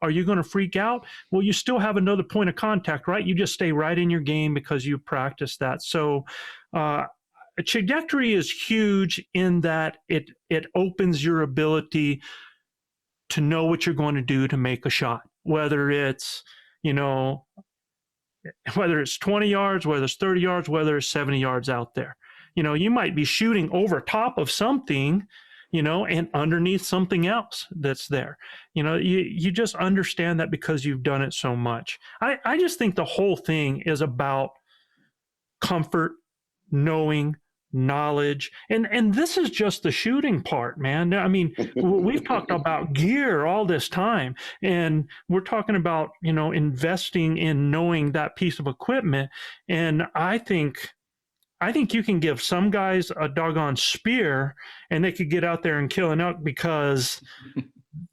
A: Are you going to freak out? Well, you still have another point of contact, right? You just stay right in your game because you practiced that. So, a trajectory is huge in that it opens your ability to know what you're going to do to make a shot, whether it's 20 yards, whether it's 30 yards, whether it's 70 yards out there. You might be shooting over top of something, and underneath something else that's there. You just understand that because you've done it so much. I just think the whole thing is about comfort, knowing, knowledge, and this is just the shooting part, man. We've talked about gear all this time, and we're talking about investing in knowing that piece of equipment. And I think you can give some guys a doggone spear and they could get out there and kill an elk because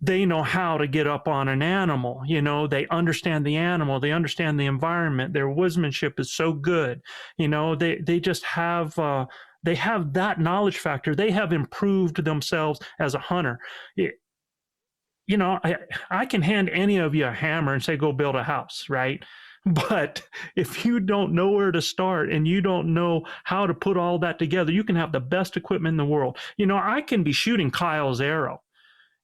A: they know how to get up on an animal. They understand the animal, they understand the environment, their woodsmanship is so good. They just have they have that knowledge factor. They have improved themselves as a hunter. I can hand any of you a hammer and say, go build a house, right? But if you don't know where to start and you don't know how to put all that together, you can have the best equipment in the world. I can be shooting Kyle's arrow,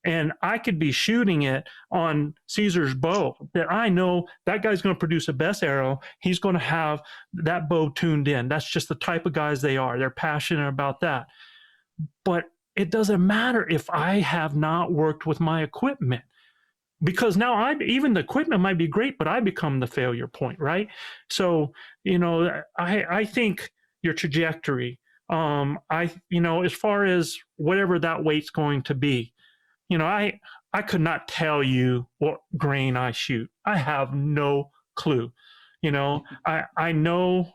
A: and I could be shooting it on Cesar's bow that I know that guy's going to produce the best arrow. He's going to have that bow tuned in. That's just the type of guys they are. They're passionate about that. But it doesn't matter if I have not worked with my equipment, because now even the equipment might be great, but I become the failure point, right? So, I think your trajectory, as far as whatever that weight's going to be, I could not tell you what grain I shoot. I have no clue. I know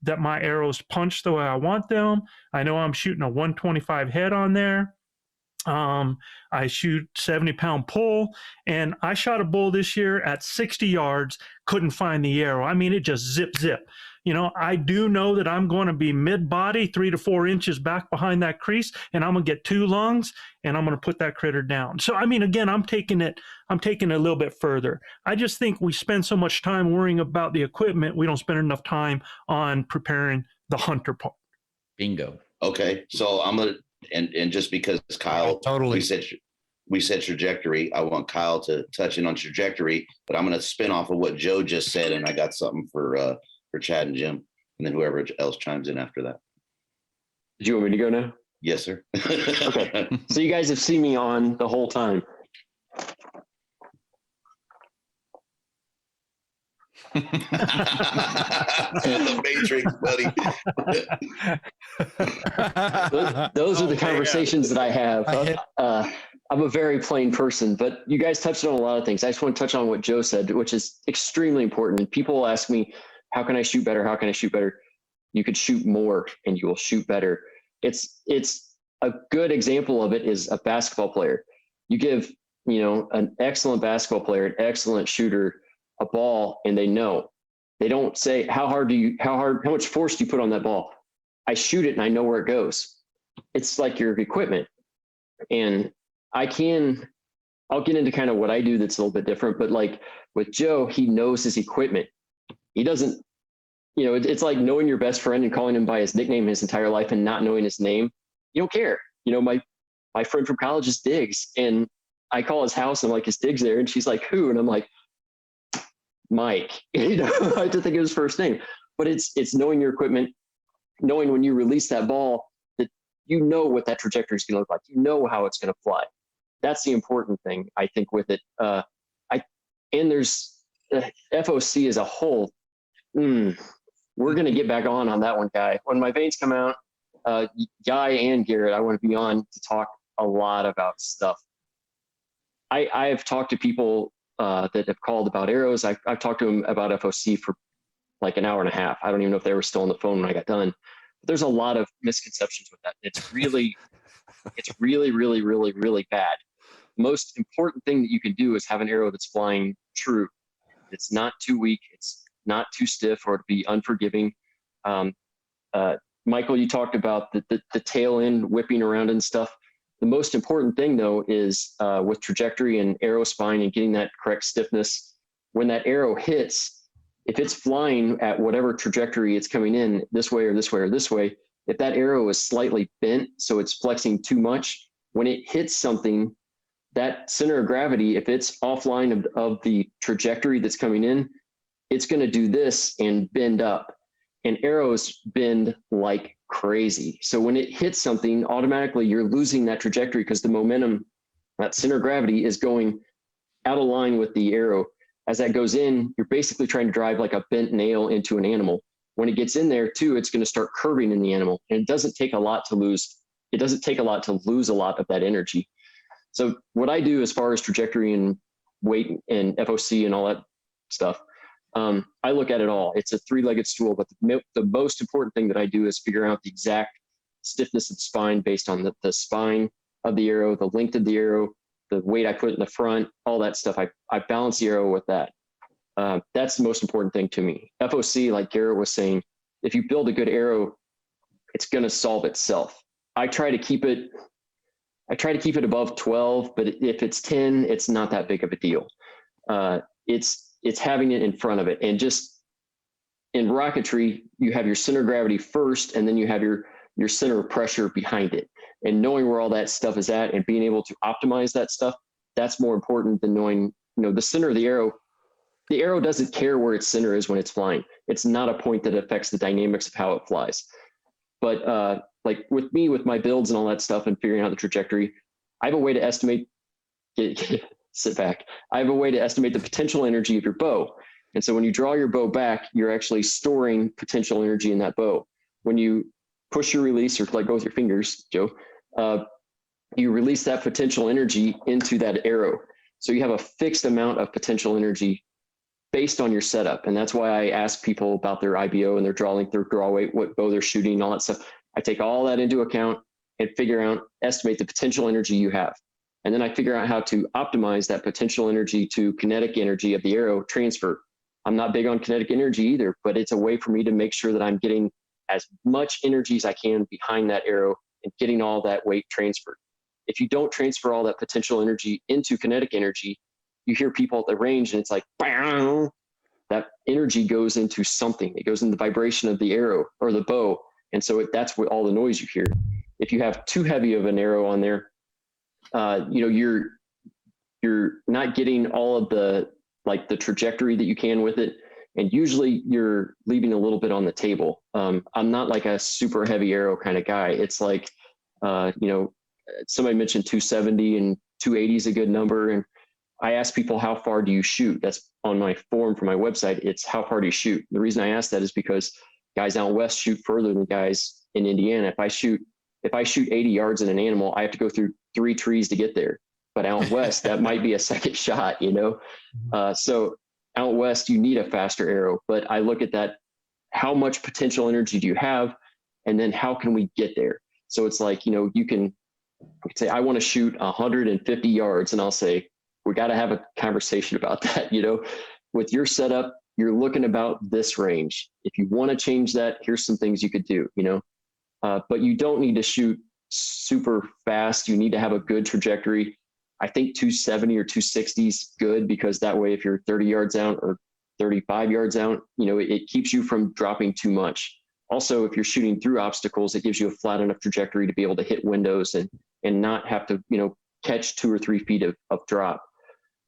A: that my arrows punch the way I want them. I know I'm shooting a 125 head on there. I shoot 70-pound pull, and I shot a bull this year at 60 yards, couldn't find the arrow. I mean, it just zip. You know, I do know that I'm going to be mid-body, 3 to 4 inches back behind that crease, and I'm going to get 2 lungs, and I'm going to put that critter down. So, I mean, again, I'm taking it a little bit further. I just think we spend so much time worrying about the equipment, we don't spend enough time on preparing the hunter part.
F: Bingo.
C: Okay, so I'm gonna and just because Kyle,
H: Totally.
C: we said trajectory. I want Kyle to touch in on trajectory, but I'm gonna spin off of what Joe just said, and I got something for Chad and Jim, and then whoever else chimes in after that.
E: Did you want me to go now?
C: Yes, sir.
E: Okay. So you guys have seen me on the whole time.
C: The Matrix, buddy.
E: Those are the conversations that I have. I'm a very plain person, but you guys touched on a lot of things. I just want to touch on what Joe said, which is extremely important. People ask me, how can I shoot better? How can I shoot better? You could shoot more and you will shoot better. It's a good example of it is a basketball player. You give, an excellent basketball player, an excellent shooter, a ball, and they don't say, how much force do you put on that ball? I shoot it and I know where it goes. It's like your equipment. And I'll get into kind of what I do that's a little bit different, but like with Joe, he knows his equipment. He doesn't, it's like knowing your best friend and calling him by his nickname his entire life and not knowing his name. You don't care. My friend from college is Diggs, and I call his house and I'm like, is Diggs there? And she's like, who? And I'm like, Mike. I have to think of his first name. But it's knowing your equipment, knowing when you release that ball that you know what that trajectory is going to look like. You know how it's going to fly. That's the important thing, I think, with it. And there's FOC as a whole. We're going to get back on that one, Guy. When my veins come out, Guy and Garrett, I want to be on to talk a lot about stuff. I've talked to people that have called about arrows. I've talked to them about FOC for like an hour and a half. I don't even know if they were still on the phone when I got done. But there's a lot of misconceptions with that. It's really, really, really, really bad. Most important thing that you can do is have an arrow that's flying true. It's not too weak. It's not too stiff or to be unforgiving. Michael, you talked about the tail end whipping around and stuff. The most important thing, though, is with trajectory and arrow spine and getting that correct stiffness. When that arrow hits, if it's flying at whatever trajectory it's coming in, this way or this way or this way, if that arrow is slightly bent, so it's flexing too much, when it hits something, that center of gravity, if it's offline of the trajectory that's coming in, it's going to do this and bend up. And arrows bend like crazy. So when it hits something, automatically you're losing that trajectory because the momentum, that center of gravity, is going out of line with the arrow. As that goes in, you're basically trying to drive like a bent nail into an animal. When it gets in there too, it's going to start curving in the animal. And it doesn't take a lot to lose. It doesn't take a lot to lose a lot of that energy. So what I do as far as trajectory and weight and FOC and all that stuff, I look at it all. It's a three-legged stool, but the most important thing that I do is figure out the exact stiffness of the spine based on the spine of the arrow, the length of the arrow, the weight I put in the front, all that stuff. I balance the arrow with that. That's the most important thing to me. FOC, like Garrett was saying, if you build a good arrow, it's going to solve itself. I try to keep it above 12, but if it's 10, it's not that big of a deal. It's having it in front of it. And just in rocketry, you have your center of gravity first, and then you have your center of pressure behind it. And knowing where all that stuff is at and being able to optimize that stuff, that's more important than knowing, the center of the arrow. The arrow doesn't care where its center is when it's flying. It's not a point that affects the dynamics of how it flies. But like with me, with my builds and all that stuff and figuring out the trajectory, I have a way to estimate sit back. I have a way to estimate the potential energy of your bow. And so when you draw your bow back, you're actually storing potential energy in that bow. When you push your release or let go with your fingers, Joe, you release that potential energy into that arrow. So you have a fixed amount of potential energy based on your setup. And that's why I ask people about their IBO and their draw length, their draw weight, what bow they're shooting, all that stuff. I take all that into account and estimate the potential energy you have. And then I figure out how to optimize that potential energy to kinetic energy of the arrow transfer. I'm not big on kinetic energy either, but it's a way for me to make sure that I'm getting as much energy as I can behind that arrow and getting all that weight transferred. If you don't transfer all that potential energy into kinetic energy, you hear people at the range and it's like, bang, that energy goes into something. It goes in the vibration of the arrow or the bow. And so that's what all the noise you hear. If you have too heavy of an arrow on there, you're not getting all of the trajectory that you can with it. And usually you're leaving a little bit on the table. I'm not like a super heavy arrow kind of guy. It's like, somebody mentioned 270 and 280 is a good number. And I ask people, how far do you shoot? That's on my form for my website. It's how far do you shoot? The reason I ask that is because guys out west shoot further than guys in Indiana. If I shoot 80 yards at an animal, I have to go through 3 trees to get there. But out west, that might be a second shot, So out west, you need a faster arrow. But I look at that, how much potential energy do you have? And then how can we get there? So it's like, you can say, I want to shoot 150 yards. And I'll say, we got to have a conversation about that. With your setup, you're looking about this range. If you want to change that, here's some things you could do, but you don't need to shoot super fast. You need to have a good trajectory. I think 270 or 260 is good because that way, if you're 30 yards out or 35 yards out, it keeps you from dropping too much. Also, if you're shooting through obstacles, it gives you a flat enough trajectory to be able to hit windows and not have to, catch 2 or 3 feet of drop.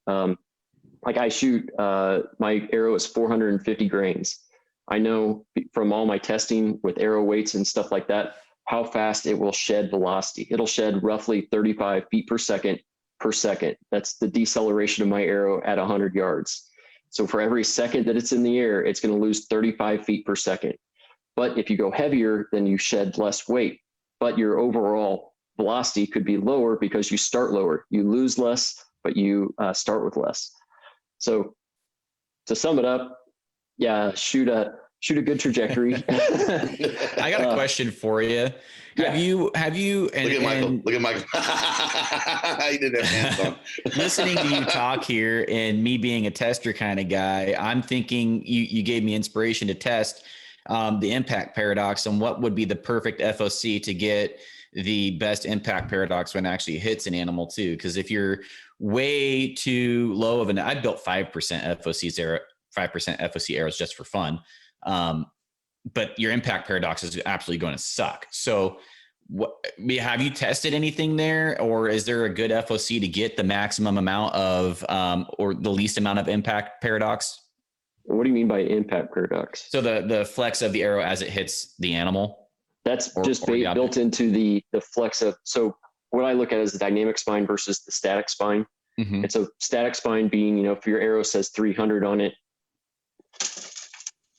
E: Like I shoot, my arrow is 450 grains. I know from all my testing with arrow weights and stuff like that, how fast it will shed velocity. It'll shed roughly 35 feet per second. That's the deceleration of my arrow at 100 yards. So for every second that it's in the air, it's going to lose 35 feet per second. But if you go heavier, then you shed less weight, but your overall velocity could be lower because you start lower. You lose less, but you start with less. So to sum it up, yeah, shoot a good trajectory.
F: I got a question for you. Have you
C: Look at Michael. He didn't have hands on.
F: Listening to you talk here and me being a tester kind of guy, I'm thinking you gave me inspiration to test the impact paradox and what would be the perfect FOC to get the best impact paradox when it actually hits an animal too. Because if you're way too low of I built 5% FOC arrows just for fun. But your impact paradox is absolutely going to suck. So have you tested anything there, or is there a good FOC to get the maximum amount of, or the least amount of impact paradox?
E: What do you mean by impact paradox?
F: So the flex of the arrow as it hits the animal.
E: That's built into the flex of, so what I look at is the dynamic spine versus the static spine.
F: Mm-hmm.
E: And so static spine being, if your arrow says 300 on it,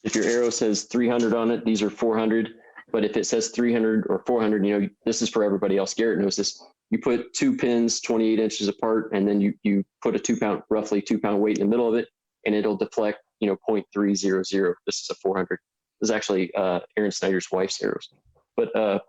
E: if your arrow says 300 on it, these are 400. But if it says 300 or 400, this is for everybody else. Garrett knows this. You put 2 pins 28 inches apart, and then you put a roughly 2 pound weight in the middle of it, and it'll deflect, 0.300. This is a 400. This is actually Aaron Snyder's wife's arrows, but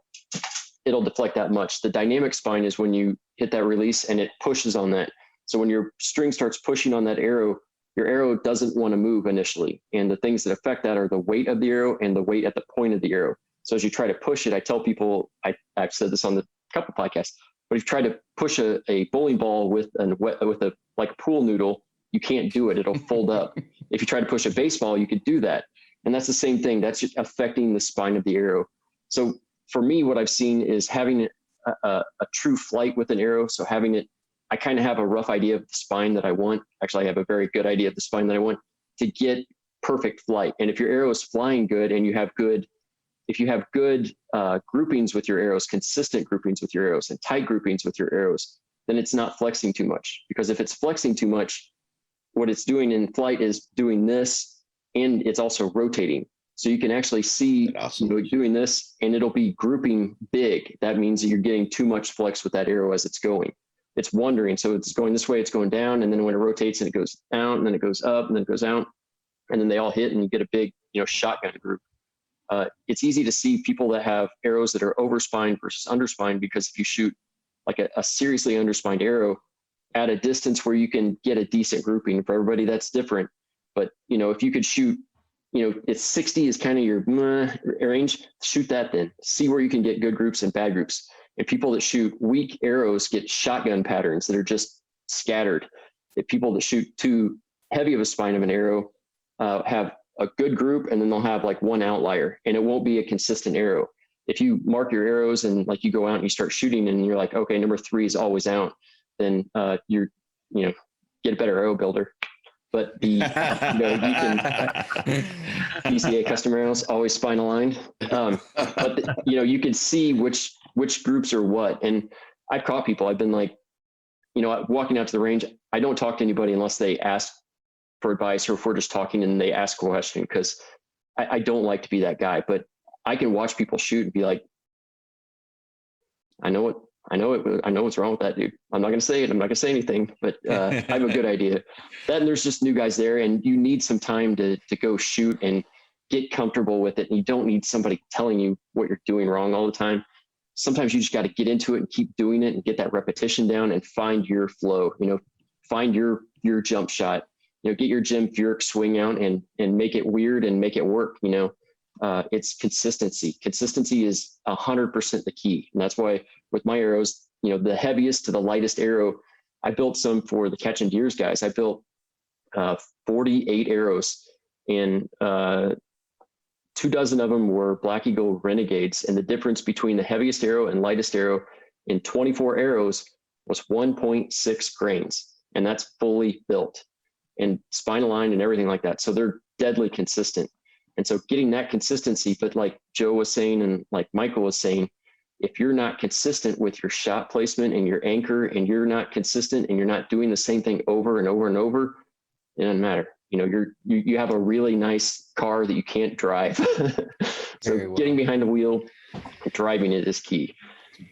E: it'll deflect that much. The dynamic spine is when you hit that release and it pushes on that. So when your string starts pushing on that arrow, your arrow doesn't want to move initially. And the things that affect that are the weight of the arrow and the weight at the point of the arrow. So as you try to push it, I tell people, I've said this on the couple podcasts, but if you try to push a bowling ball with a pool noodle, you can't do it. It'll fold up. If you try to push a baseball, you could do that. And that's the same thing. That's just affecting the spine of the arrow. So for me, what I've seen is having a true flight with an arrow. So having it, I kind of have a rough idea of the spine that I want. Actually, I have a very good idea of the spine that I want to get perfect flight. And if your arrow is flying good and you have good groupings with your arrows, consistent groupings with your arrows and tight groupings with your arrows, then it's not flexing too much. Because if it's flexing too much, what it's doing in flight is doing this, and it's also rotating. So you can actually see doing this, and it'll be grouping big. That means that you're getting too much flex with that arrow as it's going. It's wandering. So it's going this way, it's going down, and then when it rotates, and it goes down, and then it goes up, and then it goes out, and then they all hit, and you get a big, shotgun group. It's easy to see people that have arrows that are overspined versus underspined, because if you shoot like a seriously underspined arrow at a distance where you can get a decent grouping, for everybody that's different. But, if you could shoot, it's 60 is kind of your range, shoot that then. See where you can get good groups and bad groups. And people that shoot weak arrows get shotgun patterns that are just scattered. If people that shoot too heavy of a spine of an arrow have a good group, and then they'll have like one outlier, and it won't be a consistent arrow. If you mark your arrows and like you go out and you start shooting and you're like, okay, number 3 is always out, then get a better arrow builder. But you can BCA custom arrows always spine aligned. You can see which groups are what. And I've caught people. I've been like, walking out to the range, I don't talk to anybody unless they ask for advice, or if we're just talking and they ask a question, because I don't like to be that guy. But I can watch people shoot and be like, I know what's wrong with that dude. I'm not going to say it. I'm not going to say anything, but I have a good idea. Then there's just new guys there, and you need some time to go shoot and get comfortable with it. And you don't need somebody telling you what you're doing wrong all the time. Sometimes you just got to get into it and keep doing it and get that repetition down and find your flow, find your jump shot, get your Jim Furyk swing out and make it weird and make it work. It's consistency. Consistency is 100% the key. And that's why with my arrows, the heaviest to the lightest arrow, I built some for the catching deers guys. I built 48 arrows, and 24 of them were Black Eagle Renegades. And the difference between the heaviest arrow and lightest arrow in 24 arrows was 1.6 grains. And that's fully built and spine aligned and everything like that. So they're deadly consistent. And so getting that consistency, but like Joe was saying, and like Michael was saying, if you're not consistent with your shot placement and your anchor, and you're not consistent and you're not doing the same thing over and over and over, it doesn't matter. You have a really nice car that you can't drive. So getting behind the wheel, driving it is key.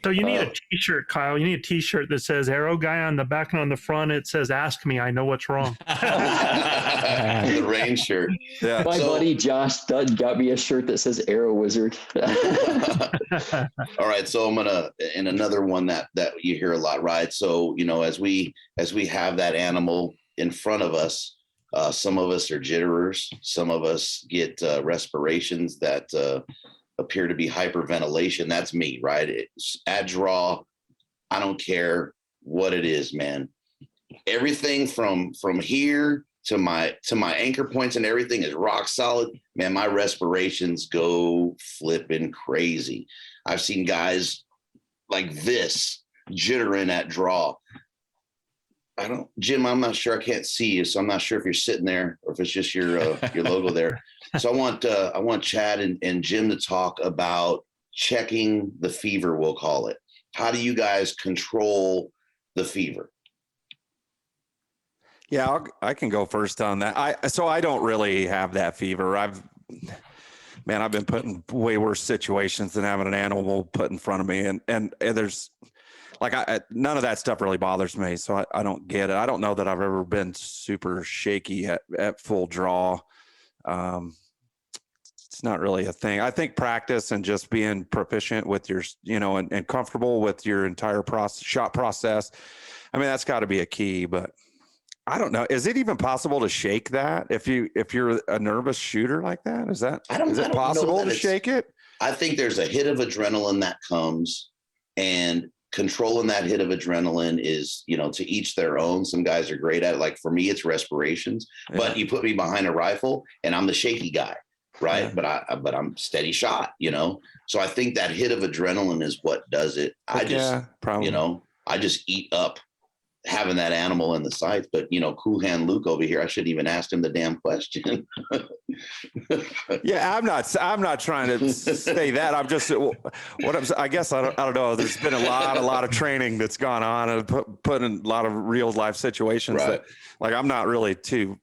A: So you need a t-shirt, Kyle. You need a t-shirt that says arrow guy on the back, and on the front it says ask me, I know what's wrong.
C: The rain shirt.
G: Yeah.
E: My buddy Josh Dud got me a shirt that says Arrow Wizard.
C: All right, so I'm gonna, and another one that you hear a lot, right? So as we have that animal in front of us, some of us are jitterers, some of us get respirations that appear to be hyperventilation. That's me, right? It's at draw. I don't care what it is, man. Everything from here to my anchor points and everything is rock solid. Man, my respirations go flipping crazy. I've seen guys like this jittering at draw. Jim, I'm not sure. I can't see you, so I'm not sure if you're sitting there or if it's just your logo there. So I want Chad and Jim to talk about checking the fever, we'll call it. How do you guys control the fever?
G: Yeah, I can go first on that. I don't really have that fever. I've been put in way worse situations than having an animal put in front of me, and there's like none of that stuff really bothers me. So I don't get it. I don't know that I've ever been super shaky at full draw. It's not really a thing. I think practice and just being proficient with your, and comfortable with your entire shot process. I mean, that's got to be a key, but I don't know. Is it even possible to shake that if you're a nervous shooter like that? Is it possible to shake it?
C: I think there's a hit of adrenaline that comes, and controlling that hit of adrenaline is, to each their own. Some guys are great at it. Like for me, it's respirations, but you put me behind a rifle and I'm the shaky guy. Right. Yeah. But I'm steady shot, so I think that hit of adrenaline is what does it. I just eat up having that animal in the sights. But Cool Hand Luke over here, I shouldn't even ask him the damn question.
G: Yeah, I'm not trying to say that. I'm just I guess I don't know. There's been a lot of training that's gone on and put in a lot of real life situations that, like, I'm not really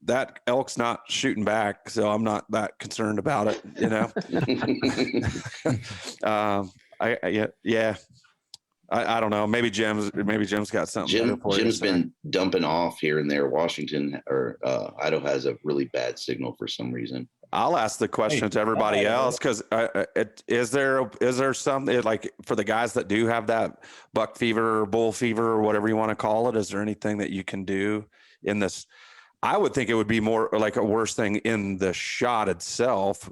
G: that elk's not shooting back, so I'm not that concerned about it. I don't know. Maybe Jim's got something.
C: Jim's been dumping off here and there. Washington or Idaho has a really bad signal for some reason.
G: I'll ask the question to everybody else, because is there something like for the guys that do have that buck fever or bull fever or whatever you want to call it? Is there anything that you can do in this? I would think it would be more like a worse thing in the shot itself.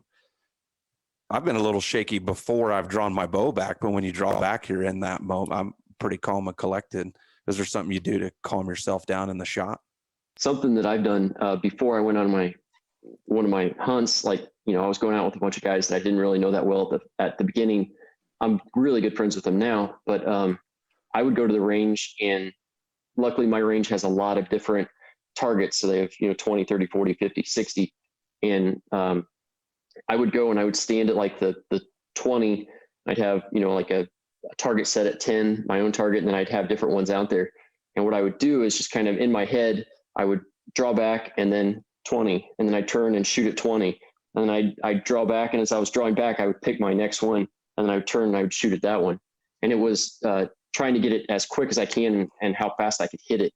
G: I've been a little shaky before I've drawn my bow back, but when you draw back, you're in that moment. I'm pretty calm and collected. Is there something you do to calm yourself down in the shot?
E: Something that I've done before I went on one of my hunts, like, you know, I was going out with a bunch of guys that I didn't really know that well at the beginning. I'm really good friends with them now, but I would go to the range, and luckily my range has a lot of different targets. So they have, you know, 20, 30, 40, 50, 60. And I would go and I would stand at like the 20. I'd have, you know, like a target set at 10, my own target, and then I'd have different ones out there. And what I would do is just kind of in my head, I would draw back and then 20, and then I'd turn and shoot at 20. And then I'd draw back, and as I was drawing back, I would pick my next one, and then I would turn and I would shoot at that one. And it was trying to get it as quick as I can and how fast I could hit it.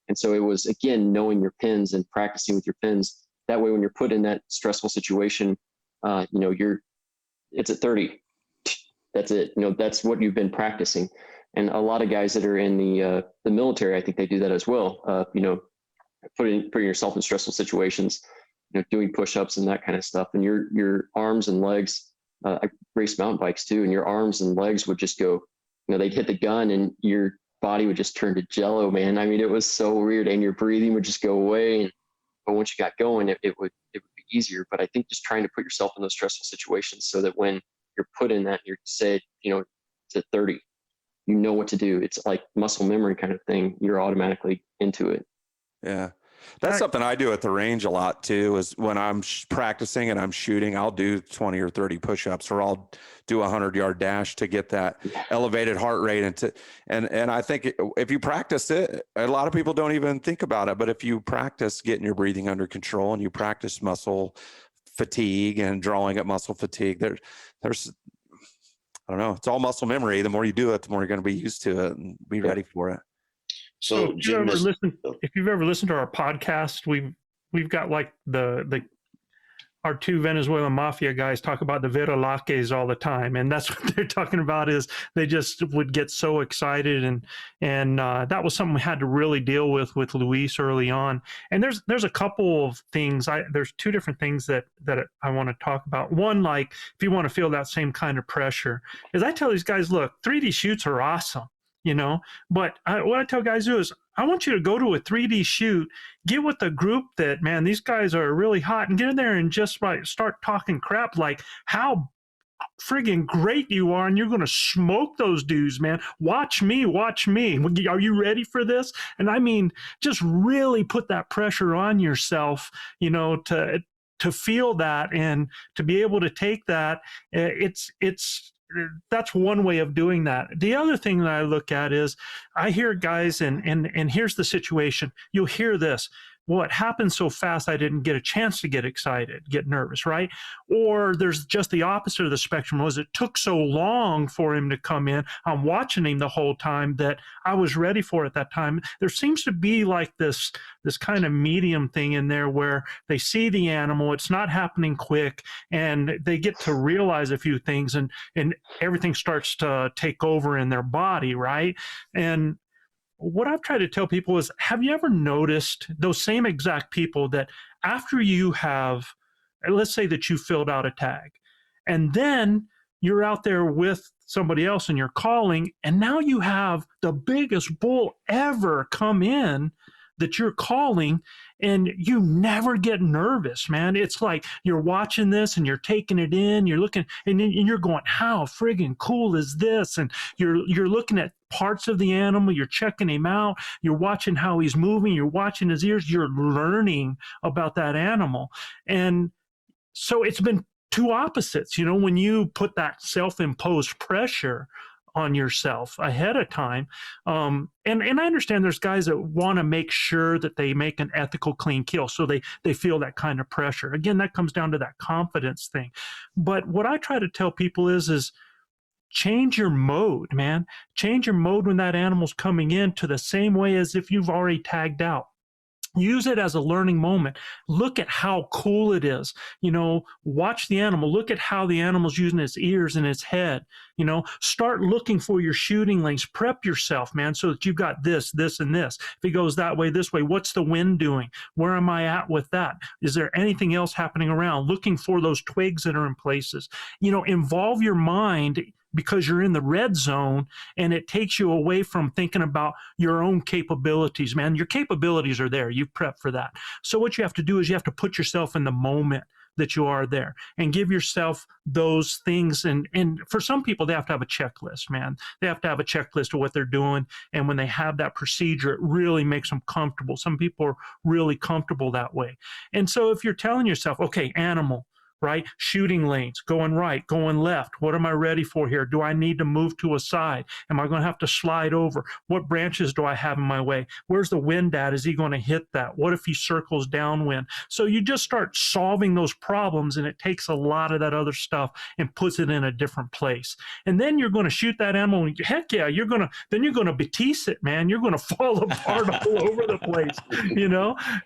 E: And so it was, again, knowing your pins and practicing with your pins. That way, when you're put in that stressful situation, you know, it's at 30. That's it. You know, that's what you've been practicing. And a lot of guys that are in the military, I think they do that as well. You know, putting yourself in stressful situations, you know, doing push-ups and that kind of stuff. And your arms and legs, I race mountain bikes too, and your arms and legs would just go, you know, they'd hit the gun and your body would just turn to jello, man. I mean, it was so weird, and your breathing would just go away. But once you got going, it would be easier. But I think just trying to put yourself in those stressful situations so that when you're put in that, you're said, you know, it's at 30, you know what to do. It's like muscle memory kind of thing. You're automatically into it.
G: Yeah. That's something I do at the range a lot too, is when I'm practicing and I'm shooting, I'll do 20 or 30 push-ups, or I'll do a 100-yard dash to get that elevated heart rate. And I think if you practice it, a lot of people don't even think about it, but if you practice getting your breathing under control and you practice muscle fatigue and drawing at muscle fatigue, there's, I don't know, it's all muscle memory. The more you do it, the more you're going to be used to it and be ready for it.
C: So
A: if you've ever listened to our podcast, we've got like our two Venezuelan mafia guys talk about the Veralaques all the time, and that's what they're talking about. Is they just would get so excited, and that was something we had to really deal with Luis early on. And there's a couple of things. There's two different things that I want to talk about. One, like if you want to feel that same kind of pressure, is I tell these guys, look, 3D shoots are awesome. You know, but what I tell guys is I want you to go to a 3D shoot, get with a group that, man, these guys are really hot, and get in there and just like start talking crap like how friggin' great you are, and you're going to smoke those dudes, man. Watch me. Are you ready for this? And I mean, just really put that pressure on yourself, you know, to feel that and to be able to take that. That's one way of doing that. The other thing that I look at is I hear guys, and here's the situation. You'll hear this. Well, it happened so fast I didn't get a chance to get excited, get nervous, right? Or there's just the opposite of the spectrum, was it took so long for him to come in. I'm watching him the whole time that I was ready for it at that time. There seems to be like this kind of medium thing in there where they see the animal, it's not happening quick, and they get to realize a few things, and everything starts to take over in their body, right? And what I've tried to tell people is, have you ever noticed those same exact people that after you have, let's say that you filled out a tag, and then you're out there with somebody else and you're calling, and now you have the biggest bull ever come in that you're calling, and you never get nervous, man. It's like you're watching this and you're taking it in, you're looking, and you're going, how friggin' cool is this? And you're looking at parts of the animal, you're checking him out, you're watching how he's moving, you're watching his ears, you're learning about that animal. And so it's been two opposites, you know, when you put that self-imposed pressure on yourself ahead of time. And I understand there's guys that want to make sure that they make an ethical, clean kill. So they feel that kind of pressure. Again, that comes down to that confidence thing. But what I try to tell people is change your mode, man. Change your mode when that animal's coming in to the same way as if you've already tagged out. Use it as a learning moment. Look at how cool it is. Watch the animal. Look at how the animal's using its ears and its head. Start looking for your shooting lanes. Prep yourself, man, so that you've got this, this, and this. If it goes that way, this way, what's the wind doing? Where am I at with that? Is there anything else happening around? Looking for those twigs that are in places. Involve your mind, because you're in the red zone, and it takes you away from thinking about your own capabilities, man. Your capabilities are there. You've prepped for that. So what you have to do is you have to put yourself in the moment that you are there and give yourself those things. And for some people, they have to have a checklist, man. They have to have a checklist of what they're doing. And when they have that procedure, it really makes them comfortable. Some people are really comfortable that way. And so if you're telling yourself, okay, animal, right? Shooting lanes, going right, going left. What am I ready for here? Do I need to move to a side? Am I going to have to slide over? What branches do I have in my way? Where's the wind at? Is he going to hit that? What if he circles downwind? So you just start solving those problems, and it takes a lot of that other stuff and puts it in a different place. And then you're going to shoot that animal, and heck yeah, you're going to Batease it, man. You're going to fall apart all over the place,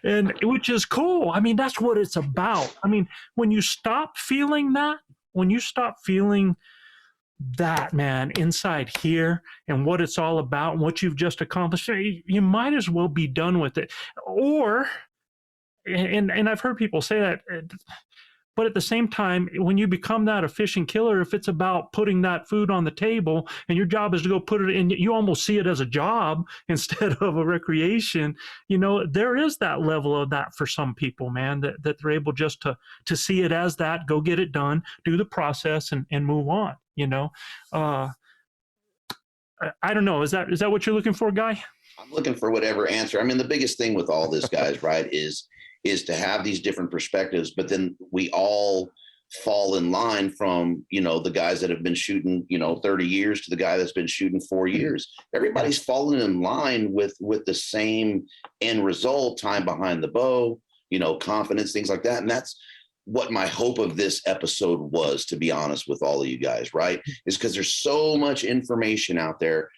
A: and which is cool. I mean, that's what it's about. I mean, when you stop feeling that, man, inside here and what it's all about and what you've just accomplished, you might as well be done with it. And I've heard people say that, but at the same time, when you become that efficient killer, if it's about putting that food on the table and your job is to go put it in, you almost see it as a job instead of a recreation. There is that level of that for some people, man, that they're able just to see it as that, go get it done, do the process and move on. I don't know. Is that what you're looking for, Guy?
C: I'm looking for whatever answer. I mean, the biggest thing with all this, guys, right, is to have these different perspectives, but then we all fall in line from, the guys that have been shooting, 30 years to the guy that's been shooting 4 years. Everybody's falling in line with the same end result, time behind the bow, confidence, things like that. And that's what my hope of this episode was, to be honest with all of you guys, right? Is because there's so much information out there.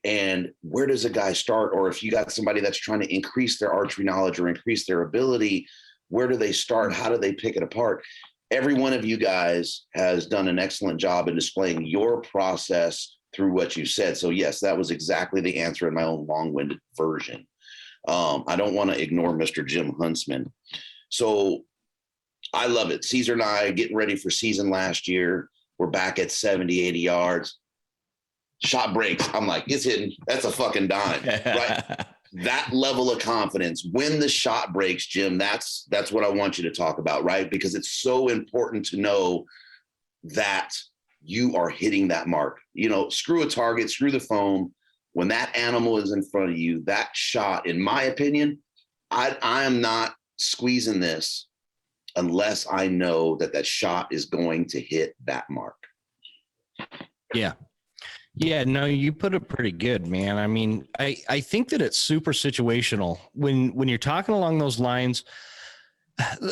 C: And where does a guy start? Or if you got somebody that's trying to increase their archery knowledge or increase their ability, where do they start? How do they pick it apart? Every one of you guys has done an excellent job in displaying your process through what you said. So yes, that was exactly the answer in my own long-winded version. I don't want to ignore Mr. Jim Huntsman. So I love it. Cesar and I getting ready for season last year. We're back at 70, 80 yards. Shot breaks. I'm like, it's hitting. That's a fucking dime, right? That level of confidence. When the shot breaks, Jim, that's what I want you to talk about, right? Because it's so important to know that you are hitting that mark. Screw a target, screw the foam. When that animal is in front of you, that shot, in my opinion, I am not squeezing this unless I know that shot is going to hit that mark.
H: Yeah, no, you put it pretty good, man. I mean, I think that it's super situational. When you're talking along those lines,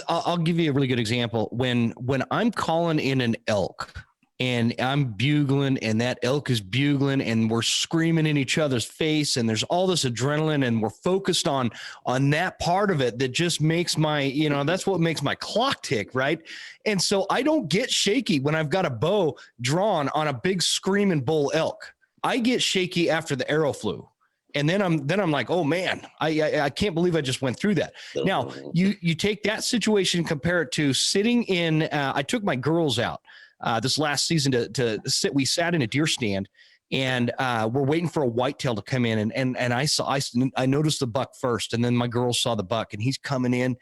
H: I'll give you a really good example. When I'm calling in an elk and I'm bugling and that elk is bugling and we're screaming in each other's face and there's all this adrenaline and we're focused on that part of it that just makes my, that's what makes my clock tick, right? And so I don't get shaky when I've got a bow drawn on a big screaming bull elk. I get shaky after the arrow flew. And then I'm like, oh man, I can't believe I just went through that. Now you take that situation, compare it to sitting in, I took my girls out this last season to sit. We sat in a deer stand and we're waiting for a whitetail to come in. And I noticed the buck first, and then my girls saw the buck, and he's coming in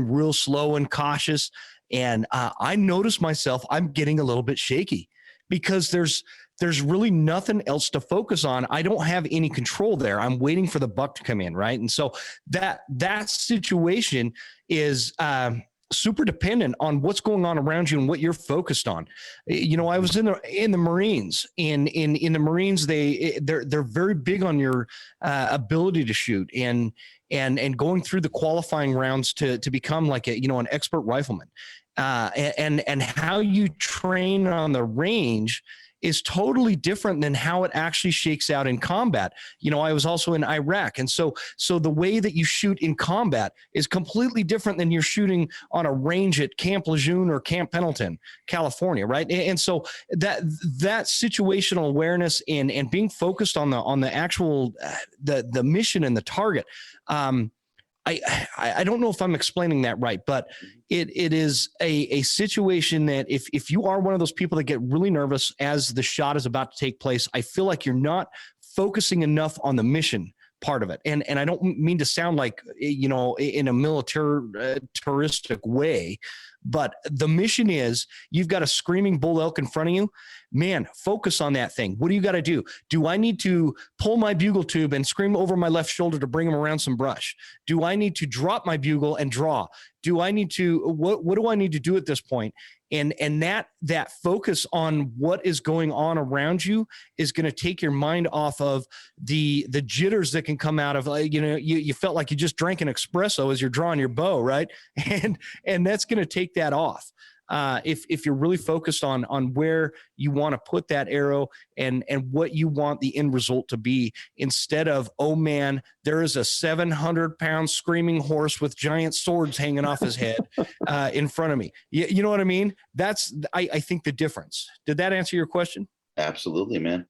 H: real slow and cautious. And I noticed myself, I'm getting a little bit shaky because there's really nothing else to focus on. I don't have any control there. I'm waiting for the buck to come in. Right. And so that situation is, super dependent on what's going on around you and what you're focused on. I was in the Marines. In the Marines, they're very big on your ability to shoot and going through the qualifying rounds to become like an expert rifleman. And how you train on the range is totally different than how it actually shakes out in combat. You know, I was also in Iraq. And so the way that you shoot in combat is completely different than you're shooting on a range at Camp Lejeune or Camp Pendleton, California. Right. And so that situational awareness and being focused on the actual, the mission and the target. I don't know if I'm explaining that right, but it is a situation that if you are one of those people that get really nervous as the shot is about to take place, I feel like you're not focusing enough on the mission part of it. And I don't mean to sound like, you know, in a militaristic way, but the mission is you've got a screaming bull elk in front of you. Man, focus on that thing. What do you got to do? Do I need to pull my bugle tube and scream over my left shoulder to bring him around some brush? Do I need to drop my bugle and draw? Do I need to, what do I need to do at this point? And that focus on what is going on around you is going to take your mind off of the jitters that can come out of, you know, you felt like you just drank an espresso as you're drawing your bow, right? And that's going to take that off. If you're really focused on where you want to put that arrow and what you want the end result to be, instead of, oh man, there is a 700-pound screaming horse with giant swords hanging off his head in front of me. You know what I mean? That's, I think, the difference. Did that answer your question?
C: Absolutely, man.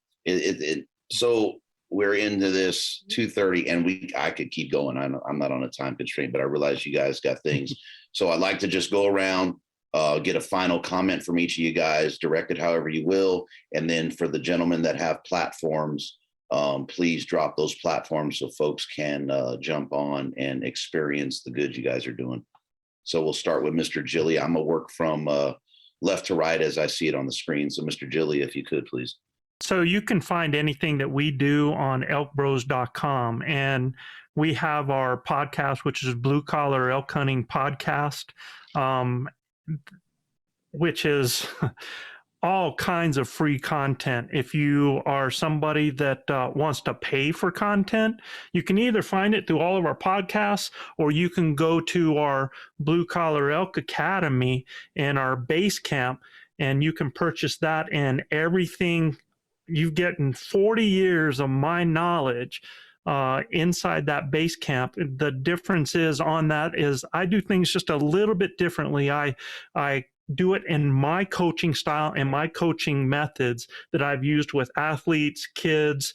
C: So we're into this 2:30, and I could keep going. I'm not on a time constraint, but I realize you guys got things. So I'd like to just go around, get a final comment from each of you guys, direct it however you will. And then for the gentlemen that have platforms, please drop those platforms so folks can jump on and experience the good you guys are doing. So we'll start with Mr. Giglia. I'm gonna work from left to right as I see it on the screen. So Mr. Giglia, if you could, please.
A: So you can find anything that we do on ElkBros.com. And we have our podcast, which is Blue Collar Elk Hunting Podcast, which is all kinds of free content. If you are somebody that wants to pay for content, you can either find it through all of our podcasts, or you can go to our Blue Collar Elk Academy and our base camp, and you can purchase that, and everything you get in 40 years of my knowledge inside that base camp. The difference is on that is I do things just a little bit differently. I do it in my coaching style and my coaching methods that I've used with athletes, kids,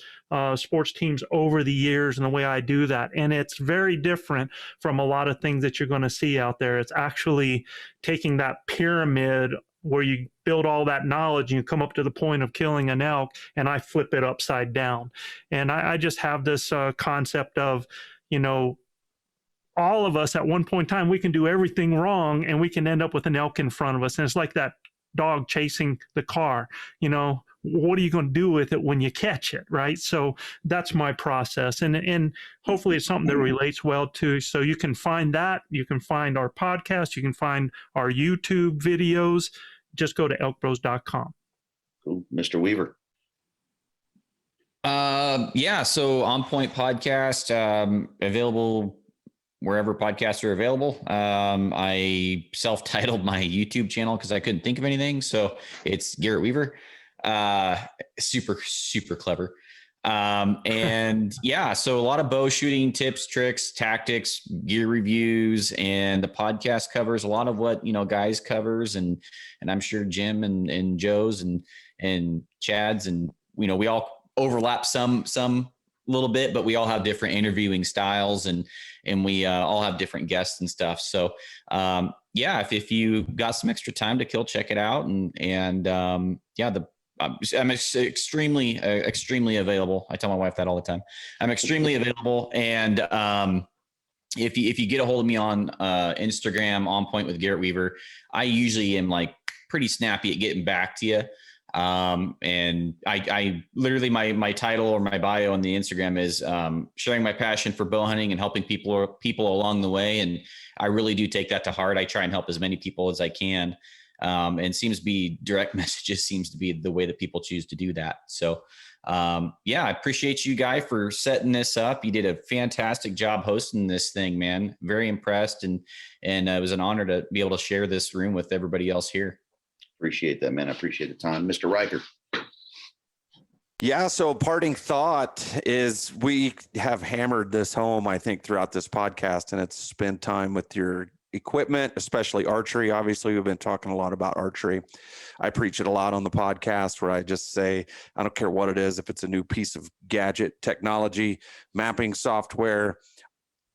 A: sports teams over the years, and the way I do that. And it's very different from a lot of things that you're going to see out there. It's actually taking that pyramid where you build all that knowledge and you come up to the point of killing an elk, and I flip it upside down. And I just have this concept of, you know, all of us at one point in time, we can do everything wrong and we can end up with an elk in front of us. And it's like that dog chasing the car. You know, what are you going to do with it when you catch it, right? So that's my process. And hopefully it's something that relates well to, so you can find that. You can find our podcast. You can find our YouTube videos. Just go to ElkBros.com.
C: Cool. Mr. Weaver.
F: Yeah. So On Point Podcast, available wherever podcasts are available. I self-titled my YouTube channel because I couldn't think of anything. So it's Garrett Weaver. Super clever. And yeah, so a lot of bow shooting tips, tricks, tactics, gear reviews, and the podcast covers a lot of what, you know, guys covers. And I'm sure Jim and Joe's and Chad's, and, you know, we all overlap some little bit, but we all have different interviewing styles, and we all have different guests and stuff. So yeah, if you got some extra time to kill, check it out. And yeah, I'm extremely available. I tell my wife that all the time. I'm extremely available. And if you get a hold of me on Instagram, On Point with Garrett Weaver, I usually am like pretty snappy at getting back to you. And I literally, my title or my bio on the Instagram is sharing my passion for bow hunting and helping people along the way. And I really do take that to heart. I try and help as many people as I can. And seems to be direct messages seems to be the way that people choose to do that. So, yeah, I appreciate you, Guy, for setting this up. You did a fantastic job hosting this thing, man. Very impressed. And it was an honor to be able to share this room with everybody else here.
C: Appreciate that, man. I appreciate the time. Mr. Riker.
G: Yeah. So parting thought is we have hammered this home, I think, throughout this podcast, and it's spend time with your equipment, especially archery. Obviously, we've been talking a lot about archery. I preach it a lot on the podcast where I just say, I don't care what it is, if it's a new piece of gadget, technology, mapping software,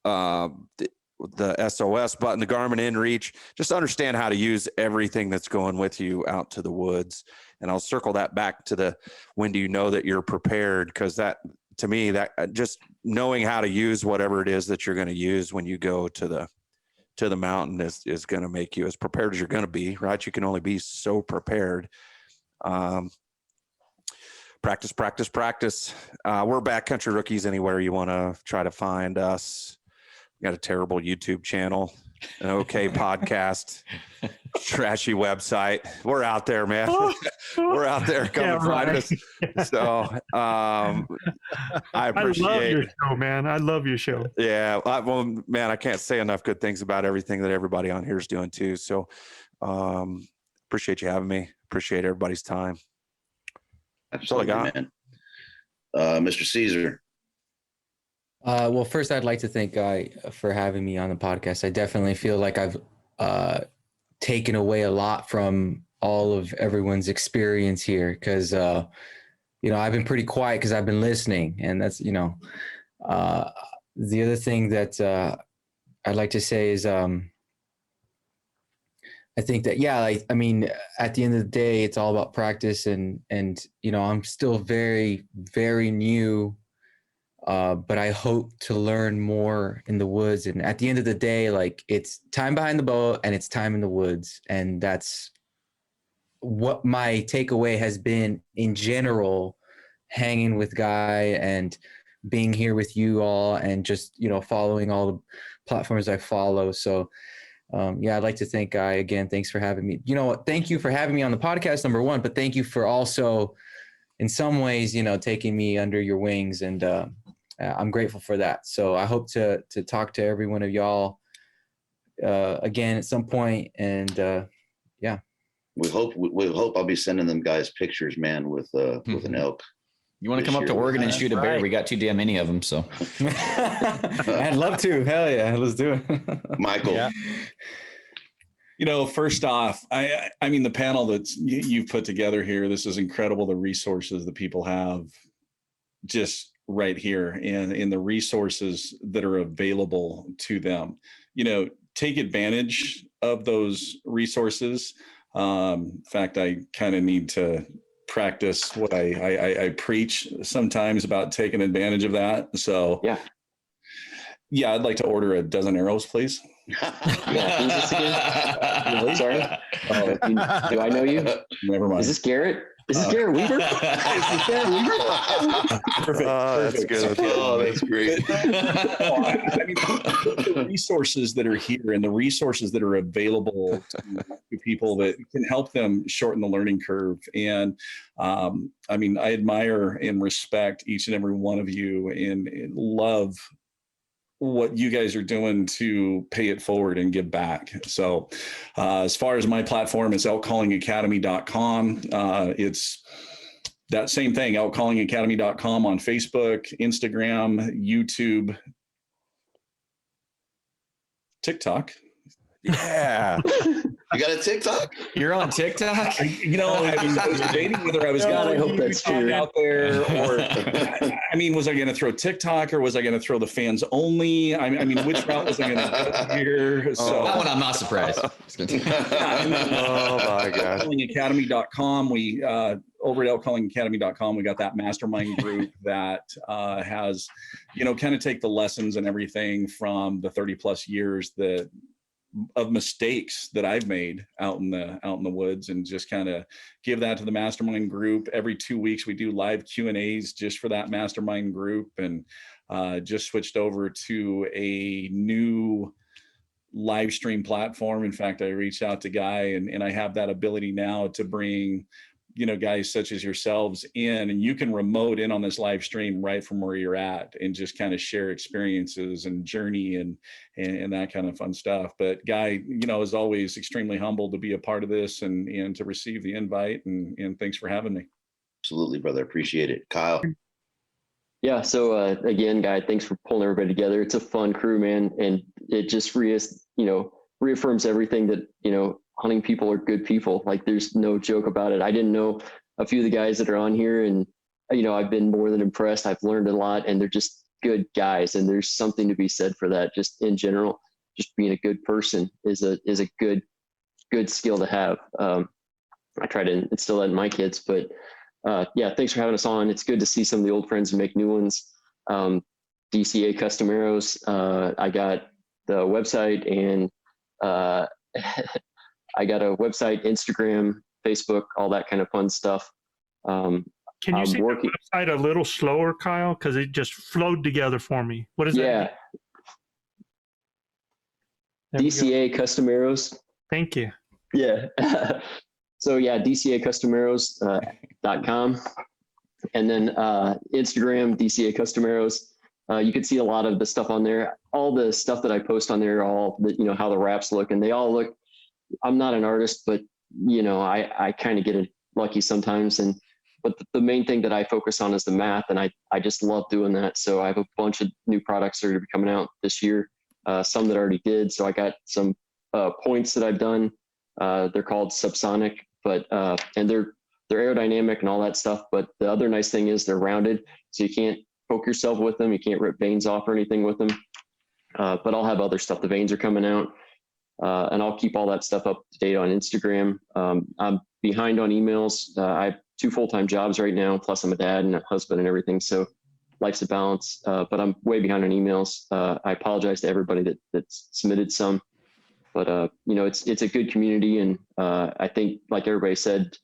G: the SOS button, the Garmin InReach, just understand how to use everything that's going with you out to the woods. And I'll circle that back to the, when do you know that you're prepared? Because that, to me, that just knowing how to use whatever it is that you're going to use when you go to the mountain is going to make you as prepared as you're going to be, right? You can only be so prepared. Practice. We're backcountry rookies anywhere you want to try to find us. We got a terrible YouTube channel, an okay podcast, trashy website. We're out there, man. We're out there. Come and find us. So I appreciate.
A: I love your show, man. I love your show.
G: Yeah. Well, man, I can't say enough good things about everything that everybody on here is doing too. So appreciate you having me. Appreciate everybody's time.
C: Absolutely, man. Mr. Cesar.
I: Well, first, I'd like to thank Guy for having me on the podcast. I definitely feel like I've taken away a lot from all of everyone's experience here because, I've been pretty quiet because I've been listening. And that's, the other thing that I'd like to say is I think that, at the end of the day, it's all about practice and I'm still very, very new. But I hope to learn more in the woods. And at the end of the day, like it's time behind the bow and it's time in the woods. And that's what my takeaway has been in general, hanging with Guy and being here with you all and just, following all the platforms I follow. So, I'd like to thank Guy again. Thanks for having me. Thank you for having me on the podcast, number one, but thank you for also in some ways, taking me under your wings and, I'm grateful for that. So I hope to talk to every one of y'all again at some point. And
C: we hope I'll be sending them guys pictures, man, with an elk.
F: You want to come up to Oregon and shoot a bear? We got too damn many of them. So
I: I'd love to. Hell yeah, let's do it.
C: Michael.
D: Yeah. First off, I mean the panel that you've put together here. This is incredible. The resources that people have, just right here and in the resources that are available to them, take advantage of those resources. In fact, I kind of need to practice what I preach sometimes about taking advantage of that. So yeah, I'd like to order a dozen arrows, please.
E: Who's this again? Really? Sorry. Do I know you?
D: Never mind.
E: Is this Garrett? Is this Garrett Weaver?
D: Perfect.
G: That's good.
C: Oh, that's great.
D: The resources that are here and the resources that are available to people that can help them shorten the learning curve. And I admire and respect each and every one of you and love what you guys are doing to pay it forward and give back. So as far as my platform, it's elkcallingacademy.com. It's that same thing, elkcallingacademy.com on Facebook, Instagram, YouTube, TikTok.
G: Yeah.
C: You got a TikTok?
F: you're on TikTok?
D: I was debating whether I was going
E: I hope that's true.
D: out there or, was I going to throw TikTok or was I going to throw the fans only? Which route was I going to go here? So
F: That one, I'm not surprised.
G: Oh my God.
D: Elkcallingacademy.com. We, over at elkcallingacademy.com, we got that mastermind group that has, kind of take the lessons and everything from the 30 plus years of mistakes that I've made out in the woods and just kind of give that to the mastermind group. Every 2 weeks we do live Q&As just for that mastermind group, and just switched over to a new live stream platform. In fact, I reached out to Guy and I have that ability now to bring guys such as yourselves in, and you can remote in on this live stream right from where you're at and just kind of share experiences and journey and that kind of fun stuff. But Guy, is always extremely humbled to be a part of this and to receive the invite, and thanks for having me.
C: Absolutely, brother. Appreciate it. Kyle.
E: Yeah. So again, Guy, thanks for pulling everybody together. It's a fun crew, man, and it just reaffirms everything that hunting people are good people. Like, there's no joke about it. I didn't know a few of the guys that are on here, and I've been more than impressed. I've learned a lot, and they're just good guys. And there's something to be said for that. Just in general, just being a good person is a good skill to have. I try to instill that in my kids, but yeah, thanks for having us on. It's good to see some of the old friends and make new ones. DCA Custom Arrows. I got the website, and I got a website, Instagram, Facebook, all that kind of fun stuff.
A: Can you say the website a little slower, Kyle? Because it just flowed together for me. What is that?
E: Yeah. DCA Custom Arrows.
A: Thank you.
E: Yeah. So yeah, DCACustomArrows.com. And then Instagram, DCA Custom Arrows. You can see a lot of the stuff on there. All the stuff that I post on there, all the, how the wraps look, and they all look, I'm not an artist, but I kind of get it lucky sometimes. But the main thing that I focus on is the math, and I just love doing that. So I have a bunch of new products that are going to be coming out this year. Some that I already did. So I got some points that I've done. They're called subsonic, but and they're aerodynamic and all that stuff. But the other nice thing is they're rounded, so you can't poke yourself with them. You can't rip veins off or anything with them. But I'll have other stuff. The veins are coming out, and I'll keep all that stuff up to date on Instagram. I'm behind on emails. I have 2 full-time jobs right now, plus I'm a dad and a husband and everything. So life's a balance, but I'm way behind on emails. I apologize to everybody that's submitted some, but it's a good community, and I think, like everybody said,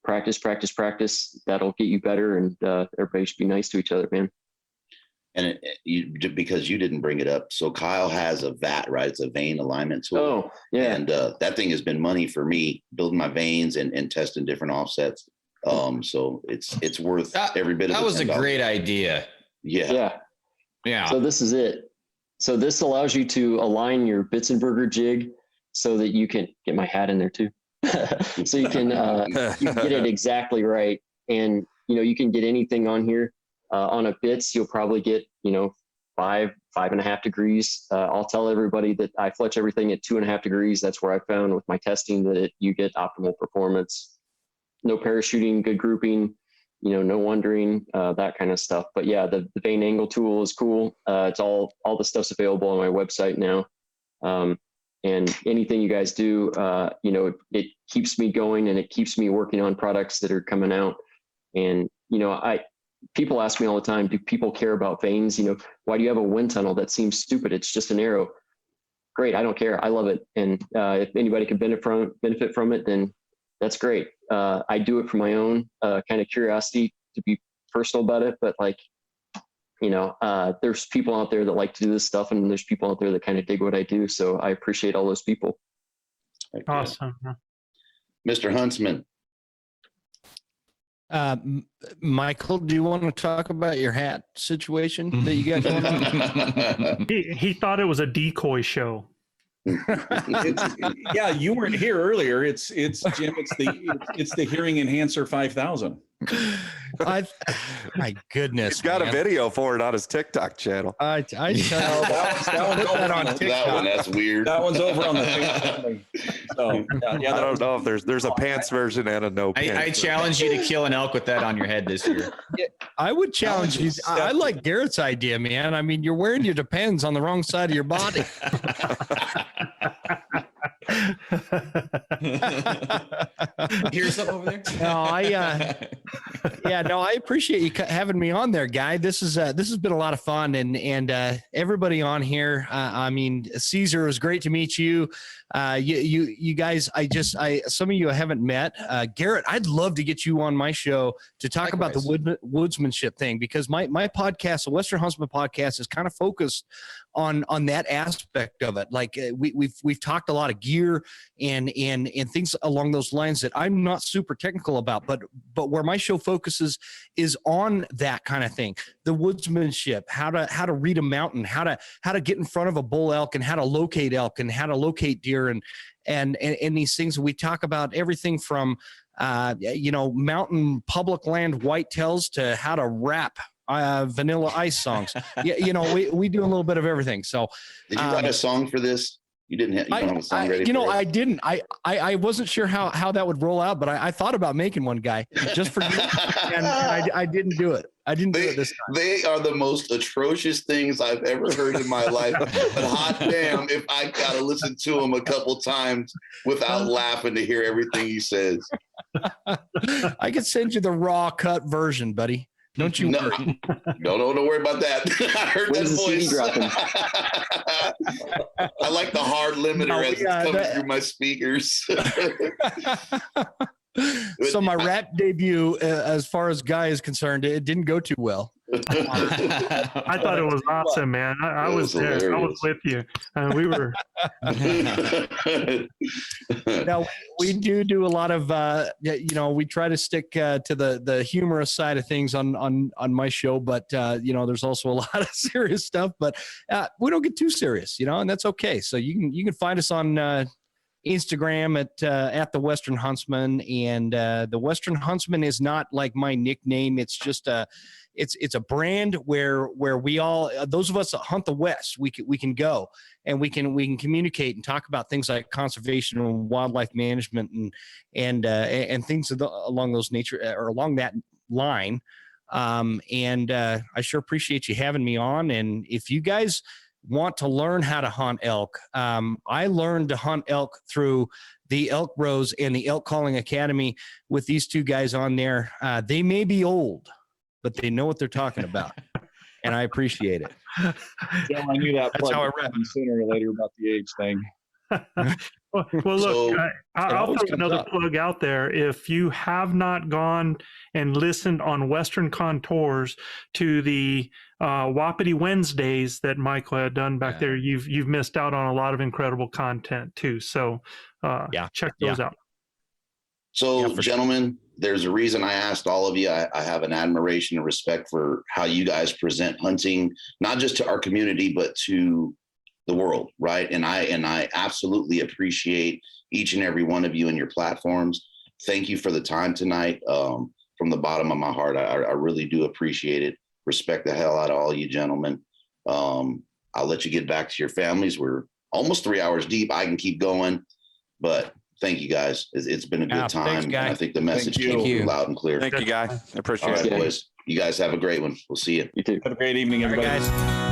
E: practice. That'll get you better, and everybody should be nice to each other, man.
C: And because you didn't bring it up, so Kyle has a VAT, right? It's a vein alignment tool.
E: Oh, yeah.
C: And that thing has been money for me, building my veins and testing different offsets. So it's worth every bit of it.
F: That was a great idea.
C: Yeah.
E: So this is it. So this allows you to align your Bitzenberger jig so that you can get my hat in there too. So you can get it exactly right. And, you can get anything on here. On a bits, you'll probably get, 5.5 degrees. I'll tell everybody that I fletch everything at 2.5 degrees. That's where I found with my testing that you get optimal performance. No parachuting, good grouping, no wondering, that kind of stuff. But yeah, the vein angle tool is cool. It's all the stuff's available on my website now. And anything you guys do, it keeps me going, and it keeps me working on products that are coming out. And, people ask me all the time, do people care about veins? Why do you have a wind tunnel? That seems stupid. It's just an arrow. Great. I don't care. I love it. And if anybody can benefit from it, then that's great. I do it for my own kind of curiosity, to be personal about it. But there's people out there that like to do this stuff, and there's people out there that kind of dig what I do. So I appreciate all those people.
A: Awesome.
C: Mr. Huntsman.
H: Michael, do you want to talk about your hat situation that you got going on?
A: He thought it was a decoy show.
D: Yeah, you weren't here earlier. It's Jim. It's the hearing enhancer 5000.
H: My goodness,
G: he's got a video for it on his TikTok channel.
H: I tell you, that on TikTok.
C: That one, that's weird.
D: That one's over on the Facebook. So yeah,
G: I don't know if there's a pants version and a no pants.
F: I challenge you to kill an elk with that on your head this year.
H: I would challenge you. I like Garrett's idea, man. I mean, you're wearing your Depends on the wrong side of your body.
F: Here's something over there.
H: No, I appreciate you having me on there, Guy. This has been a lot of fun, and everybody on here. I mean, Cesar, it was great to meet you. You guys, some of you I haven't met. Garrett, I'd love to get you on my show to talk about the woodsmanship thing, because my podcast, the Western Huntsman podcast, is kind of focused on that aspect of it. Like we've talked a lot of gear and things along those lines that I'm not super technical about, but where my show focuses is on that kind of thing. The woodsmanship, how to read a mountain, how to get in front of a bull elk, and how to locate elk, and how to locate deer, and these things. We talk about everything from mountain public land whitetails to how to rap Vanilla Ice songs. We do a little bit of everything. So
C: did you write a song for this? You didn't have, you don't have a song ready?
H: I didn't. I wasn't sure how that would roll out, but I thought about making one, guy, just for you, and I didn't do it. I didn't do it this time.
C: They are the most atrocious things I've ever heard in my life. But hot damn, if I gotta listen to them a couple times without laughing to hear everything he says.
H: I could send you the raw cut version, buddy. Don't you worry.
C: Don't worry about that. I heard that voice. I like the hard limiter as it's coming through my speakers.
H: So my rap debut, as far as Guy is concerned, it didn't go too well.
A: I thought it was awesome, man. I was there. Hilarious. I was with you. We were.
H: Now we do a lot of, we try to stick to the humorous side of things on my show, but there's also a lot of serious stuff. But we don't get too serious, and that's okay. So you can find us on Instagram at the Western Huntsman, and the Western Huntsman is not like my nickname. It's just it's a brand where we all, those of us that hunt the West, we can go and we can communicate and talk about things like conservation and wildlife management and things along those nature or along that line. I sure appreciate you having me on. And if you guys want to learn how to hunt elk, I learned to hunt elk through the ElkBros and the Elk Calling Academy with these two guys on there. They may be old, but they know what they're talking about, and I appreciate it.
D: Yeah, I knew that.
H: That's how I rap.
D: Sooner or later about the age thing.
A: Well, look, I'll throw another plug out there. If you have not gone and listened on Western Contours to the Wapiti Wednesdays that Michael had done back there, you've missed out on a lot of incredible content too. So check those out.
C: So, gentlemen, there's a reason I asked all of you. I have an admiration and respect for how you guys present hunting, not just to our community, but to the world, right? And I absolutely appreciate each and every one of you and your platforms. Thank you for the time tonight. From the bottom of my heart, I really do appreciate it. Respect the hell out of all you gentlemen. I'll let you get back to your families. We're almost 3 hours deep. I can keep going, but thank you guys. It's been a good time.
H: Thanks,
C: and I think the message came through loud and clear.
G: Thank you, Guy. I appreciate it.
C: Boys. You guys have a great one. We'll see you.
E: You too.
D: Have a great evening, everybody.
H: All right, guys.